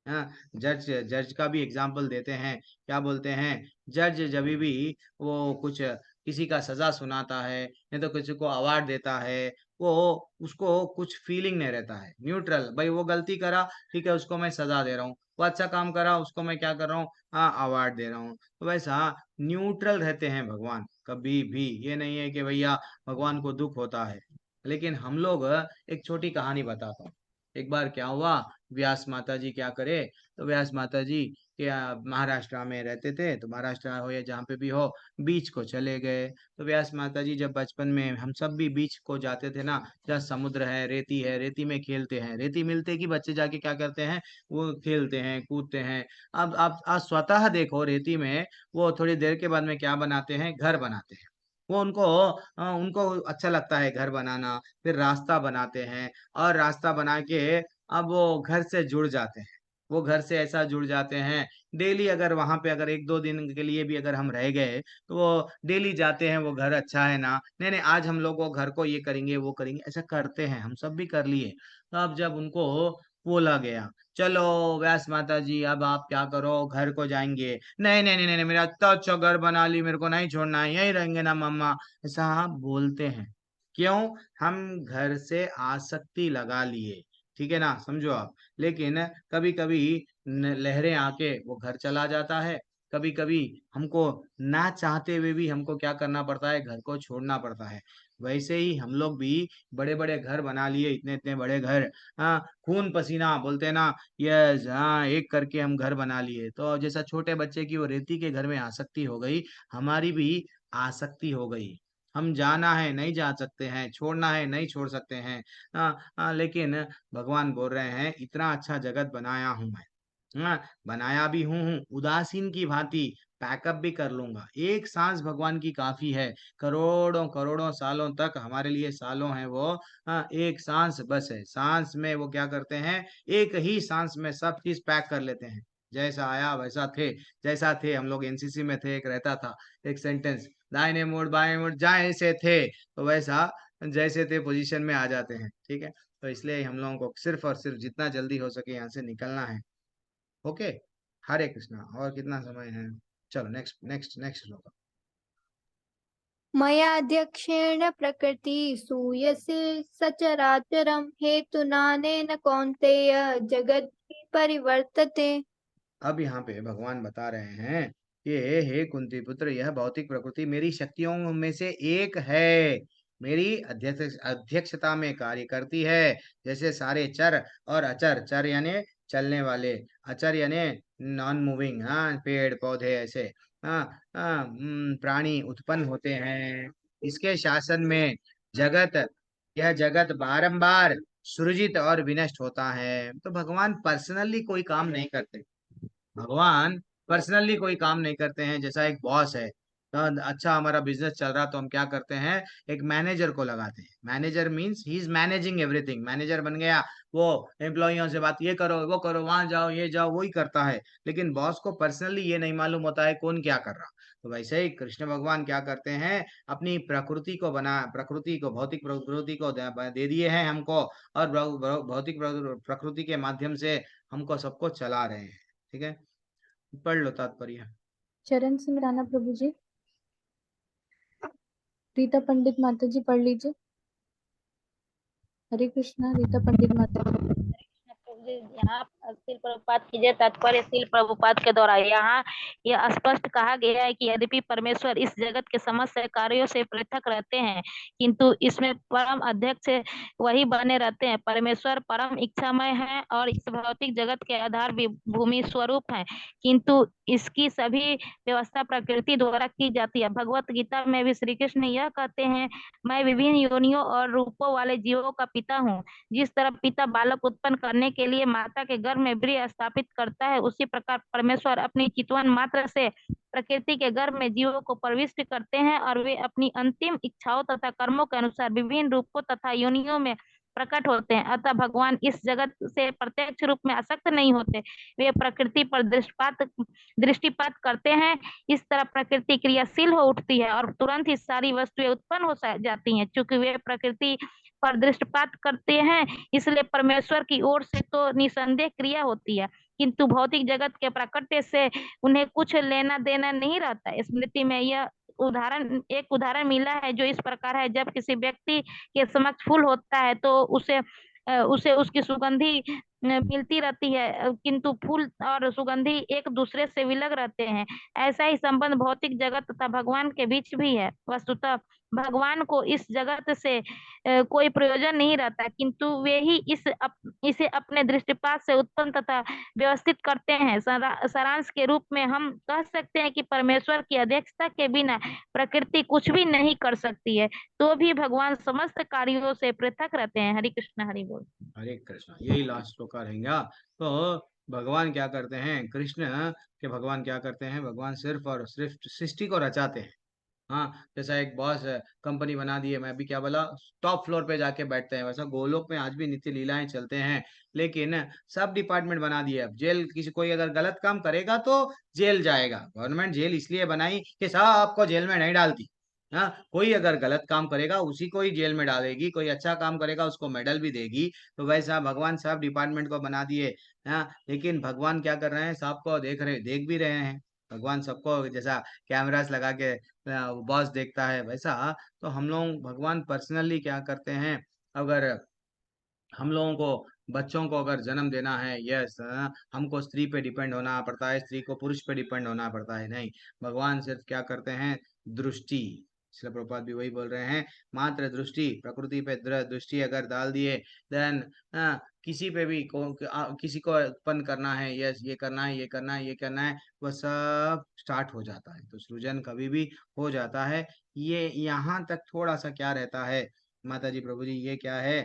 हाँ, जज का भी एग्जाम्पल देते हैं। क्या बोलते हैं, जज जब भी वो कुछ किसी का सजा सुनाता है, नहीं तो किसी को अवार्ड देता है, वो उसको कुछ फीलिंग नहीं रहता है, न्यूट्रल। भाई वो गलती करा, ठीक है, उसको मैं सजा दे रहा हूँ, वो अच्छा काम करा, उसको मैं क्या कर रहा हूँ, हाँ अवार्ड दे रहा हूँ। तो वैसा न्यूट्रल रहते हैं भगवान, कभी भी ये नहीं है कि भैया भगवान को दुख होता है। लेकिन हम लोग, एक छोटी कहानी बताता हूँ। एक बार क्या हुआ, व्यास माता जी क्या करे, तो व्यास माता जी क्या महाराष्ट्र में रहते थे, तो महाराष्ट्र हो या जहाँ पे भी हो, बीच को चले गए। तो व्यास माता जी जब बचपन में हम सब भी बीच को जाते थे ना, जहाँ समुद्र है, रेती में खेलते हैं, रेती मिलते कि बच्चे जाके क्या करते हैं, वो खेलते हैं, कूदते हैं। अब आप आज स्वतः देखो, रेती में वो थोड़ी देर के बाद में क्या बनाते हैं, घर बनाते हैं। वो उनको अच्छा लगता है घर बनाना, फिर रास्ता बनाते हैं, और रास्ता बना के अब वो घर से जुड़ जाते हैं। वो घर से ऐसा जुड़ जाते हैं, डेली अगर वहां पे अगर 1-2 दिन के लिए भी अगर हम रह गए, तो वो डेली जाते हैं, वो घर अच्छा है ना, नहीं नहीं आज हम लोग वो घर को ये करेंगे वो करेंगे, ऐसा करते हैं, हम सब भी कर लिए। तो अब जब उनको बोला गया, चलो व्यास माता जी अब आप क्या करो, घर को जाएंगे, नहीं नहीं नहीं नहीं, मेरा इतना अच्छा घर बना ली, मेरे को नहीं छोड़ना है, यहीं रहेंगे ना मम्मा, ऐसा आप बोलते हैं। क्यों, हम घर से आसक्ति लगा लिए, ठीक है ना, समझो आप। लेकिन कभी कभी लहरें आके वो घर चला जाता है, कभी कभी हमको ना चाहते हुए भी हमको क्या करना पड़ता है, घर को छोड़ना पड़ता है। वैसे ही हम लोग भी बड़े बड़े घर बना लिए, इतने इतने बड़े घर, हाँ, खून पसीना बोलते हैं ना, यस, हाँ, एक करके हम घर बना लिए। तो जैसा छोटे बच्चे की वो रेती के घर में आसक्ति हो गई, हमारी भी आसक्ति हो गई। हम जाना है नहीं जा सकते हैं, छोड़ना है नहीं छोड़ सकते हैं। लेकिन भगवान बोल रहे हैं इतना अच्छा जगत बनाया हूं मैं, हाँ, बनाया भी हूँ, उदासीन की भांति पैकअप भी कर लूंगा। एक सांस भगवान की काफी है, करोड़ों करोड़ों सालों तक हमारे लिए सालों है वो। हाँ, एक सांस बस है, सांस में वो क्या करते हैं, एक ही सांस में सब चीज पैक कर लेते हैं। जैसा आया वैसा थे, जैसा थे। हम लोग एनसीसी में थे, एक रहता था एक सेंटेंस, दाहिने मुड़ बाएं मुड़ जैसे थे, तो वैसा जैसे थे पोजीशन में आ जाते हैं। ठीक है, तो इसलिए हम लोगों को सिर्फ और सिर्फ जितना जल्दी हो सके यहाँ से निकलना है। ओके, हरे कृष्णा। और कितना समय है? चलो नेक्स्ट नेक्स्ट नेक्स्ट श्लोक। मयाध्यक्षेण प्रकृति सूयसे सचराचरं हेतुनानेन कौन्तेय जगत् परिवर्तते। अब यहाँ पे भगवान बता रहे हैं कि हे कुंती पुत्र, यह भौतिक प्रकृति मेरी शक्तियों में से एक है, मेरी अध्यक्षता में कार्य करती है। जैसे सारे चर और अचर, चर यानी चलने वाले, अचर यानी नॉन मूविंग, हाँ, पेड़ पौधे ऐसे, हाँ, प्राणी उत्पन्न होते हैं इसके शासन में। जगत, यह जगत बारंबार सृजित और विनष्ट होता है। तो भगवान पर्सनली कोई काम नहीं करते, भगवान पर्सनली कोई काम नहीं करते हैं। जैसा एक बॉस है, तो अच्छा हमारा बिजनेस चल रहा तो हम क्या करते हैं, एक मैनेजर को लगाते हैं। Manager means he is managing everything, manager बन गया, वो एम्प्लॉइयों से बात, ये करो वो करो, वहां जाओ ये जाओ, वही करता है। लेकिन बॉस को पर्सनली ये नहीं मालूम होता है कौन क्या कर रहा। तो वैसे ही कृष्ण भगवान क्या करते हैं, अपनी प्रकृति को बना, प्रकृति को, भौतिक प्रकृति को दे दिए हैं हमको, और भौतिक प्रकृति के माध्यम से हमको सबको चला रहे हैं। ठीक है, पढ़ लो तात्पर्य। चरण सिंह राणा प्रभु जी। रीता पंडित माता जी पढ़ लीजिए। हरे कृष्णा, रीता पंडित माता जी। यहाँ शील प्रभुपाद कीजिए तात्पर्य। शील प्रभुपाद के द्वारा यहाँ यह स्पष्ट कहा गया है कि यद्यपि परमेश्वर इस जगत के समस्त कार्यों से पृथक रहते हैं, किंतु इसमें परम अध्यक्ष वही बने रहते हैं। परमेश्वर परम इच्छामय है और इस भौतिक जगत के आधार भी भूमि स्वरूप है, किंतु इसकी सभी व्यवस्था प्रकृति द्वारा की जाती है। भगवत गीता में भी श्री कृष्ण यह कहते हैं, मैं विभिन्न योनियों और रूपों वाले जीवों का पिता हूँ। जिस तरह पिता बालक उत्पन्न करने के लिए माता के गर्भ में वीर्य स्थापित करता है, उसी प्रकार परमेश्वर अपनी चितवन मात्र से प्रकृति के गर्भ में जीवों को प्रविष्ट करते हैं और वे अपनी अंतिम इच्छाओं तथा कर्मों के अनुसार विभिन्न रूपों तथा योनियों में प्रकट होते हैं। अतः भगवान इस जगत से प्रत्यक्ष रूप में आसक्त नहीं होते, वे प्रकृति पर दृष्टिपात करते हैं। इस तरह प्रकृति क्रियाशील हो उठती है और तुरंत ही सारी वस्तुएं उत्पन्न हो जाती हैं। चूंकि वे प्रकृति पर दृष्टिपात करते हैं, इसलिए परमेश्वर की ओर से तो निसंदेह क्रिया होती है, किंतु भौतिक जगत के प्राकट्य से उन्हें कुछ लेना देना नहीं रहता। स्मृति में यह एक उदाहरण मिला है जो इस प्रकार है, जब किसी व्यक्ति के समक्ष फूल होता है तो उसे उसकी सुगंधी मिलती रहती है, किंतु फूल और सुगंधी एक दूसरे से विलग रहते हैं। ऐसा ही संबंध भौतिक जगत तथा भगवान के बीच भी है। वस्तुतः भगवान को इस जगत से कोई प्रयोजन नहीं रहता, किंतु वे ही इसे अपने दृष्टिपात से उत्पन्न तथा व्यवस्थित करते हैं। सारांश के रूप में हम कह सकते हैं कि परमेश्वर की अध्यक्षता के बिना प्रकृति कुछ भी नहीं कर सकती है, तो भी भगवान समस्त कार्यों से पृथक रहते हैं। हरि कृष्ण हरि बोल। हरे कृष्णा, यही लास्ट श्लोक रहेगा। तो भगवान क्या करते हैं, कृष्ण के भगवान क्या करते हैं, भगवान सिर्फ और सिर्फ सृष्टि को रचाते हैं। हाँ, जैसा एक बॉस कंपनी बना दी है, मैं भी क्या बोला, टॉप फ्लोर पे जाके बैठते हैं, वैसा गोलोक में आज भी नित्य लीलाएं चलते हैं। लेकिन सब डिपार्टमेंट बना दिए। अब जेल, किसी कोई अगर गलत काम करेगा तो जेल जाएगा। गवर्नमेंट जेल इसलिए बनाई कि सबको जेल में नहीं डालती। हाँ, कोई अगर गलत काम करेगा उसी को ही जेल में डालेगी, कोई अच्छा काम करेगा उसको मेडल भी देगी। तो वैसा भगवान सब डिपार्टमेंट को बना दिए। हाँ, लेकिन भगवान क्या कर रहे हैं, सबको देख भी रहे हैं। भगवान सबको, जैसा कैमरास लगा के बॉस देखता है, वैसा तो हम लोग भगवान पर्सनली क्या करते हैं, अगर हम लोगों को बच्चों को अगर जन्म देना है, यस, हमको स्त्री पे डिपेंड होना पड़ता है, स्त्री को पुरुष पे डिपेंड होना पड़ता है, नहीं। भगवान सिर्फ क्या करते हैं, दृष्टि, इसलिए प्रभुपाद भी वही बोल रहे हैं, मात्र दृष्टि, प्रकृति पे दृष्टि अगर डाल दिए, देन किसी पे भी किसी को उत्पन्न करना है, यस, ये करना है, ये करना है, ये करना है, वह सब स्टार्ट हो जाता है, तो सृजन कभी भी हो जाता है। ये यहाँ तक थोड़ा सा क्या रहता है माता जी, प्रभु जी, ये क्या है,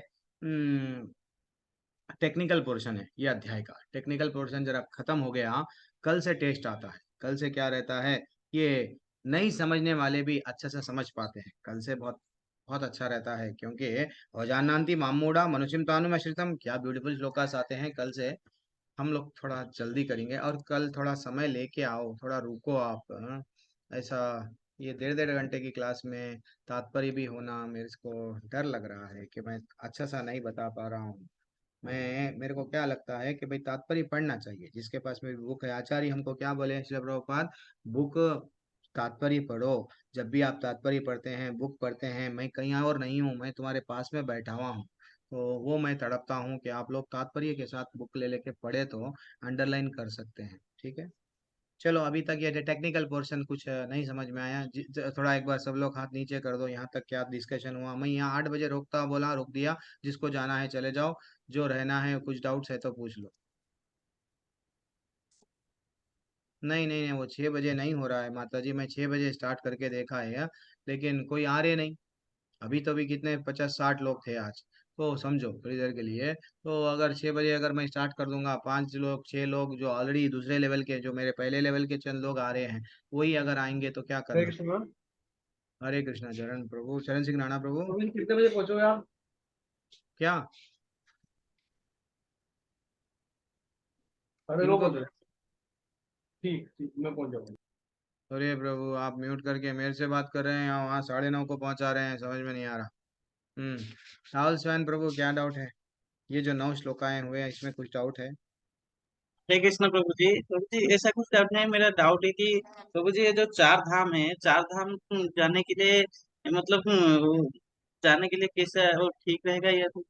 टेक्निकल पोर्शन है ये अध्याय का। टेक्निकल पोर्शन जरा खत्म हो गया, कल से टेस्ट आता है। कल से क्या रहता है, ये नहीं समझने वाले भी अच्छा से समझ पाते हैं, कल से बहुत बहुत अच्छा रहता है, क्योंकि अजानन्ति मामूढ़ा मनुष्यम तानुमाश्रितम, क्या ब्यूटीफुल श्लोकास आते हैं। कल से हम लोग थोड़ा जल्दी करेंगे, और कल थोड़ा समय लेके आओ, थोड़ा रुको आप, ऐसा ये 1.5 घंटे की क्लास में तात्पर्य भी होना, मेरे को डर लग रहा है कि मैं अच्छा सा नहीं बता पा रहा हूँ। मेरे को क्या लगता है कि भाई तात्पर्य पढ़ना चाहिए, जिसके पास में बुक है। आचार्य हमको क्या बोले श्रील प्रभुपाद, बुक तात्पर्य पढ़ो। जब भी आप तात्पर्य पढ़ते हैं, बुक पढ़ते हैं, मैं कहीं और नहीं हूँ, मैं तुम्हारे पास में बैठा हुआ हूँ, तो वो मैं तड़पता हूँ कि आप लोग तात्पर्य के साथ बुक ले लेके पढ़े तो अंडरलाइन कर सकते हैं, ठीक है। चलो, अभी तक ये टेक्निकल पोर्शन कुछ नहीं समझ में आया, थोड़ा एक बार सब लोग हाथ नीचे कर दो। यहाँ तक क्या डिस्कशन हुआ, मैं यहाँ 8 बजे रोकता बोला, रोक दिया, जिसको जाना है चले जाओ, जो रहना है, कुछ डाउट्स है तो पूछ लो। नहीं नहीं नहीं, वो 6 बजे नहीं हो रहा है माता जी, मैं 6 बजे स्टार्ट करके देखा है, लेकिन कोई आ रहे नहीं। अभी तो भी कितने 50-60 लोग थे आज, तो समझो थोड़ी देर के लिए, तो अगर 6 बजे अगर मैं स्टार्ट कर दूंगा, 5 लोग 6 लोग जो ऑलरेडी दूसरे लेवल के, जो मेरे पहले लेवल के चंद लोग आ रहे हैं, वही अगर आएंगे तो क्या हरे करना। कृष्ण। हरे कृष्णा चरण प्रभु, चरण सिंह राणा प्रभु। अभी कितने बजे पहुंचोगे आप? क्या अरे इनको, रोको, ठीक ठीक, मैं पहुंच जाऊंगा। अरे प्रभु, आप म्यूट करके मेरे से बात कर रहे हैं, और वहाँ 9:30 को पहुंचा रहे हैं, समझ में नहीं आ रहा। राहुल स्वयं प्रभु, क्या डाउट है, ये जो 9 श्लोकाएं हुए हैं, इसमें कुछ डाउट है? हरे कृष्ण प्रभु जी, ऐसा कुछ डाउट नहीं है। मेरा डाउट है कि प्रभु जी, ये जो 4 धाम है, 4 धाम जाने के लिए, मतलब जाने के लिए कैसा है, और ठीक रहेगा या तो?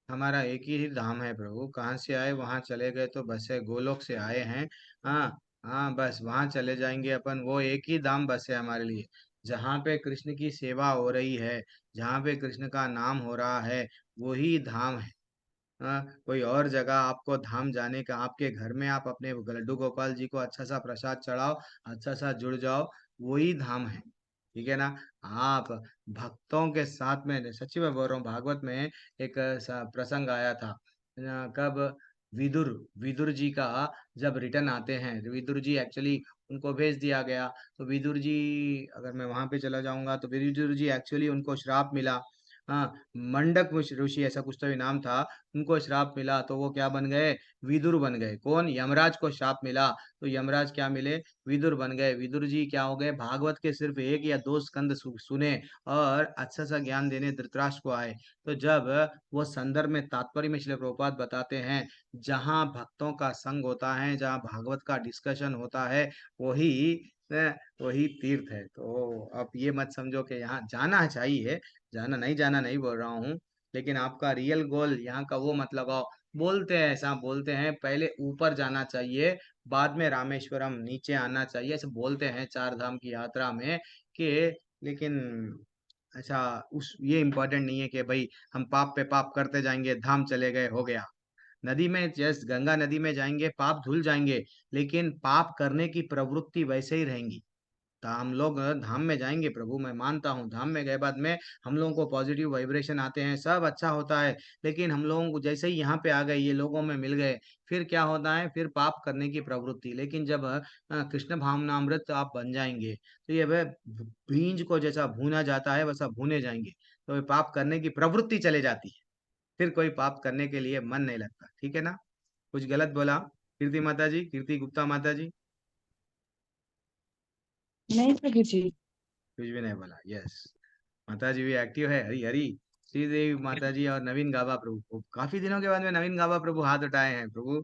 हमारा एक ही धाम है प्रभु, कहाँ से आए वहां चले गए, तो बस है, गोलोक से आए हैं। हाँ हाँ, बस वहां चले जाएंगे अपन, वो एक ही धाम बस है हमारे लिए, जहाँ पे कृष्ण की सेवा हो रही है, जहाँ पे कृष्ण का नाम हो रहा है, वही धाम है। हाँ, कोई और जगह आपको धाम जाने का, आपके घर में आप अपने लड्डू गोपाल जी को अच्छा सा प्रसाद चढ़ाओ, अच्छा सा जुड़ जाओ, वही धाम है, ठीक है ना। आप भक्तों के साथ में, सच्ची में बोल रहा हूँ, भागवत में एक प्रसंग आया था, कब विदुर विदुर जी का जब रिटर्न आते हैं, विदुर जी एक्चुअली, उनको भेज दिया गया, तो विदुर जी, अगर मैं वहां पे चला जाऊंगा तो विदुर जी एक्चुअली उनको श्राप मिला। हाँ, मंडक ऋषि ऐसा कुछ तो भी नाम था, उनको श्राप मिला, तो वो क्या बन गए, विदुर बन गए। कौन, यमराज को श्राप मिला, तो यमराज क्या मिले, विदुर बन गए। विदुर जी क्या हो गए, भागवत के सिर्फ 1 या 2 स्कंद सुने, और अच्छा सा ज्ञान देने धृतराष्ट्र को आए। तो जब वो संदर्भ में तात्पर्य में श्रील प्रभुपाद बताते हैं, जहाँ भक्तों का संग होता है, जहाँ भागवत का डिस्कशन होता है, वही वही तीर्थ है। तो अब ये मत समझो कि यहाँ जाना चाहिए, जाना नहीं, जाना नहीं बोल रहा हूँ, लेकिन आपका रियल गोल यहाँ का वो मत लगाओ। बोलते हैं, ऐसा बोलते हैं, पहले ऊपर जाना चाहिए, बाद में रामेश्वरम नीचे आना चाहिए, ऐसे बोलते हैं 4 धाम की यात्रा में कि, लेकिन अच्छा, उस ये इम्पोर्टेंट नहीं है कि भाई हम पाप पे पाप करते जाएंगे, धाम चले गए, हो गया। नदी में, जैसे गंगा नदी में जाएंगे, पाप धुल जाएंगे, लेकिन पाप करने की प्रवृत्ति वैसे ही रहेंगी। तो हम लोग धाम में जाएंगे प्रभु, मैं मानता हूँ, धाम में गए बाद में हम लोगों को पॉजिटिव वाइब्रेशन आते हैं, सब अच्छा होता है, लेकिन हम लोगों को जैसे ही यहाँ पे आ गए, ये लोगों में मिल गए, फिर क्या होता है, फिर पाप करने की प्रवृत्ति। लेकिन जब कृष्ण भावनामृत आप बन जाएंगे, तो ये वह बीज को जैसा भूना जाता है, वैसा भूने जाएंगे, तो ये पाप करने की प्रवृत्ति चले जाती है, फिर कोई पाप करने के लिए मन नहीं लगता, ठीक है ना। कुछ गलत बोला कीर्ति माता जी, कीर्ति गुप्ता माता जी? नहीं प्रभु जी। कुछ भी नहीं बोला, यस। माता जी भी एक्टिव है, हरी हरी। श्रीदेवी माता जी और नवीन गाबा प्रभु, काफी दिनों के बाद में नवीन गाबा प्रभु हाथ उठाए हैं प्रभु,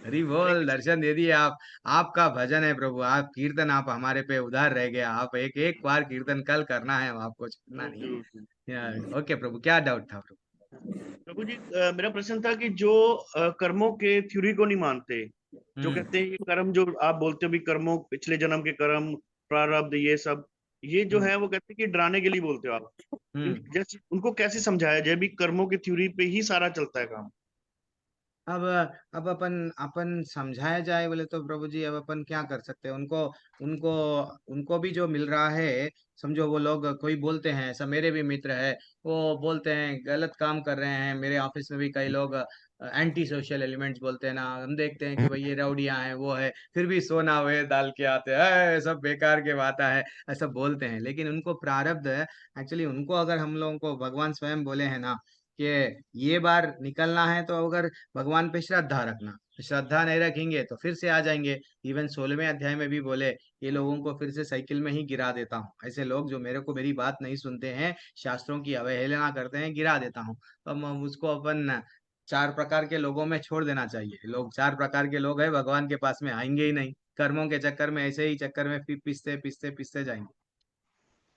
हरी बोल, दर्शन दे दिए आप। आपका भजन है प्रभु, आप कीर्तन, आप हमारे पे उधार रह गया, आप एक एक बार कीर्तन कल करना है, आपको छोड़ना नहीं है। ओके प्रभु, क्या डाउट था प्रभु? प्रभु जी मेरा प्रश्न था कि जो कर्मों के थ्योरी को नहीं मानते, जो कहते हैं ये कर्म जो आप बोलते हो भी कर्मों, पिछले जन्म के कर्म, प्रारब्ध, ये सब, ये जो है वो कहते हैं कि डराने के लिए बोलते हो आप। जैसे उनको कैसे समझाया जाए भी कर्मों की थ्योरी पे ही सारा चलता है काम? अब अपन अपन समझाया जाए बोले तो प्रभु जी अब अपन क्या कर सकते हैं। उनको उनको उनको भी जो मिल रहा है, समझो वो लोग कोई बोलते हैं, ऐसा मेरे भी मित्र है, वो बोलते हैं गलत काम कर रहे हैं। मेरे ऑफिस में भी कई लोग एंटी सोशल एलिमेंट्स बोलते हैं ना, हम देखते हैं कि भाई ये रउडियां हैं, वो है, फिर भी सोना हुए डाल के आते हैं, सब बेकार के बात है, ऐसा बोलते हैं। लेकिन उनको प्रारब्ध है एक्चुअली। उनको अगर हम लोगों को भगवान स्वयं बोले हैं ना कि ये बार निकलना है, तो अगर भगवान पे श्रद्धा रखना, श्रद्धा नहीं रखेंगे तो फिर से आ जाएंगे। इवन 16वें अध्याय में भी बोले ये लोगों को फिर से साइकिल में ही गिरा देता हूँ। ऐसे लोग जो मेरे को मेरी बात नहीं सुनते हैं, शास्त्रों की अवहेलना करते हैं, गिरा देता हूँ। तो हम उसको अपन 4 प्रकार के लोगों में छोड़ देना चाहिए। लोग 4 प्रकार के लोग हैं, भगवान के पास में आएंगे ही नहीं। कर्मों के चक्कर में, ऐसे ही चक्कर में पिसते पिसते पिसते जाएंगे,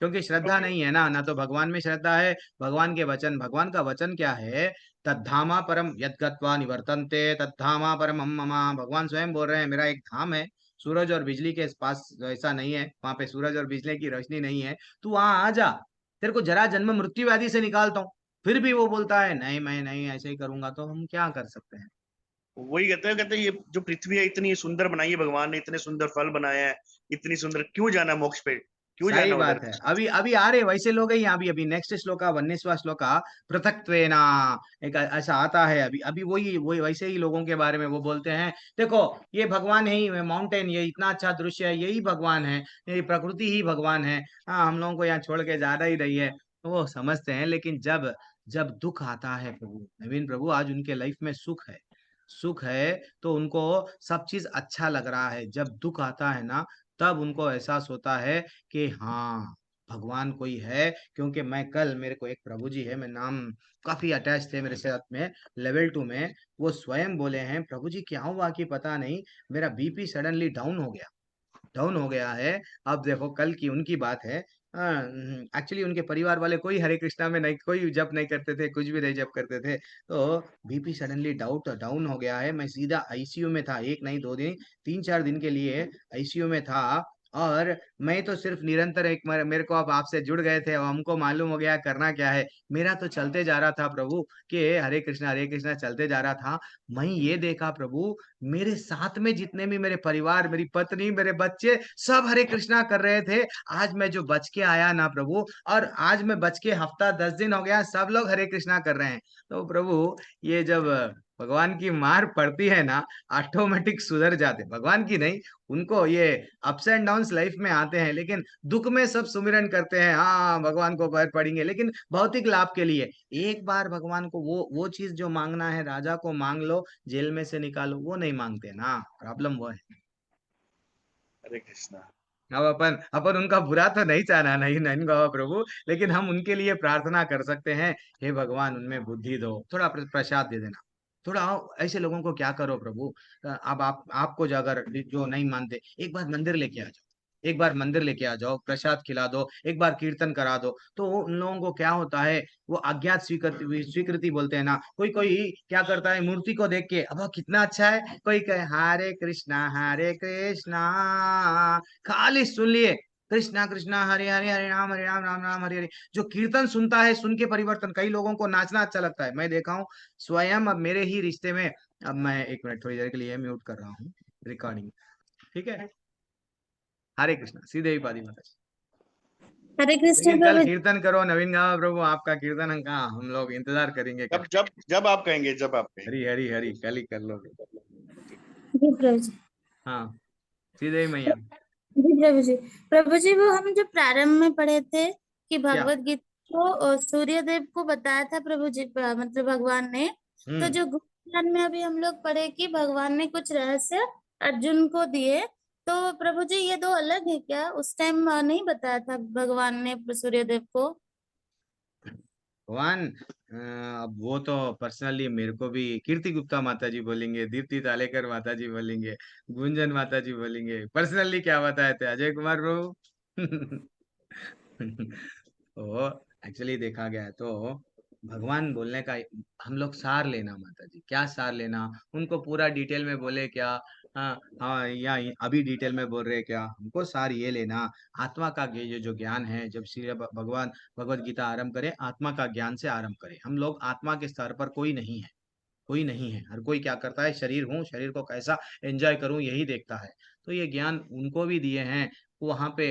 क्योंकि श्रद्धा नहीं है ना तो भगवान में श्रद्धा है। भगवान के वचन, भगवान का वचन क्या है, तद्धामा परम यद्गत्वा निवर्तन्ते तद्धामा परम हम ममा। भगवान स्वयं बोल रहे हैं मेरा एक धाम है, सूरज और बिजली के पास ऐसा नहीं है, वहां पे सूरज और बिजली की रोशनी नहीं है, तू वहां आ जा, तेरे को जरा जन्म मृत्यु व्याधि से निकालता हूँ। फिर भी वो बोलता है नहीं मैं नहीं ऐसे ही करूंगा, तो हम क्या कर सकते हैं। वही कहते हैं ये जो पृथ्वी है इतनी सुंदर बनाई है भगवान ने, इतने सुंदर फल बनाया है, इतनी सुंदर, क्यों जाना मोक्ष पे, क्यों सही जाना उधर? बात है। अभी अभी आ रहे वैसे लोग ही यहाँ भी। अभी नेक्स्ट श्लोका 19वां श्लोका पृथक्त्वेना एक ऐसा आता है। अभी अभी वही वैसे ही लोगों के बारे में वो बोलते हैं, देखो ये भगवान है ही, माउंटेन, ये इतना अच्छा दृश्य है, यही भगवान है, ये प्रकृति ही भगवान है। हाँ, हम लोगों को यहाँ छोड़ के ज्यादा ही रही है, तो वो समझते हैं। लेकिन जब जब दुख आता है प्रभु, नवीन प्रभु आज उनके लाइफ में सुख है, सुख है तो उनको सब चीज अच्छा लग रहा है। जब दुख आता है ना, तब उनको एहसास होता है कि हाँ भगवान कोई है। क्योंकि मैं कल, मेरे को एक प्रभु जी है, मैं नाम काफी अटैच थे मेरे साथ में, लेवल 2 में, वो स्वयं बोले हैं प्रभु जी क्या हुआ कि पता नहीं मेरा बीपी सडनली डाउन हो गया, डाउन हो गया है। अब देखो कल की उनकी बात है। एक्चुअली उनके परिवार वाले कोई हरे कृष्णा में नहीं, कोई जप नहीं करते थे, कुछ भी नहीं जप करते थे। तो बीपी सडनली डाउन हो गया है। मैं सीधा आईसीयू में था, एक नहीं 2 दिन, 3-4 दिन के लिए आईसीयू में था। और मैं तो सिर्फ निरंतर एक मेरे को अब आपसे जुड़ गए थे, अब हमको मालूम हो गया करना क्या है। मेरा तो चलते जा रहा था प्रभु कि हरे कृष्णा चलते जा रहा था। मैं ये देखा प्रभु, मेरे साथ में जितने भी मेरे परिवार, मेरी पत्नी, मेरे बच्चे, सब हरे कृष्णा कर रहे थे। आज मैं जो बच के आया ना प्रभु, और आज मैं बच के हफ्ता 10 दिन हो गया, सब लोग हरे कृष्णा कर रहे हैं। तो प्रभु ये जब भगवान की मार पड़ती है ना, ऑटोमेटिक सुधर जाते। भगवान की नहीं, उनको ये अप्स एंड डाउन्स लाइफ में आते हैं, लेकिन दुख में सब सुमिरन करते हैं, हाँ भगवान को पैर पड़ेंगे, लेकिन भौतिक लाभ के लिए। एक बार भगवान को वो चीज जो मांगना है, राजा को मांग लो, जेल में से निकालो, वो नहीं मांगते ना, प्रॉब्लम वो है। हरे कृष्णा। अब अपन अपन उनका बुरा तो नहीं चाहना, नहीं नहीं बाबा प्रभु, लेकिन हम उनके लिए प्रार्थना कर सकते हैं, हे भगवान उनमें बुद्धि दो, थोड़ा प्रसाद दे देना, थोड़ा। ऐसे लोगों को क्या करो प्रभु, अब आपको जो अगर जो नहीं मानते, एक बार मंदिर लेके आ जाओ, एक बार मंदिर लेके आ जाओ, प्रसाद खिला दो, एक बार कीर्तन करा दो, तो उन लोगों को क्या होता है, वो अज्ञात स्वीकृति स्वीकृति बोलते हैं ना। कोई कोई क्या करता है, मूर्ति को देख के अब कितना अच्छा है, कोई कहे हरे कृष्णा, खाली सुन लिए कृष्णा कृष्णा हरे हरे, हरे राम राम राम हरे हरे। जो कीर्तन सुनता है, सुन के परिवर्तन, कई लोगों को नाचना अच्छा लगता है, मैं देखा हूँ स्वयं। अब मेरे ही रिश्ते में, अब मैं एक मिनट थोड़ी देर के लिए म्यूट कर रहा हूँ रिकॉर्डिंग, ठीक है। हरे कृष्णा, सीधे ही पादी माता जी। हरे कृष्ण लेकिन कल प्रभु। कीर्तन करो नवीन गाँव प्रभु, आपका कीर्तन हम कहाँ, हम लोग इंतजार करेंगे कल। जब आप कहेंगे, जब आप कहेंगे। हरी हरी हरी, कल ही कर लोगे। जी प्रभु जी। हाँ सीधे ही मैया। जी प्रभु जी। प्रभु जी वो हम जो प्रारंभ में पढ़े थे कि क्या? भगवत गीता को सूर्य देव को बताया था प्रभु जी, मतलब भगवान ने। तो जो गुप्त ज्ञान में अभी हम लोग पढ़े कि भगवान ने कुछ रहस्य अर्जुन को दिए, तो प्रभु जी ये दो अलग है क्या? उस टाइम नहीं बताया था भगवान ने सूर्य देव को? भगवान अब वो तो पर्सनली मेरे को भी कीर्ति गुप्ता माता जी बोलेंगे, दीप्ति तालेकर माता जी बोलेंगे, गुंजन माता जी बोलेंगे, पर्सनली क्या बताए थे अजय कुमार प्रभु। तो एक्चुअली देखा गया है तो भगवान बोलने का हम लोग सार लेना माता जी, क्या सार लेना, उनको पूरा डिटेल में बोले क्या? हाँ हाँ, या अभी डिटेल में बोल रहे क्या? हमको सार ये लेना, आत्मा का ये जो ज्ञान है, जब श्री भगवान भगवत गीता आरंभ करे, आत्मा का ज्ञान से आरंभ करे। हम लोग आत्मा के स्तर पर कोई नहीं है, कोई नहीं है। हर कोई क्या करता है, शरीर हूँ, शरीर को कैसा एंजॉय करूं यही देखता है। तो ये ज्ञान उनको भी दिए हैं। वहां पे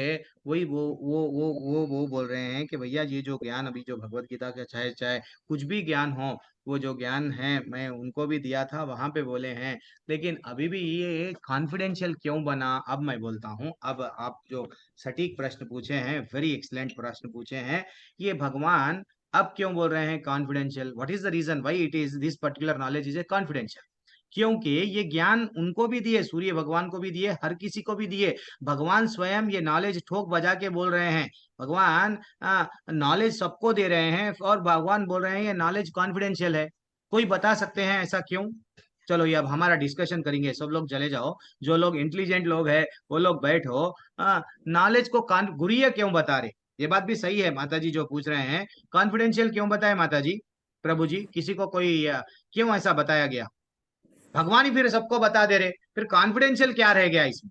वही वो बोल रहे हैं कि भैया ये जो ज्ञान अभी जो भगवत गीता का, चाहे चाहे कुछ भी ज्ञान हो, वो जो ज्ञान है मैं उनको भी दिया था, वहां पे बोले हैं। लेकिन अभी भी ये कॉन्फिडेंशियल क्यों बना, अब मैं बोलता हूँ। अब आप जो सटीक प्रश्न पूछे हैं, वेरी एक्सलेंट प्रश्न पूछे हैं। ये भगवान अब क्यों बोल रहे हैं confidential? What is the reason why it is this particular knowledge is a confidential? क्योंकि ये ज्ञान उनको भी दिए, सूर्य भगवान को भी दिए, हर किसी को भी दिए। भगवान स्वयं ये नॉलेज ठोक बजा के बोल रहे हैं। भगवान नॉलेज सबको दे रहे हैं, और भगवान बोल रहे हैं ये नॉलेज कॉन्फिडेंशियल है। कोई बता सकते हैं ऐसा क्यों? चलो ये अब हमारा डिस्कशन करेंगे, सब लोग चले जाओ, जो लोग इंटेलिजेंट लोग हैं वो लोग बैठो। नॉलेज को गुरिया क्यों बता रहे? ये बात भी सही है माता जी जो पूछ रहे हैं, कॉन्फिडेंशियल क्यों बताए माता जी, प्रभु जी? किसी को कोई क्यों ऐसा बताया गया? भगवान ही फिर सबको बता दे रहे, फिर कॉन्फिडेंशियल क्या रह गया इसमें?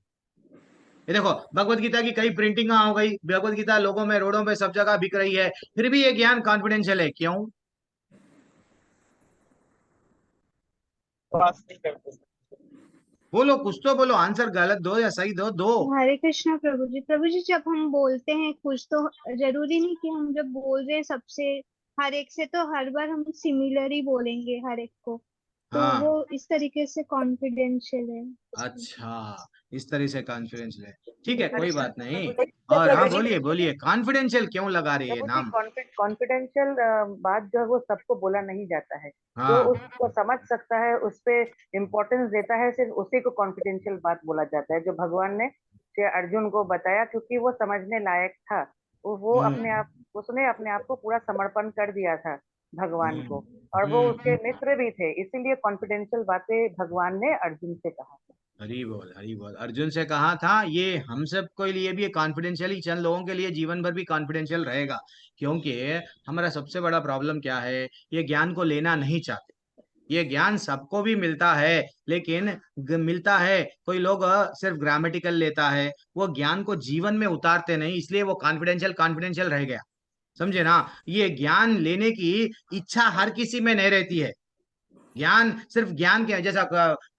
ये देखो, भगवत गीता की कई प्रिंटिंग हो गई, भगवत गीता लोगों में, रोडों पे, सब जगह बिक रही है, फिर भी ये ज्ञान कॉन्फिडेंशियल है, क्यों? बोलो, कुछ तो बोलो, आंसर गलत दो या सही दो, दो। हरे कृष्णा प्रभु जी। प्रभु जी, जब हम बोलते हैं कुछ, तो जरूरी नहीं कि हम जब बोल रहे हैं सबसे, हर एक से, तो हर बार हम सिमिलर ही बोलेंगे हर एक को, तो हाँ, वो इस तरीके से कॉन्फिडेंशियल है। अच्छा, इस तरह से कॉन्फिडेंशियल है, ठीक है, कोई अच्छा बात नहीं। और हाँ, प्रभु जी, बोलिए बोलिए, कॉन्फिडेंशियल क्यों लगा रही है प्रभु जी, नाम? कॉन्फिडेंशियल बात जो है वो सबको बोला नहीं जाता है। जो हाँ, उसको समझ सकता है, उस पे इम्पोर्टेंस देता है, सिर्फ उसी को कॉन्फिडेंशियल बात बोला जाता है, जो भगवान ने श्री अर्जुन को बताया, क्योंकि वो समझने लायक था। वो अपने आप, उसने अपने आप को पूरा समर्पण कर दिया था भगवान को, और वो उसके मित्र भी थे, इसीलिए कॉन्फिडेंशियल बातें भगवान ने अर्जुन से कहा। हरी बोल, हरी बोल। अर्जुन से कहा था, ये हम सब के लिए भी कॉन्फिडेंशियल ही, चंद लोगों के लिए जीवन भर भी कॉन्फिडेंशियल रहेगा। क्योंकि हमारा सबसे बड़ा प्रॉब्लम क्या है, ये ज्ञान को लेना नहीं चाहते। ये ज्ञान सबको भी मिलता है, लेकिन मिलता है, कोई लोग सिर्फ ग्रामेटिकल लेता है, वो ज्ञान को जीवन में उतारते नहीं, इसलिए वो कॉन्फिडेंशियल कॉन्फिडेंशियल रह गया। समझे ना? ये ज्ञान लेने की इच्छा हर किसी में नहीं रहती है। ज्ञान सिर्फ ज्ञान के, जैसा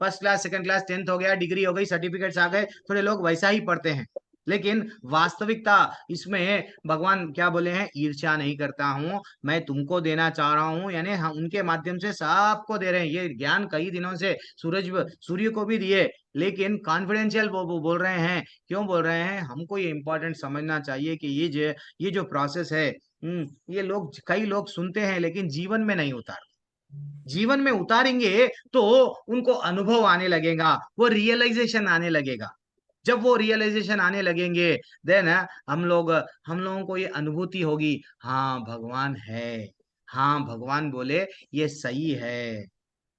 first class, second class, 10th हो गया, डिग्री हो गई, सर्टिफिकेट्स आ गए, थोड़े लोग वैसा ही पढ़ते हैं। लेकिन वास्तविकता इसमें भगवान क्या बोले हैं, ईर्ष्या नहीं करता हूं, मैं तुमको देना चाह रहा हूं, यानी हम उनके माध्यम से सबको दे रहे हैं ये ज्ञान। कई दिनों से सूर्य को भी दिए, लेकिन कॉन्फिडेंशियल वो बोल रहे हैं। क्यों बोल रहे हैं? हमको ये इंपॉर्टेंट समझना चाहिए कि ये जो प्रोसेस है, ये लोग, कई लोग सुनते हैं लेकिन जीवन में नहीं उतारते। जीवन में उतारेंगे तो उनको अनुभव आने लगेगा, वो रियलाइजेशन आने लगेगा। जब वो रियलाइजेशन आने लगेंगे, देन हम लोगों को ये अनुभूति होगी, हाँ भगवान है, हाँ भगवान बोले ये सही है।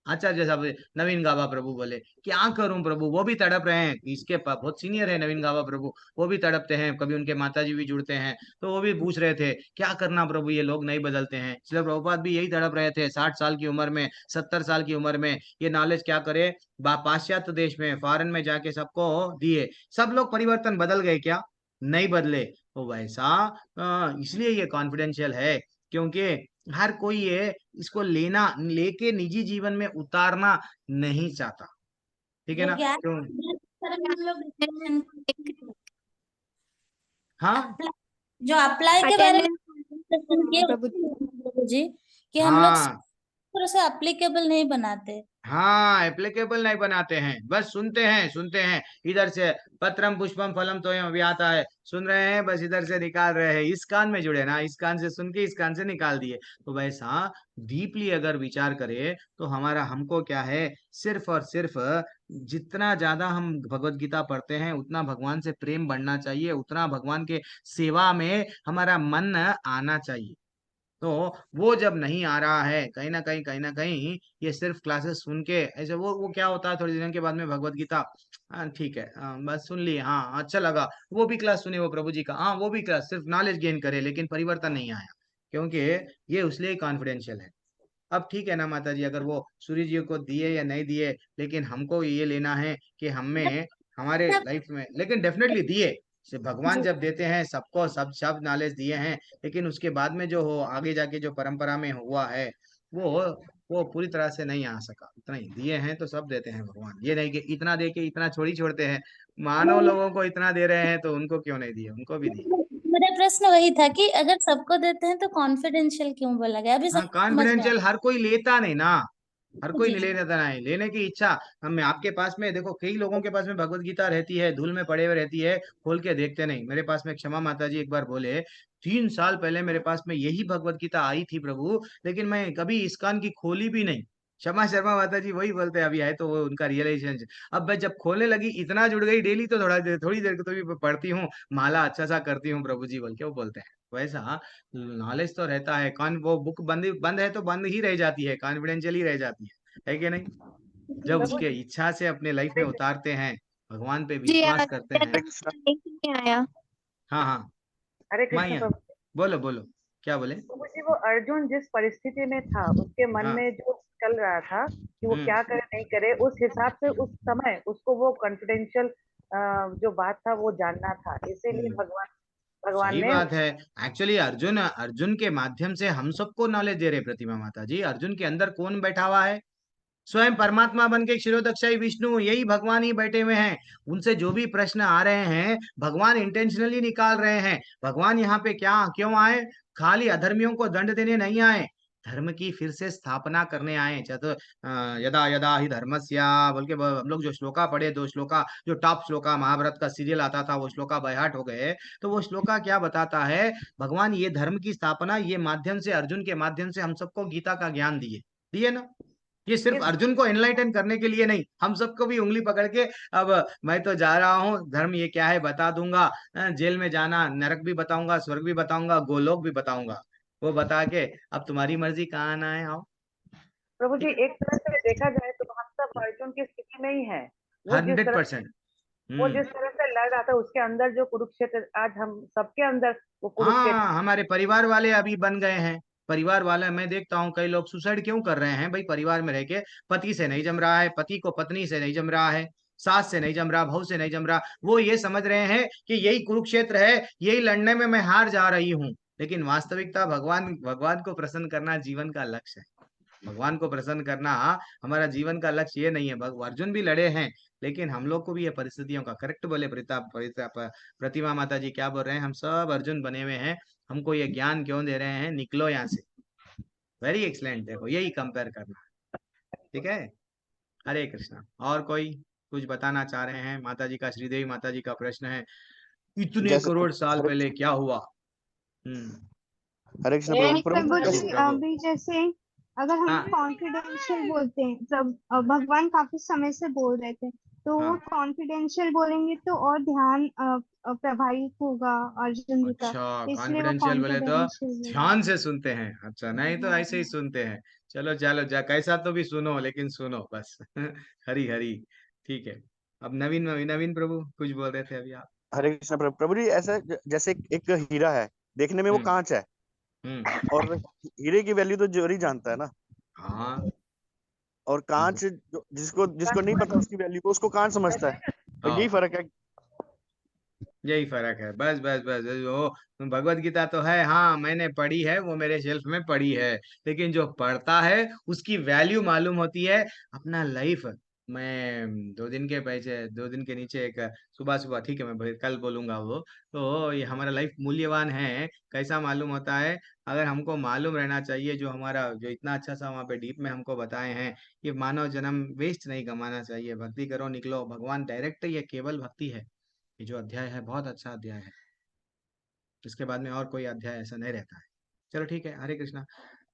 अच्छा, जैसा नवीन गाबा प्रभु बोले, क्या करूं प्रभु, वो भी तड़प रहे हैं, इसके बहुत सीनियर है नवीन गाबा प्रभु, वो भी तड़पते हैं, कभी उनके माता जी भी जुड़ते हैं, तो वो भी पूछ रहे थे क्या करना प्रभु, ये लोग नहीं बदलते हैं। श्रील प्रभुपाद भी यही तड़प रहे थे, 60 साल की उम्र में, 70 साल की उम्र में, ये नॉलेज क्या करे, पाश्चात्य देश में, फॉरेन में जाके सबको दिए, सब लोग परिवर्तन बदल गए क्या? नहीं बदले। तो वैसा इसलिए ये कॉन्फिडेंशियल है, क्योंकि हर कोई ये इसको लेके निजी जीवन में उतारना नहीं चाहता, ठीक है वो ना? ज्ञान क्यों? हम लोग हाँ, जो अप्लाई के बारे में किए प्रभु प्रभु जी, कि हम लोग हाँ, थोड़ा सा एप्लीकेबल नहीं बनाते। हाँ, एप्लीकेबल नहीं बनाते हैं, बस सुनते हैं, सुनते हैं, इधर से पत्रम पुष्पम फलम तो अभी आता है, सुन रहे हैं, बस इधर से निकाल रहे हैं, इस कान में जुड़े ना, इस कान से सुन के इस कान से निकाल दिए। तो वैसा डीपली अगर विचार करें तो हमको क्या है, सिर्फ और सिर्फ जितना ज्यादा हम भगवत गीता पढ़ते हैं, उतना भगवान से प्रेम बढ़ना चाहिए, उतना भगवान के सेवा में हमारा मन आना चाहिए। तो वो जब नहीं आ रहा है, कहीं ना कहीं ये सिर्फ क्लासेस सुन के ऐसे, वो क्या होता है, थोड़े दिनों के बाद में भगवत गीता, हाँ ठीक है, हाँ, बस सुन ली, हाँ अच्छा लगा, वो भी क्लास सुने वो प्रभु जी का, हाँ वो भी क्लास, सिर्फ नॉलेज गेन करे, लेकिन परिवर्तन नहीं आया। क्योंकि ये उसलिए कॉन्फिडेंशियल है। अब ठीक है ना माता जी, अगर वो सूर्य जी को दिए या नहीं दिए, लेकिन हमको ये लेना है कि हमें हमारे लाइफ में, लेकिन डेफिनेटली दिए। से भगवान जब देते हैं सबको सब सब नॉलेज दिए हैं, लेकिन उसके बाद में जो हो आगे जाके जो परंपरा में हुआ है वो वो पूरी तरह से नहीं आ सका। इतना ही दिए हैं तो सब देते हैं भगवान, ये नहीं कि इतना दे के इतना छोड़ी छोड़ते हैं। मानव लोगों को इतना दे रहे हैं तो उनको क्यों नहीं दिए, उनको भी दिए। मेरा प्रश्न वही था कि अगर सबको देते हैं तो कॉन्फिडेंशियल क्यों बोला गया, अभी हाँ, समझ में कॉन्फिडेंशियल हर कोई लेता नहीं ना, हर कोई जी नहीं जी लेता नहीं, लेने की इच्छा। हम आपके पास में देखो, कई लोगों के पास में भगवत गीता रहती है, धूल में पड़े हुए रहती है, खोल के देखते नहीं। मेरे पास में क्षमा माता जी एक बार बोले, 3 साल पहले मेरे पास में यही भगवत गीता आई थी प्रभु, लेकिन मैं कभी इस्कॉन की खोली भी नहीं। क्षमा शर्मा माता जी वही बोलते हैं, अभी आए तो वो उनका रियलाइजेशन। अब मैं जब खोलने लगी इतना जुड़ गई, डेली तो थोड़ी देर तो भी पढ़ती हूँ, माला अच्छा सा करती हूँ प्रभु जी बोल के वो बोलते हैं। वैसा नॉलेज तो रहता है, कौन वो बुक बंद बंद है तो बंद ही रह जाती है, कॉन्फिडेंशियल ही रह जाती है कि नहीं? जब प्रभु उसके इच्छा से अपने लाइफ में उतारते हैं, भगवान पे जी विश्वास आज करते हैं। लिंक नहीं आया। हाँ हाँ, हरे कृष्ण माया प्रभु। बोलो बोलो, क्या बोले? प्रभु जी, वो अर्जुन जिस परिस्थिति में था, उसके मन हाँ। में जो चल रहा था कि वो क्या करे नहीं करे, उस हिसाब से उस समय उसको वो कॉन्फिडेंशियल जो बात था वो जानना था, इसीलिए भगवान सही ने बात है। एक्चुअली अर्जुन अर्जुन के माध्यम से हम सबको नॉलेज दे रहे। प्रतिमा माता जी, अर्जुन के अंदर कौन बैठा हुआ है? स्वयं परमात्मा बन के क्षीरोदक्षाई विष्णु, यही भगवान ही बैठे हुए हैं। उनसे जो भी प्रश्न आ रहे हैं भगवान इंटेंशनली निकाल रहे हैं। भगवान यहाँ पे क्या क्यों आए? खाली अधर्मियों को दंड देने नहीं आए, धर्म की फिर से स्थापना करने आए। यदा यदा ही धर्मस्या बोल के हम लोग जो श्लोका पढ़े, 2 श्लोका जो टॉप श्लोका महाभारत का सीरियल आता था, वो श्लोका बायहार्ट हो गए। तो वो श्लोका क्या बताता है? भगवान ये धर्म की स्थापना ये माध्यम से, अर्जुन के माध्यम से हम सबको गीता का ज्ञान दिए, दिए ना। ये सिर्फ इस अर्जुन को एनलाइटन करने के लिए नहीं, हम सबको भी उंगली पकड़ के अब मैं तो जा रहा हूँ, धर्म ये क्या है बता दूंगा। जेल में जाना, नरक भी बताऊंगा, स्वर्ग भी बताऊंगा, गोलोक भी बताऊंगा। वो बता के अब तुम्हारी मर्जी, कहाँ आना है आओ। प्रभु जी, ठीक है, एक तरह से देखा जाए तो हम सब अर्जुन की स्थिति में ही है। वो जिस हंड्रेड तरह से परसेंट वो हम्म। जिस तरह से लड़ रहा था, उसके अंदर जो कुरुक्षेत्र, आज हम सबके अंदर वो कुरुक्षेत्र। हाँ, हमारे परिवार वाले अभी बन गए हैं। परिवार वाले, मैं देखता हूँ कई लोग सुसाइड क्यों कर रहे हैं भाई? परिवार में रह के पति से नहीं जम रहा है, पति को पत्नी से नहीं जम रहा है, सास से नहीं जम रहा, बहू से नहीं जम रहा। वो ये समझ रहे हैं कि यही कुरुक्षेत्र है, यही लड़ने में मैं हार जा रही हूँ। लेकिन वास्तविकता भगवान भगवान को प्रसन्न करना जीवन का लक्ष्य है। भगवान को प्रसन्न करना हमारा जीवन का लक्ष्य ये नहीं है। अर्जुन भी लड़े हैं, लेकिन हम लोग को भी ये परिस्थितियों का, करेक्ट बोले प्रतिमा माता जी क्या बोल रहे हैं? हम सब अर्जुन बने हुए हैं, हमको ये ज्ञान क्यों दे रहे हैं? निकलो यहाँ से। वेरी एक्सलेंट, देखो यही कंपेयर करना है। ठीक है, हरे कृष्णा। और कोई कुछ बताना चाह रहे हैं? माता जी का, श्रीदेवी माता जी का प्रश्न है, इतने जैसे करोड़ साल हरे पहले क्या हुआ? हम्म। हरे कृष्ण प्रभु प्रभु प्रभु जी जी, प्रभु। अभी जैसे अगर हम हाँ कॉन्फिडेंशियल बोलते हैं, जब भगवान काफी समय से बोल रहे थे, तो वो हाँ। कॉन्फिडेंशियल बोलेंगे तो और ध्यान प्रभावित होगा अर्जुन जी का, अच्छा, इसलिए वो कॉन्फिडेंशियल बोले तो कॉन्फिडेंशियल बोले। ध्यान से सुनते हैं? अच्छा, नहीं तो ऐसे ही सुनते हैं। चलो चलो, जा कैसा तो भी सुनो, लेकिन सुनो बस। हरी हरी। ठीक है। अब नवीन नवीन नवीन प्रभु कुछ बोल रहे थे अभी आप। हरे कृष्ण प्रभु प्रभु जी, ऐसा जैसे एक हीरा है, देखने में वो हम्म कांच है, हम्म। और हीरे की वैल्यू तो जोहरी जानता है ना। हाँ और कांच जिसको जिसको नहीं पता उसकी वैल्यू को, उसको कांच समझता है। और यही हाँ, फर्क है। यही फर्क है, बस बस बस। वो भगवत गीता तो है, हाँ मैंने पढ़ी है, वो मेरे शेल्फ में पढ़ी है, लेकिन जो पढ़ता है उसकी वैल्यू मालूम होती है। अपना लाइफ, मैं 2 दिन के पीछे, 2 दिन के नीचे एक सुबह सुबह, ठीक है मैं कल बोलूंगा वो। तो ये हमारा लाइफ मूल्यवान है, कैसा मालूम होता है? अगर हमको मालूम रहना चाहिए, जो हमारा जो इतना अच्छा सा वहाँ पे डीप में हमको बताए हैं, कि मानव जन्म वेस्ट नहीं गंवाना चाहिए, भक्ति करो निकलो। भगवान डायरेक्ट, ये केवल भक्ति है। ये जो अध्याय है बहुत अच्छा अध्याय है, इसके बाद में और कोई अध्याय ऐसा नहीं रहता है। चलो ठीक है, हरे कृष्णा।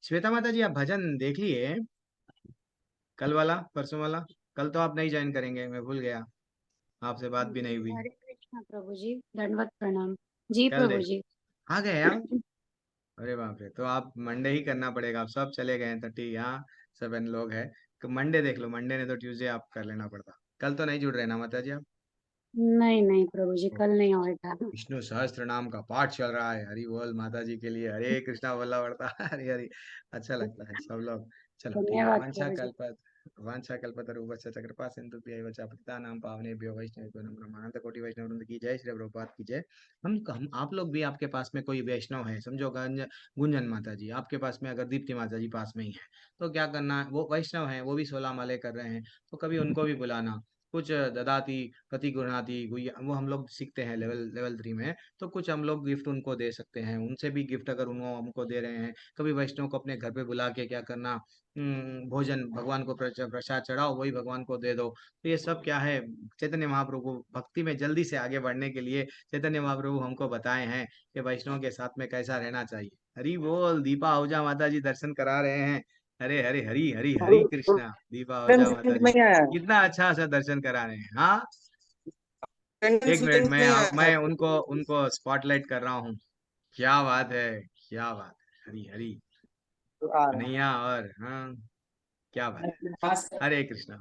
श्वेता माता जी, आप भजन देख लिए कल वाला, परसों वाला? कल तो आप नहीं ज्वाइन करेंगे, मैं भूल गया, आपसे बात भी नहीं हुई। हरे कृष्णा प्रभु जी, दंडवत प्रणाम। जी कल प्रभु देख जी। आ गए आप? अरे बाप रे, तो आप मंडे ही करना पड़ेगा। आप सब चले गए हैं तो ठीक, यहाँ 7 लोग हैं, तो मंडे देख लो। मंडे ने तो ट्यूसडे आप कर लेना पड़ता। कल तो नहीं जुड़ रहे ना माता जी आप? नहीं नहीं प्रभु जी, कल नहीं होएगा। विष्णु सहस्त्र नाम का पाठ चल रहा है। हरि बोल माता जी के लिए, हरे कृष्णा बोलना पड़ता है। हरि हरि, अच्छा लगता है सब लोग। चलो ठीक है। धन्यवाद प्रभु जी। वांछा कल्पतरुभ्यश्च कृपा सिंधुभ्यैव च पतितानां पावनेभ्यो वैष्णवेभ्यो नमो नमः। अनंत कोटि वैष्णव वृंद की जय, श्री प्रभुपाद की जय। हम आप लोग भी, आपके पास में कोई वैष्णव है, समझो गुंजन माता जी आपके पास में, अगर दीप्ति माता जी पास में ही है, तो क्या करना है, वो वैष्णव है, वो भी 16 माले कर रहे हैं, तो कभी उनको भी बुलाना। कुछ ददाती प्रति गृह्णाति वो हम लोग सीखते हैं लेवल 3 में, तो कुछ हम लोग गिफ्ट उनको दे सकते हैं, उनसे भी गिफ्ट अगर उनको हमको दे रहे हैं। कभी वैष्णव को अपने घर पे बुला के क्या करना, भोजन भगवान को प्रसाद चढ़ाओ, वही भगवान को दे दो। तो ये सब क्या है, चैतन्य महाप्रभु भक्ति में जल्दी से आगे बढ़ने के लिए चैतन्य महाप्रभु हमको बताए हैं कि वैष्णव के साथ में कैसा रहना चाहिए। हरि बोल। दीपा आहूजा माता जी दर्शन करा रहे हैं। हरे हरे हरि हरि हरि कृष्णा। दीपा आहूजा माता जी नहीं आया, कितना अच्छा सा दर्शन करा रहे हैं। हाँ, अटेंडेंस एक मिनट, लिंक नहीं आया था। मैं उनको उनको स्पॉटलाइट कर रहा हूँ। क्या बात है, क्या बात है। हरी हरी तो आ रहा कन्हैया, और हाँ, क्या बात है। है। हरे कृष्णा।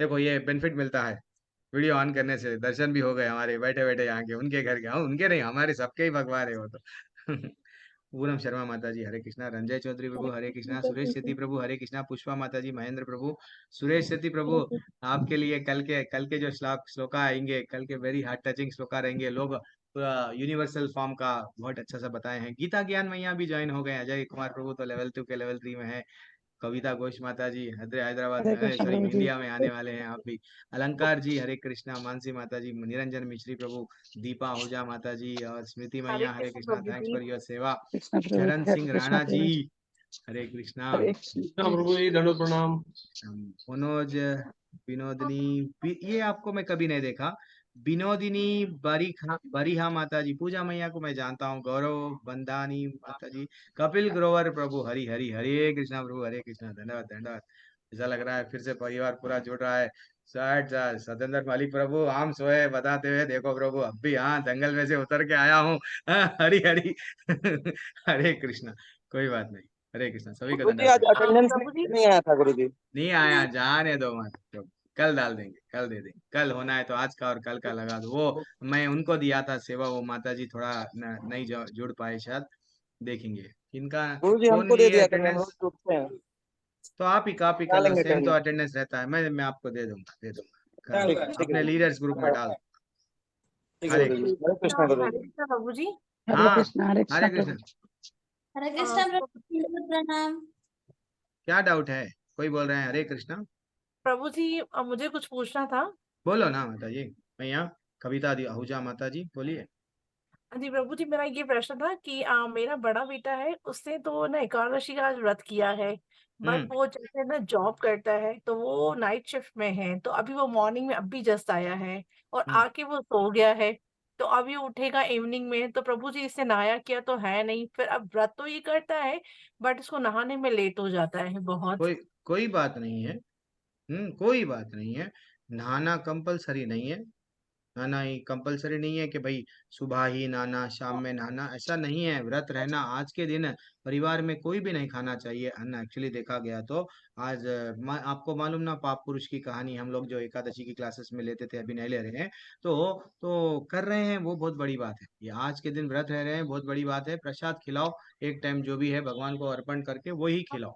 देखो ये बेनिफिट मिलता है वीडियो ऑन करने से, दर्शन भी हो गए हमारे बैठे बैठे यहाँ के, उनके घर के। हाँ, उनके नहीं, हमारे सबके ही भगवान है वो तो। पूनम शर्मा माता जी हरे कृष्णा। रंजय चौधरी प्रभु हरे कृष्णा। सुरेश सेठी प्रभु हरे कृष्णा। पुष्पा माता जी, महेंद्र प्रभु, सुरेश सेठी प्रभु, आपके लिए कल के जो श्लोका आएंगे, कल के वेरी हार्ट टचिंग श्लोका रहेंगे। लोग पूरा यूनिवर्सल फॉर्म का बहुत अच्छा सा बताए हैं। गीता ज्ञान मैया भी ज्वाइन हो गए। अजय कुमार प्रभु तो लेवल 2 के लेवल 3 में है। कविता घोष माता जी हैदराबाद हरे में, कृष्ण सॉरी प्रभु जी। इंडिया में आने वाले हैं आप भी। अलंकार जी हरे कृष्णा। मानसी माता जी, निरंजन मिश्री प्रभु, दीपा आहूजा माता जी और स्मृति हरे मैया हरे कृष्ण कृष्णा, प्रभु थैंक्स जी। फॉर योर सेवा। कृष्ण प्रभु जी, चरण हरे सिंह कृष्ण राणा जी प्रभु जी। हरे कृष्णा। हरे कृष्ण प्रभु जी, दंडोत प्रणाम। मनोज विनोदिनी ये आपको मैं कभी नहीं देखा। विनोदिनी बरिहा माता जी, पूजा मैया को मैं जानता हूँ। गौरव बंदानी माता जी, कपिल ग्रोवर प्रभु हरि हरि हरे कृष्णा प्रभु हरे कृष्णा। धन्यवाद धन्यवाद। ऐसा लग रहा है फिर से परिवार पूरा जुड़ रहा है। सतेंद्र मालिक प्रभु, आम सोए बताते हुए देखो प्रभु, अब भी हाँ जंगल में से उतर के आया हूँ। हरि हरि हरे कृष्णा। कोई बात नहीं, हरे कृष्णा, सभी का गुरु जी आज धन्यवाद। अटेंडेंस प्रभु जी, लिंक नहीं आया था गुरु जी। नहीं आया, जाने दो मत, तो कल डाल देंगे, कल दे देंगे। कल होना है तो आज का और कल का लगा दो। वो मैं उनको दिया था सेवा, वो माता जी थोड़ा नहीं जुड़ पाए शायद, देखेंगे इनका गुरु जी फोन हमको दे लिए दिया करें, हम अटेंडेंस। रोज जुड़ते हैं। तो आप ही कर लो, डालेंगे सेम तो करेंगे। अटेंडेंस रहता है। मैं आपको दे दूंगा ठीक है, ठीक है अपने गुरु लीडर्स ग्रुप में जी। डाल। ठीक है हरे गुरु जी, कृष्ण। हरे कृष्णा गुरु हरे जी। कृष्ण प्रभु जी। हरे हाँ, कृष्ण, हरे कृष्ण हरे प्रभु कृष्ण। जी। हरे अ, कृष्ण प्रभु जी, प्रणाम। क्या डाउट है, कोई बोल रहे हैं हरे कृष्णा? प्रभु जी, मुझे कुछ पूछना था। बोलो ना माता जी। मैं यहाँ कविता दी आहूजा माता जी, बोलिए। जी प्रभु जी, मेरा ये प्रश्न था कि मेरा बड़ा बेटा है, उसने तो ना एकादशी का आज व्रत किया है। बट हम्म वो जैसे ना जॉब करता है तो वो नाइट शिफ्ट में है, तो अभी वो मॉर्निंग में अभी जस्ट आया है और हम्म आके वो सो गया है। तो अभी उठेगा इवनिंग में, तो प्रभु जी इसने नहाया किया तो है नहीं, फिर अब व्रत तो ये करता है बट इसको नहाने में लेट हो जाता है बहुत। कोई कोई बात नहीं है। कोई बात नहीं है। नहाना कंपलसरी नहीं है। नहाना ही कंपलसरी नहीं है कि भाई सुबह ही नहाना, शाम में नहाना, ऐसा नहीं है। व्रत रहना आज के दिन परिवार में कोई भी नहीं खाना चाहिए अन्न, एक्चुअली देखा गया तो। आज आपको मालूम ना, पाप पुरुष की कहानी हम लोग जो एकादशी की क्लासेस में लेते थे, अभी नहीं ले रहे हैं। तो कर रहे हैं, वो बहुत बड़ी बात है। ये आज के दिन व्रत रह रहे हैं, बहुत बड़ी बात है। प्रसाद खिलाओ, एक टाइम जो भी है भगवान को अर्पण करके वही खिलाओ,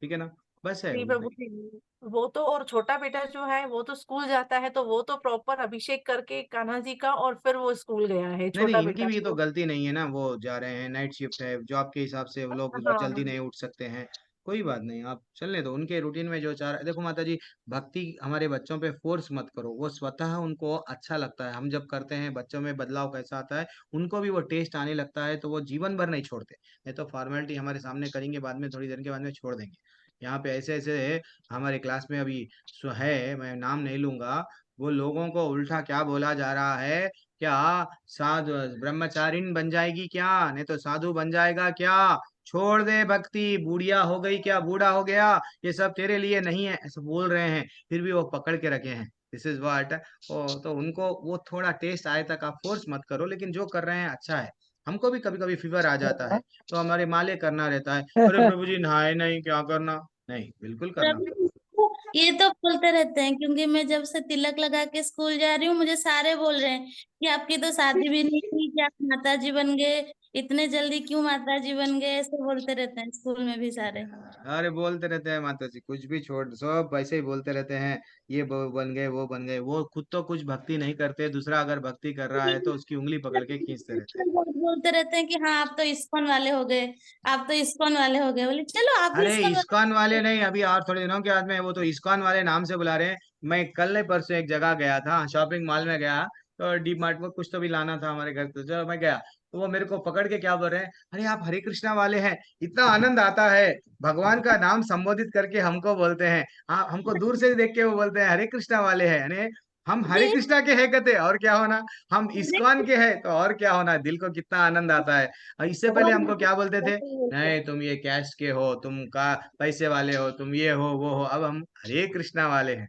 ठीक है ना, बस है जी उतना प्रभु ही। जी, वो तो, और छोटा बेटा जो है वो तो स्कूल जाता है, तो वो तो प्रॉपर अभिषेक करके कान्हा जी का और फिर वो स्कूल गया है, नहीं छोटा नहीं, इनकी बेटा भी तो तो। गलती नहीं है ना, वो जा रहे हैं, नाइट शिफ्ट है, जॉब के हिसाब से वो लोग हाँ जल्दी हाँ। नहीं उठ सकते हैं। कोई बात नहीं, आप चलने दो उनके रूटीन में जो चाह रहे। देखो माता जी, भक्ति हमारे बच्चों पे फोर्स मत करो, वो स्वतः उनको अच्छा लगता है। हम जब करते हैं बच्चों में बदलाव कैसा आता है, उनको भी वो टेस्ट आने लगता है, तो वो जीवन भर नहीं छोड़ते। नहीं तो फॉर्मेलिटी हमारे सामने करेंगे, बाद में थोड़ी देर के बाद में छोड़ देंगे। यहाँ पे ऐसे ऐसे है, हमारे क्लास में अभी है, मैं नाम नहीं लूंगा, वो लोगों को उल्टा क्या बोला जा रहा है, क्या साधु ब्रह्मचारिण बन जाएगी क्या, नहीं तो साधु बन जाएगा क्या, छोड़ दे भक्ति, बुढ़िया हो गई क्या, बूढ़ा हो गया, ये सब तेरे लिए नहीं है, ऐसा बोल रहे हैं। फिर भी वो पकड़ के रखे हैं। This is what. तो उनको वो थोड़ा टेस्ट आए तक आप फोर्स मत करो, लेकिन जो कर रहे हैं अच्छा है। हमको भी कभी कभी फीवर आ जाता है, तो हमारे माले करना रहता है, अरे प्रभु जी नहाए नहीं, क्या करना, नहीं बिल्कुल करना प्रभु पड़ता जी, ये तो बोलते रहते हैं, क्योंकि मैं जब से तिलक लगा के स्कूल जा रही हूँ मुझे सारे बोल रहे हैं कि आपकी तो शादी भी नहीं हुई, कि आप माता जी बन गए, इतने जल्दी क्यों माता जी बन गए, ऐसे बोलते रहते हैं स्कूल में भी सारे। अरे बोलते रहते हैं माता जी, कुछ भी छोड़, सब ऐसे ही बोलते रहते हैं, ये बन गए वो बन गए। वो खुद तो कुछ भक्ति नहीं करते, दूसरा अगर भक्ति कर रहा है तो उसकी उंगली पकड़ के खींचते रहते हैं। बहुत बोलते रहते हैं कि हाँ आप तो इस्कॉन वाले हो गए, आप तो इस्कॉन वाले हो गए। बोले चलो आप भी अरे इस्कॉन इस्कॉन वाले वाले। नहीं, अभी और थोड़े दिनों के बाद में वो तो इस्कॉन वाले नाम से बुला रहे हैं। मैं कल नहीं परसों एक जगह गया था, शॉपिंग मॉल में गया, तो डी मार्ट में कुछ तो भी लाना था हमारे घर, तो जब मैं गया तो वो मेरे को पकड़ के क्या बोल रहे हैं, अरे आप हरे कृष्णा वाले हैं। इतना आनंद आता है, भगवान का नाम संबोधित करके हमको बोलते हैं। हाँ, हमको दूर से देख के वो बोलते हैं हरे कृष्णा वाले हैं, अरे हम हरे कृष्णा के हैं कहते, और क्या होना, हम इस्कॉन के हैं तो और क्या होना। दिल को कितना आनंद आता है। और इससे पहले हमको क्या बोलते थे, नहीं तुम ये कैश के हो, तुम का पैसे वाले हो, तुम ये हो वो हो। अब हम हरे कृष्णा वाले हैं,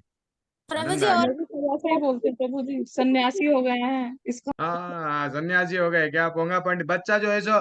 प्रभु आनंद जी आ और गया। मेरे को ऐसा ही बोलते प्रभु जी, सन्यासी हो गए हैं इसको। हाँ सन्यासी हो गए क्या, पोंगा पंडित। बच्चा जो है सो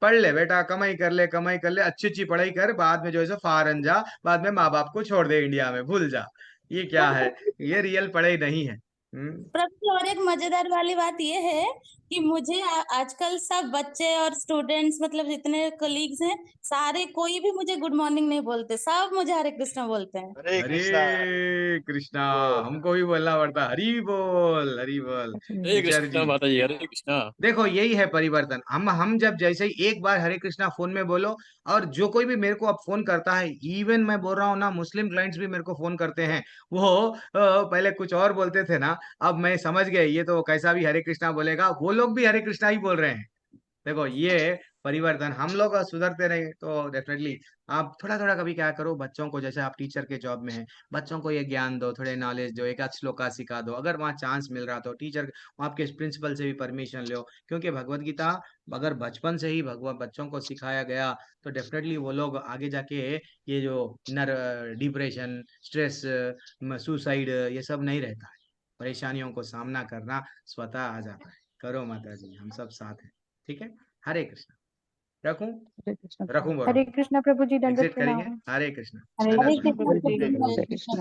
पढ़ ले बेटा, कमाई कर ले, कमाई कर ले, अच्छी अच्छी पढ़ाई कर, बाद में जो है सो फॉरेन जा, बाद में माँ बाप को छोड़ दे इंडिया में, भूल जा। ये क्या है, ये रियल पढ़ाई नहीं है। प्रभु जी, और एक मजेदार वाली बात ये है कि मुझे आजकल सब बच्चे और स्टूडेंट्स, मतलब जितने कलीग्स हैं सारे, कोई भी मुझे गुड मॉर्निंग नहीं बोलते, सब मुझे हरे कृष्णा बोलते हैं। हरे कृष्णा। हरे कृष्णा, हमको भी बोलना पड़ता, हरी बोल हरी बोल। हरे टीचर कृष्णा जी माता जी, हरे कृष्णा। देखो यही है परिवर्तन। हम जब जैसे ही एक बार हरे कृष्णा फोन में बोलो, और जो कोई भी मेरे को अब फोन करता है, इवन मैं बोल रहा हूँ ना, मुस्लिम क्लाइंट्स भी मेरे को फोन करते हैं, वो पहले कुछ और बोलते थे ना, अब मैं समझ गए ये तो कैसा भी हरे कृष्णा बोलेगा, वो लोग भी हरे कृष्णा ही बोल रहे हैं। देखो ये परिवर्तन, हम लोग सुधरते रहे तो डेफिनेटली। आप थोड़ा थोड़ा कभी क्या करो, बच्चों को, जैसे आप टीचर के जॉब में हैं, बच्चों को ये ज्ञान दो, थोड़े नॉलेज दो, एक आध श्लोका सिखा दो, अगर वहाँ चांस मिल रहा तो टीचर, आपके प्रिंसिपल से भी परमिशन लो, क्योंकि भगवत गीता अगर बचपन से ही भगवान बच्चों को सिखाया गया तो डेफिनेटली वो लोग आगे जाके ये जो नर डिप्रेशन, स्ट्रेस, सुसाइड, ये सब नहीं रहता है। परेशानियों को सामना करना स्वतः आ जाता है। करो माता जी, हम सब साथ हैं, ठीक है। हरे कृष्णा। रखूं, रखूं बोलो, हरे कृष्णा प्रभु जी, दंडवत एग्जिट करेंगे। प्रणाम। हरे कृष्णा। हरे आनंद कृष्णा बनो। प्रभु जी, जय गुरु। हरे कृष्णा।